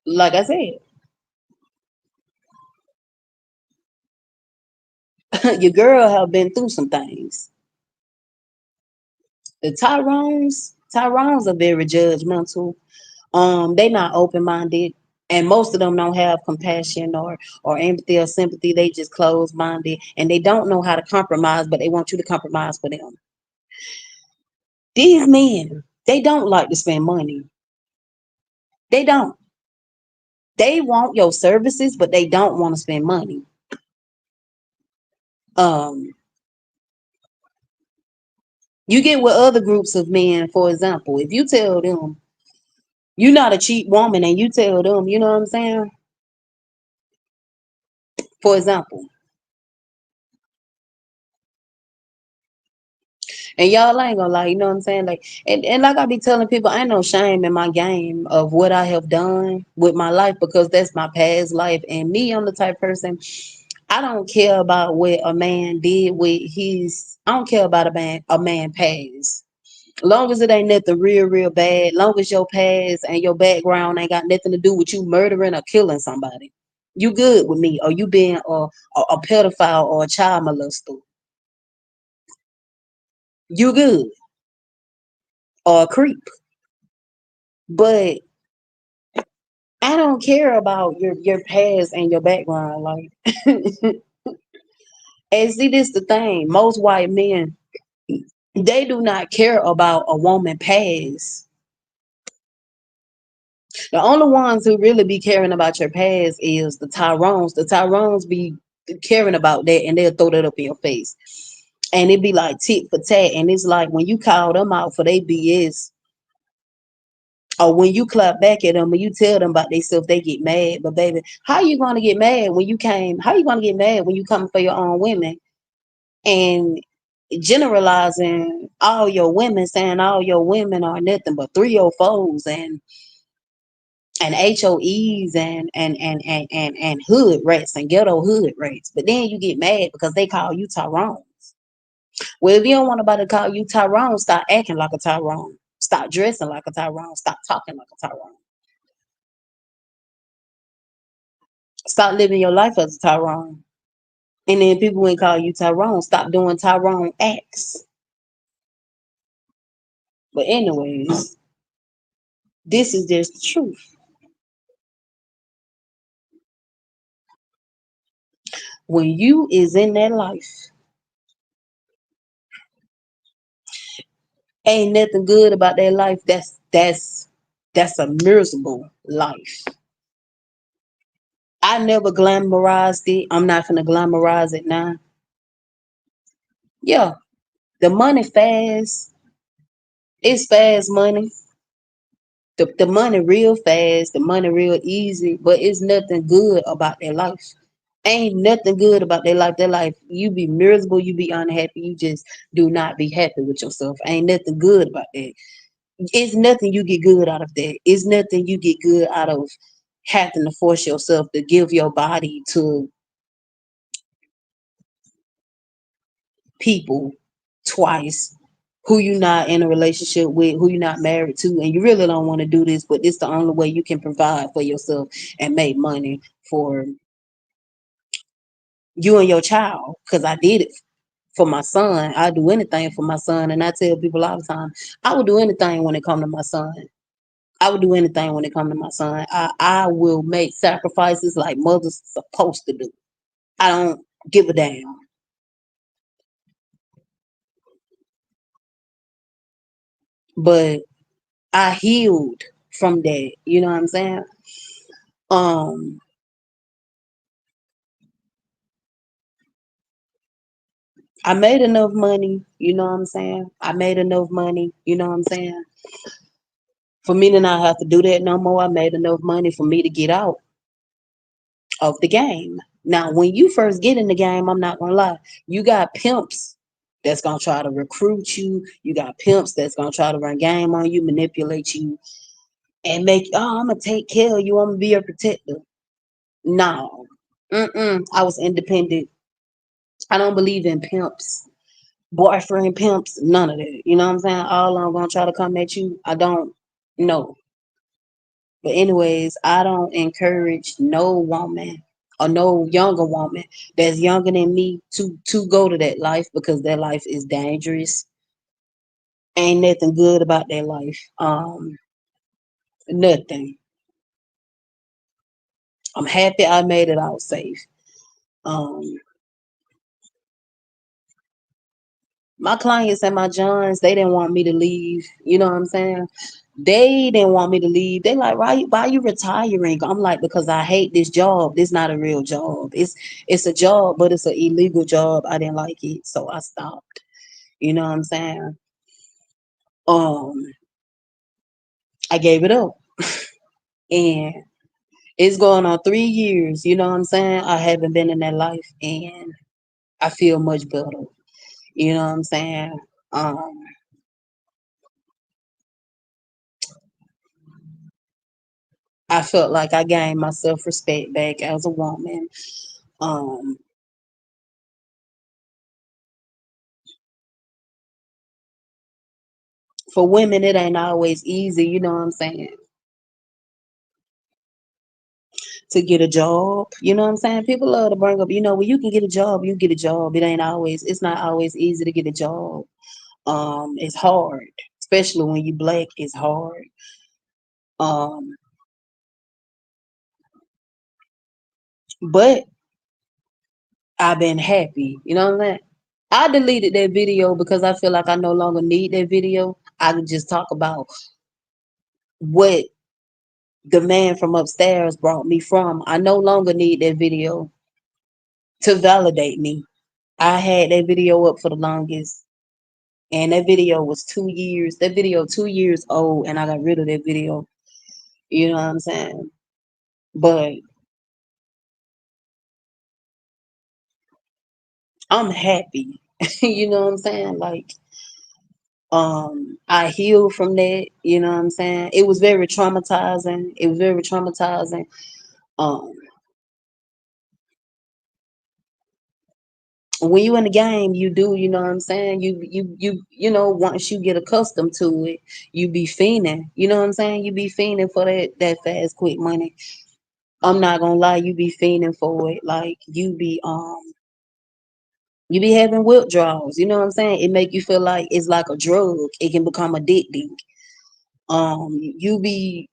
Speaker 1: like I said, your girl have been through some things. The Tyrones are very judgmental. They not open minded, and most of them don't have compassion or empathy or sympathy. They just closed minded, and they don't know how to compromise, but they want you to compromise for them. These men, they don't like to spend money. They don't. They want your services, but they don't want to spend money. Um, you get with other groups of men, for example, if you tell them you're not a cheap woman, and you tell them, you know what I'm saying? For example, and y'all ain't gonna lie, you know what I'm saying? Like, and like I be telling people, I ain't no shame in my game of what I have done with my life, because that's my past life. And me, I'm the type person, I don't care about what a man did with his, I don't care about a man past. Long as it ain't nothing real, real bad, long as your past and your background ain't got nothing to do with you murdering or killing somebody. You good with me, or you being a pedophile or a child molester. You good, or a creep. But I don't care about your past and your background. Like, and see, this the thing. Most white men, they do not care about a woman past. The only ones who really be caring about your past is the Tyrones. The Tyrones be caring about that, and they'll throw that up in your face. And it be like tit for tat. And it's like when you call them out for their BS, or when you clap back at them and you tell them about themselves, they get mad. But baby, how you gonna get mad when you came? How you gonna get mad when you coming for your own women and generalizing all your women, saying all your women are nothing but 304s and HOEs and hood rats and ghetto hood rats. But then you get mad because they call you Tyrone. Well, if you don't want nobody to call you Tyrone, stop acting like a Tyrone. Stop dressing like a Tyrone. Stop talking like a Tyrone. Stop living your life as a Tyrone. And then people will call you Tyrone. Stop doing Tyrone acts. But anyways, this is just the truth. When you is in that life, ain't nothing good about that life. That's a miserable life. I never glamorized it. I'm not gonna glamorize it now. Yeah, the money fast. It's fast money. The money real fast, the money real easy, but it's nothing good about their life. Ain't nothing good about their life. Their life, you be miserable, you be unhappy, you just do not be happy with yourself. Ain't nothing good about that. It's nothing you get good out of that. It's nothing you get good out of having to force yourself to give your body to people twice who you not in a relationship with, who you not married to, and you really don't want to do this, but it's the only way you can provide for yourself and make money for you and your child. Because I did it for my son. I do anything for my son, and I tell people all the time, I would do anything when it come to my son. I would do anything when it come to my son. I will make sacrifices like mothers supposed to do. I don't give a damn. But I healed from that. You know what I'm saying? Um, I made enough money, you know what I'm saying? I made enough money, you know what I'm saying? For me to not have to do that no more, I made enough money for me to get out of the game. Now, when you first get in the game, I'm not gonna lie, you got pimps that's gonna try to recruit you. You got pimps that's gonna try to run game on you, manipulate you, and make, oh, I'm gonna take care of you. I'm gonna be your protector. No, I was independent. I don't believe in pimps, boyfriend pimps, none of that. You know what I'm saying? All I'm gonna try to come at you. I don't know. But anyways, I don't encourage no woman or no younger woman that's younger than me to go to that life because their life is dangerous. Ain't nothing good about their life. Nothing. I'm happy I made it out safe. Um, my clients and my Johns, they didn't want me to leave. You know what I'm saying? They didn't want me to leave. They like, why you retiring? I'm like, because I hate this job. This not a real job. It's a job, but it's an illegal job. I didn't like it, so I stopped. You know what I'm saying? Um, I gave it up, and it's going on 3 years. You know what I'm saying? I haven't been in that life, and I feel much better. You know what I'm saying? Um, I felt like I gained my self respect back as a woman. Um, for women, it ain't always easy. You know what I'm saying? To get a job. You know what I'm saying? People love to bring up, when you can get a job, you get a job. It's not always easy to get a job. It's hard, especially when you black, it's hard. Um, but I've been happy. You know what I'm saying? I deleted that video because I feel like I no longer need that video. I can just talk about what the man from upstairs brought me from. I no longer need that video to validate me. I had that video up for the longest. And that video was 2 years. That video 2 years old, and I got rid of that video. You know what I'm saying? But I'm happy. You know what I'm saying? Like, I healed from that. You know what I'm saying? It was very traumatizing. It was very traumatizing. Um, when you in the game, you do. You know what I'm saying? Once you get accustomed to it, you be fiending. You know what I'm saying? You be fiending for that fast, quick money. I'm not gonna lie, you be fiending for it. Like you be having withdrawals. You know what I'm saying? It make you feel like it's like a drug. It can become addicting. You be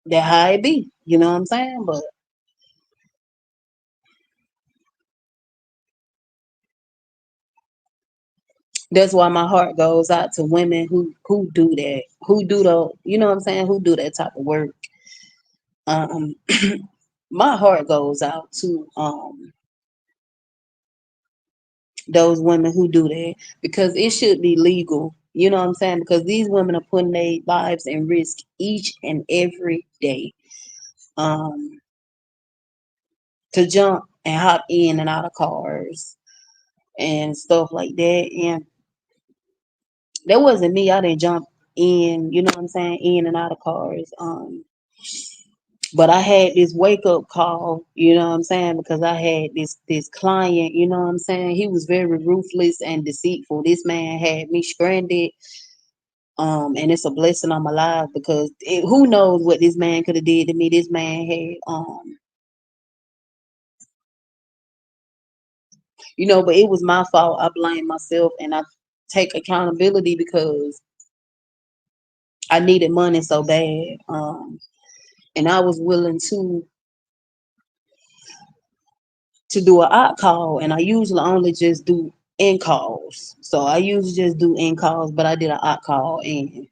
Speaker 1: that how it be. You know what I'm saying? But that's why my heart goes out to women who do that, who do the, you know what I'm saying, who do that type of work. Um, my heart goes out to those women who do that because it should be legal. You know what I'm saying? Because these women are putting their lives in risk each and every day. Um, to jump and hop in and out of cars and stuff like that. And that wasn't me. I didn't jump in, you know what I'm saying, in and out of cars. But I had this wake up call, you know what I'm saying? Because I had this client, you know what I'm saying? He was very ruthless and deceitful. This man had me stranded. And it's a blessing I'm alive because who knows what this man could have did to me. This man had but it was my fault. I blame myself and I take accountability because I needed money so bad. And I was willing to do an out call, and I usually only just do in calls. So I usually just do in calls, but I did an out call, and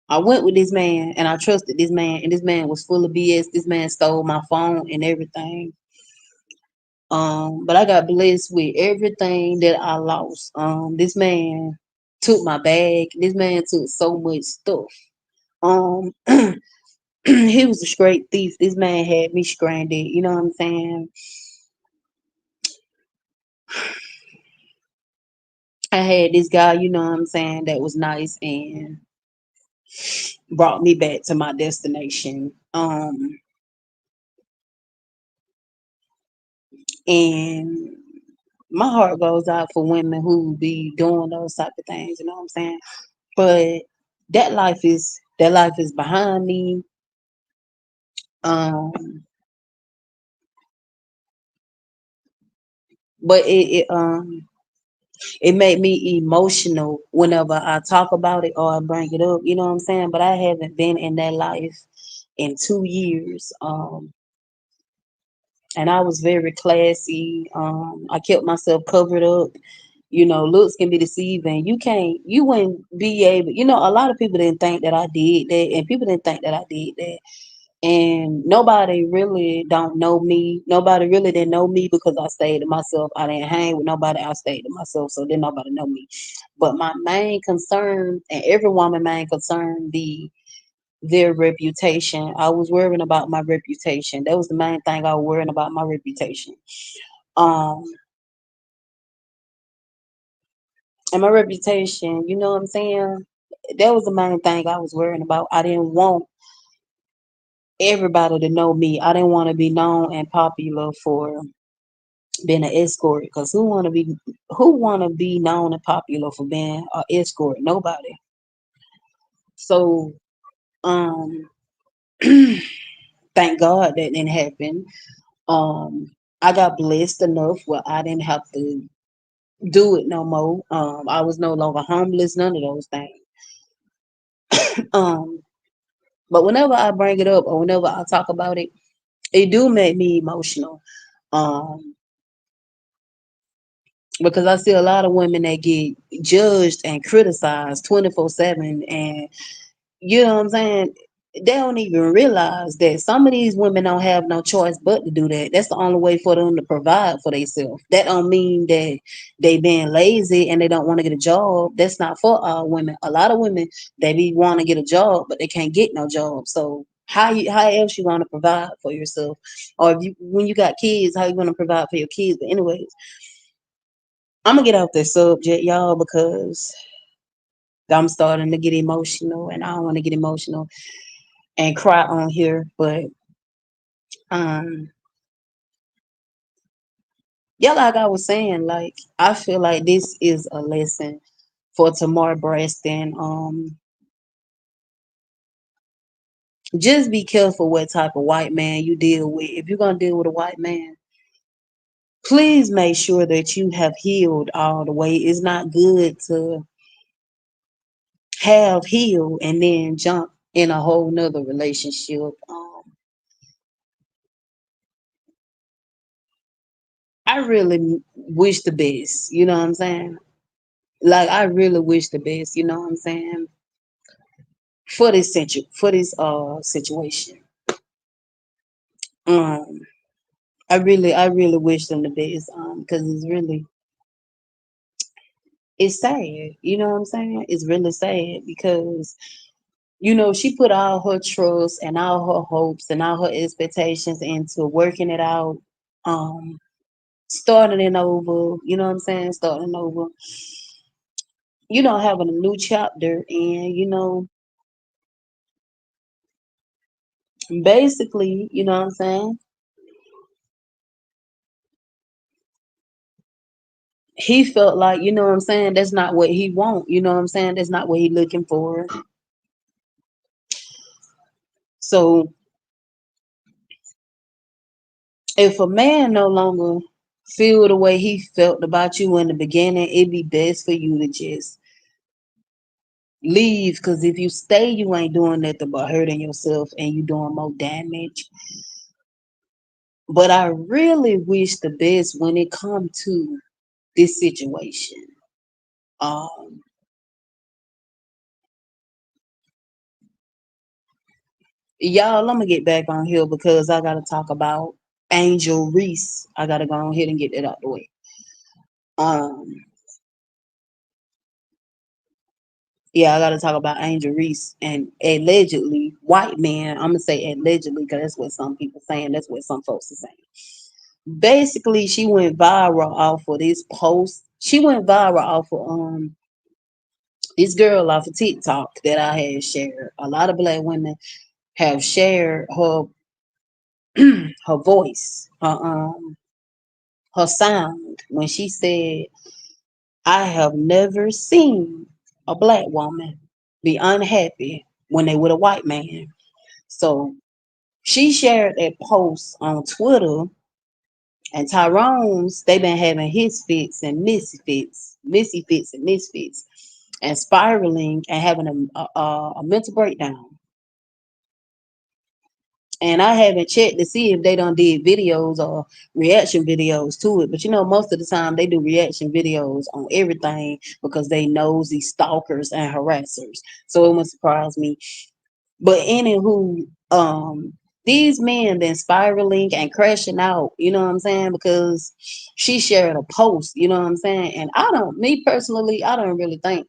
Speaker 1: I went with this man, and I trusted this man, and this man was full of BS. This man stole my phone and everything. But I got blessed with everything that I lost. This man took my bag. This man took so much stuff. Um, he was a straight thief. This man had me stranded. You know what I'm saying? I had this guy, you know what I'm saying, that was nice and brought me back to my destination. And my heart goes out for women who be doing those type of things, you know what I'm saying? But that life is behind me. Um, but it made me emotional whenever I talk about it or I bring it up, you know what I'm saying? But I haven't been in that life in 2 years. And I was very classy. I kept myself covered up. Looks can be deceiving. You wouldn't be able, a lot of people didn't think that I did that, and people didn't think that I did that. And nobody really don't know me. Nobody really didn't know me because I stayed to myself. I didn't hang with nobody. I stayed to myself, so then nobody know me. But my main concern, and every woman main concern, be their reputation. I was worrying about my reputation. That was the main thing I was worrying about, my reputation. Um, and my reputation, you know what I'm saying? That was the main thing I was worrying about. I didn't want everybody to know me. I didn't want to be known and popular for being an escort. Because who wanna be known and popular for being an escort? Nobody. So um, thank God that didn't happen. Um, I got blessed enough where I didn't have to do it no more. I was no longer homeless, none of those things. Um, but whenever I bring it up or whenever I talk about it, it do make me emotional. Um, because I see a lot of women that get judged and criticized 24/7, and you know what I'm saying? They don't even realize that some of these women don't have no choice but to do that. That's the only way for them to provide for themselves. That don't mean that they being lazy and they don't want to get a job. That's not for all women. A lot of women, they be want to get a job, but they can't get no job. So how else you want to provide for yourself? Or if you when you got kids, how you going to provide for your kids? But anyways, I'm gonna get off this subject, y'all, because I'm starting to get emotional, and I don't want to get emotional and cry on here. But um, yeah, like I was saying, like I feel like this is a lesson for Tamar Braxton. Just be careful what type of white man you deal with. If you're gonna deal with a white man, please make sure that you have healed all the way. It's not good to have healed and then jump in a whole nother relationship. I really wish the best, you know what I'm saying? Like I really wish the best, you know what I'm saying? For this situation. Um I really wish them the best, because it's sad, you know what I'm saying? It's really sad because she put all her trust and all her hopes and all her expectations into working it out, um, starting it over, you know what I'm saying? Starting over, having a new chapter, and Basically, you know what I'm saying? He felt like, you know what I'm saying, that's not what he want. You know what I'm saying? That's not what he looking for. So if a man no longer feel the way he felt about you in the beginning, it'd be best for you to just leave. Cause if you stay, you ain't doing nothing but hurting yourself and you doing more damage. But I really wish the best when it come to this situation. Um, y'all, I'm gonna get back on here because I gotta talk about Angel Reese. I gotta go on ahead and get that out the way. Um, yeah, I gotta talk about Angel Reese and allegedly white man. I'm gonna say allegedly because that's what some people saying. That's what some folks are saying. Basically, she went viral off of this post. She went viral off of this girl off of TikTok that I had shared. A lot of black women have shared her her voice, her sound when she said, "I have never seen a black woman be unhappy when they with a white man." So she shared that post on Twitter, and Tyrone's they been having his fits and missy fits and misfits, and spiraling and having a mental breakdown. And I haven't checked to see if they done did videos or reaction videos to it. But you know, most of the time they do reaction videos on everything because they nosy stalkers and harassers. So it wouldn't surprise me. But anywho, these men been spiraling and crashing out, you know what I'm saying? Because she shared a post, you know what I'm saying? And me personally, I don't really think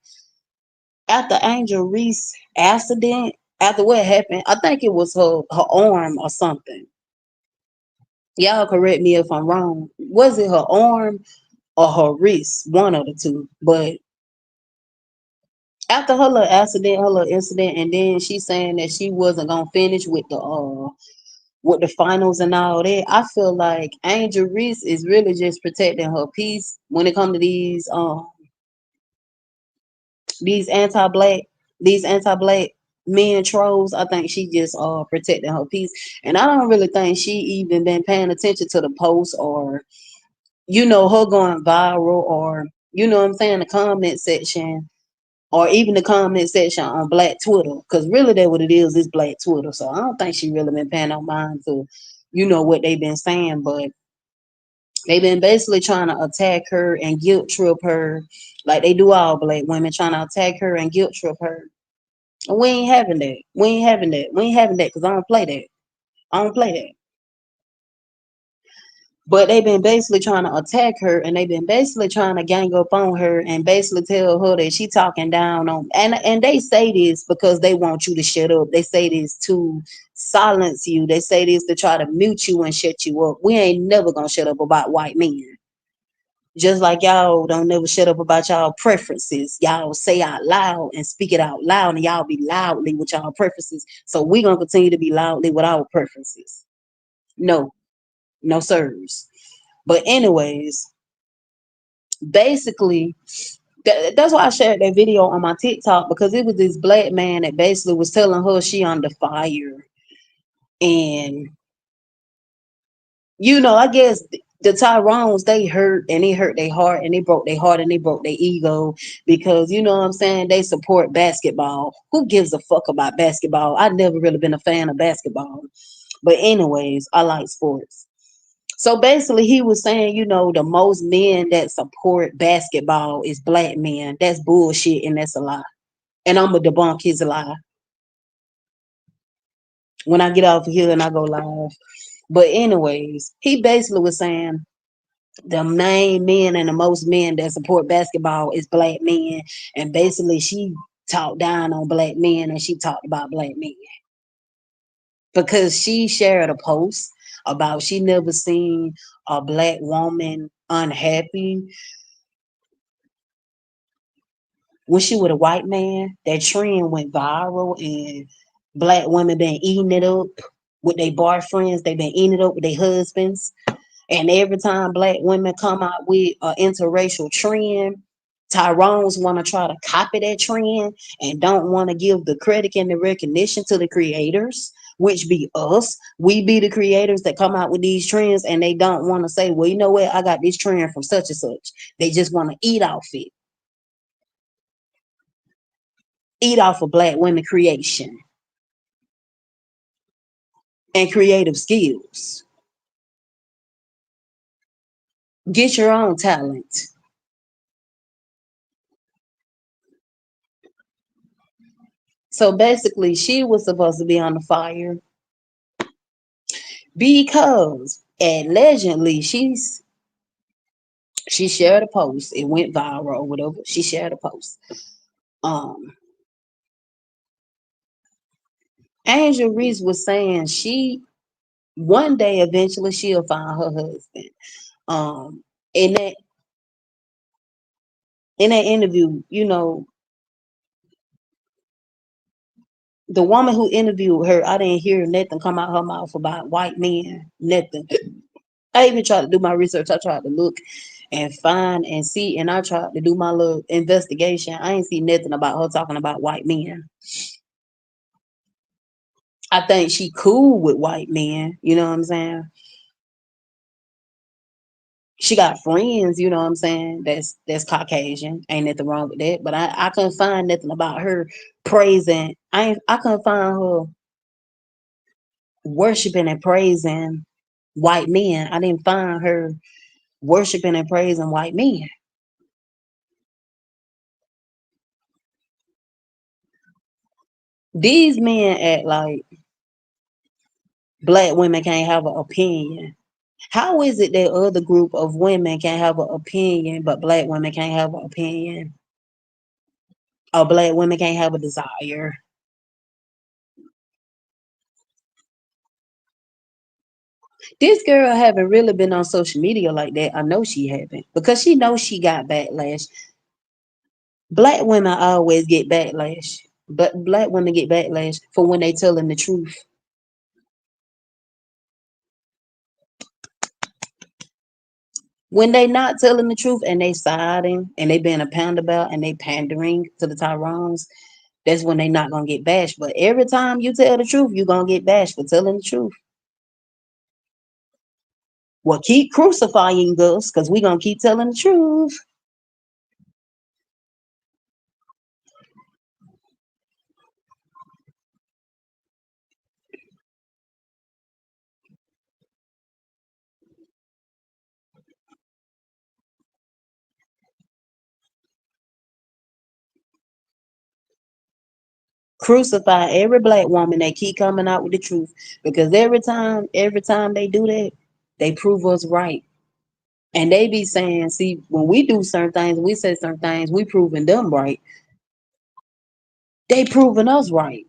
Speaker 1: after Angel Reese accident, after what happened, I think it was her arm or something. Y'all correct me if I'm wrong. Was it her arm or her wrist? One of the two. But after her little incident, and then she saying that she wasn't gonna finish with the finals and all that. I feel like Angel Reese is really just protecting her peace when it comes to these anti-black these anti-black men trolls. I think she just protecting her peace, and I don't really think she even been paying attention to the post or her going viral or what I'm saying, the comment section or even the comment section on Black Twitter, because really that what it is Black Twitter. So I don't think she really been paying no mind to what they've been saying, but they've been basically trying to attack her and guilt trip her like they do all black women, trying to attack her and guilt trip her. And we ain't having that. We ain't having that. We ain't having that because I don't play that. I don't play that. But they've been basically trying to attack her, and they've been basically trying to gang up on her and basically tell her that she talking down on, and they say this because they want you to shut up. They say this to silence you. They say this to try to mute you and shut you up. We ain't never gonna shut up about white men. Just like y'all don't never shut up about y'all preferences. Y'all say out loud and speak it out loud, and y'all be loudly with y'all preferences. So we gonna continue to be loudly with our preferences. No, no sirs. But anyways, basically, that's why I shared that video on my TikTok, because it was this black man that basically was telling her she under fire. And I guess the Tyrones, they hurt, and it hurt their heart, and they broke their heart, and they broke their ego, because you know what I'm saying, they support basketball. Who gives a fuck about basketball? I've never really been a fan of basketball. But anyways, I like sports. So basically, he was saying, the most men that support basketball is black men. That's bullshit, and that's a lie. And I'm gonna debunk his lie when I get off of here and I go live. But anyways, he basically was saying the main men and the most men that support basketball is black men, and basically she talked down on black men and she talked about black men because she shared a post about she never seen a black woman unhappy when she with a white man. That trend went viral and black women been eating it up. with their boyfriends. They been eating it up with their husbands. And every time black women come out with an interracial trend, Tyrones want to try to copy that trend and don't want to give the credit and the recognition to the creators, which be us. We be the creators that come out with these trends, and they don't want to say, well, you know what? I got this trend from such and such. They just want to eat off of black women creation and creative skills. Get your own talent. So basically, she was supposed to be on the fire because allegedly she shared a post. It went viral or whatever. She shared a post. Um, Angel Reese was saying she one day eventually she'll find her husband. Um, in that interview, the woman who interviewed her, I didn't hear nothing come out her mouth about white men. Nothing. I even tried to do my research. I tried to look and find and see, and I tried to do my little investigation. I ain't see nothing about her talking about white men. I think she cool with white men. You know what I'm saying? She got friends. You know what I'm saying? That's Caucasian. Ain't nothing wrong with that. But I couldn't find nothing about her praising. I couldn't find her worshiping and praising white men. I didn't find her worshiping and praising white men. These men act like black women can't have an opinion. How is it that other group of women can have an opinion, but black women can't have an opinion? Or black women can't have a desire? This girl haven't really been on social media like that. I know she haven't because she knows she got backlash. Black women always get backlash, but black women get backlash for when they telling the truth. When they not telling the truth and they siding and they being a pound about and they pandering to the Tyrones, that's when they not gonna get bashed. But every time you tell the truth, you gonna get bashed for telling the truth. Well, keep crucifying us because we gonna keep telling the truth. Crucify every black woman that keep coming out with the truth. Because every time they do that, they prove us right. And they be saying, see, when we do certain things, we say certain things, we proving them right. They proving us right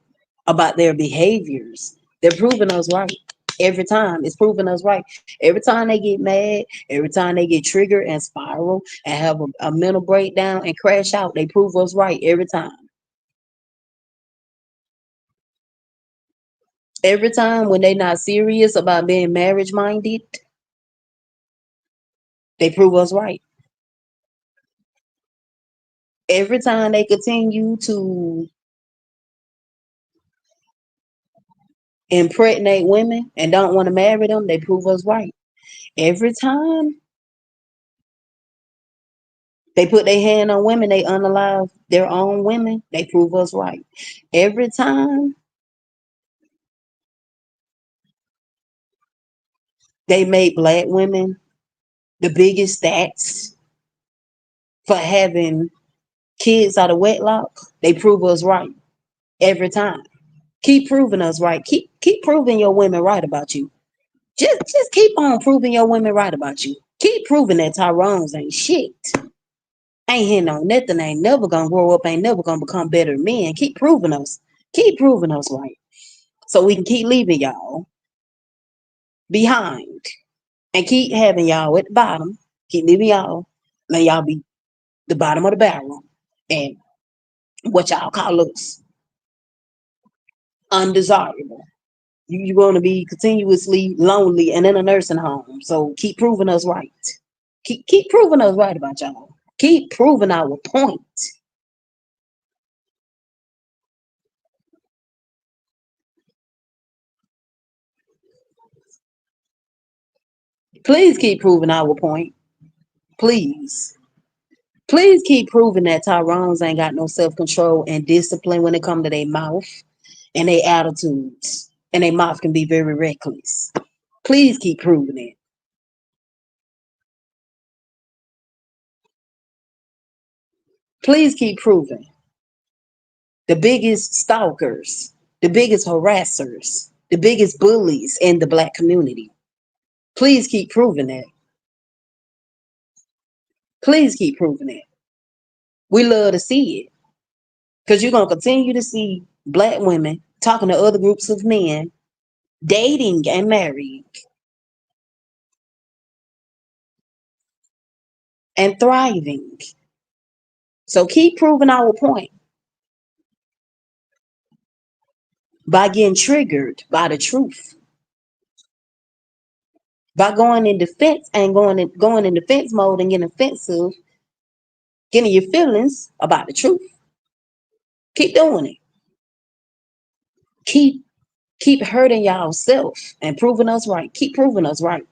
Speaker 1: about their behaviors. They're proving us right. Every time it's proving us right. Every time they get mad, every time they get triggered and spiral and have a mental breakdown and crash out, they prove us right every time. Every time when they not serious about being marriage minded, they prove us right. Every time they continue to impregnate women and don't want to marry them, they prove us right. Every time they put their hand on women, they unalive their own women, they prove us right. Every time they make black women the biggest stats for having kids out of wedlock, they prove us right every time. Keep proving us right. Keep proving your women right about you. Just keep on proving your women right about you. Keep proving that Tyrone's ain't shit. Ain't hitting on nothing. Ain't never gonna grow up. Ain't never gonna become better men. Keep proving us. Keep proving us right. So we can keep leaving y'all behind and keep having y'all at the bottom. Keep leaving y'all. Let y'all be the bottom of the barrel. And what y'all call us undesirable. You want to be continuously lonely and in a nursing home. So keep proving us right. Keep proving us right about y'all. Keep proving our point. Please keep proving our point. Please. Please keep proving that Tyrone's ain't got no self-control and discipline when it come to their mouth and their attitudes. And their mouth can be very reckless. Please keep proving it. Please keep proving. The biggest stalkers, the biggest harassers, the biggest bullies in the black community. Please keep proving that. Please keep proving it. We love to see it because you're going to continue to see black women talking to other groups of men, dating and marrying, and thriving. So keep proving our point by getting triggered by the truth, by going in defense and going in defense mode and getting offensive, getting your feelings about the truth. Keep doing it. Keep keep hurting y'all self and proving us right. Keep proving us right.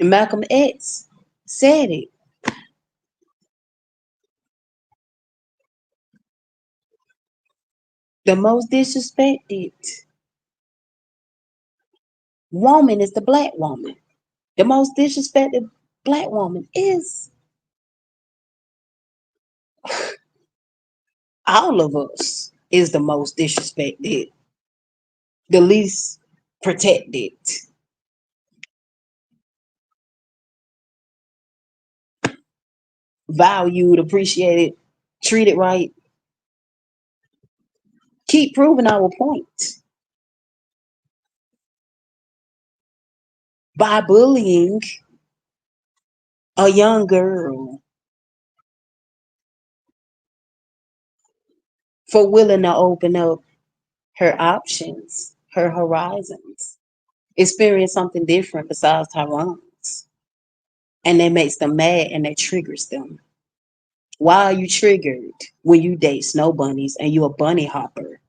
Speaker 1: Malcolm X said it. The most disrespected woman is the black woman. The most disrespected black woman is all of us is the most disrespected, the least protected, valued, appreciated, treated right. Keep proving our point by bullying a young girl for willing to open up her options, her horizons, experience something different besides Tyrone's. And that makes them mad and that triggers them. Why are you triggered when you date snow bunnies and you a bunny hopper?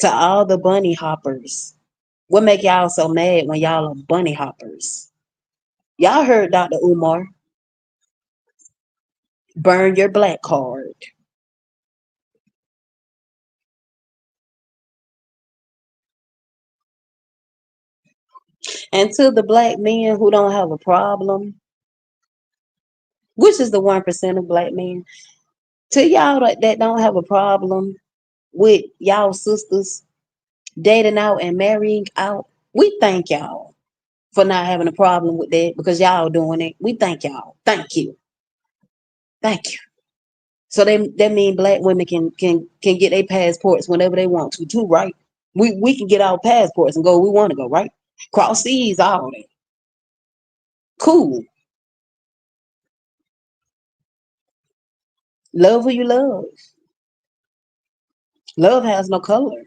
Speaker 1: To all the bunny hoppers, what make y'all so mad when y'all are bunny hoppers? Y'all heard Dr. Umar, burn your black card. And to the black men who don't have a problem, which is the 1% of black men, to y'all that don't have a problem with y'all sisters dating out and marrying out, we thank y'all for not having a problem with that because y'all doing it. We thank y'all. Thank you. Thank you. So that mean black women can get their passports whenever they want to too, right? We can get our passports and go where we want to go, right? Cross seas, all that. Cool. Love who you love. Love has no color.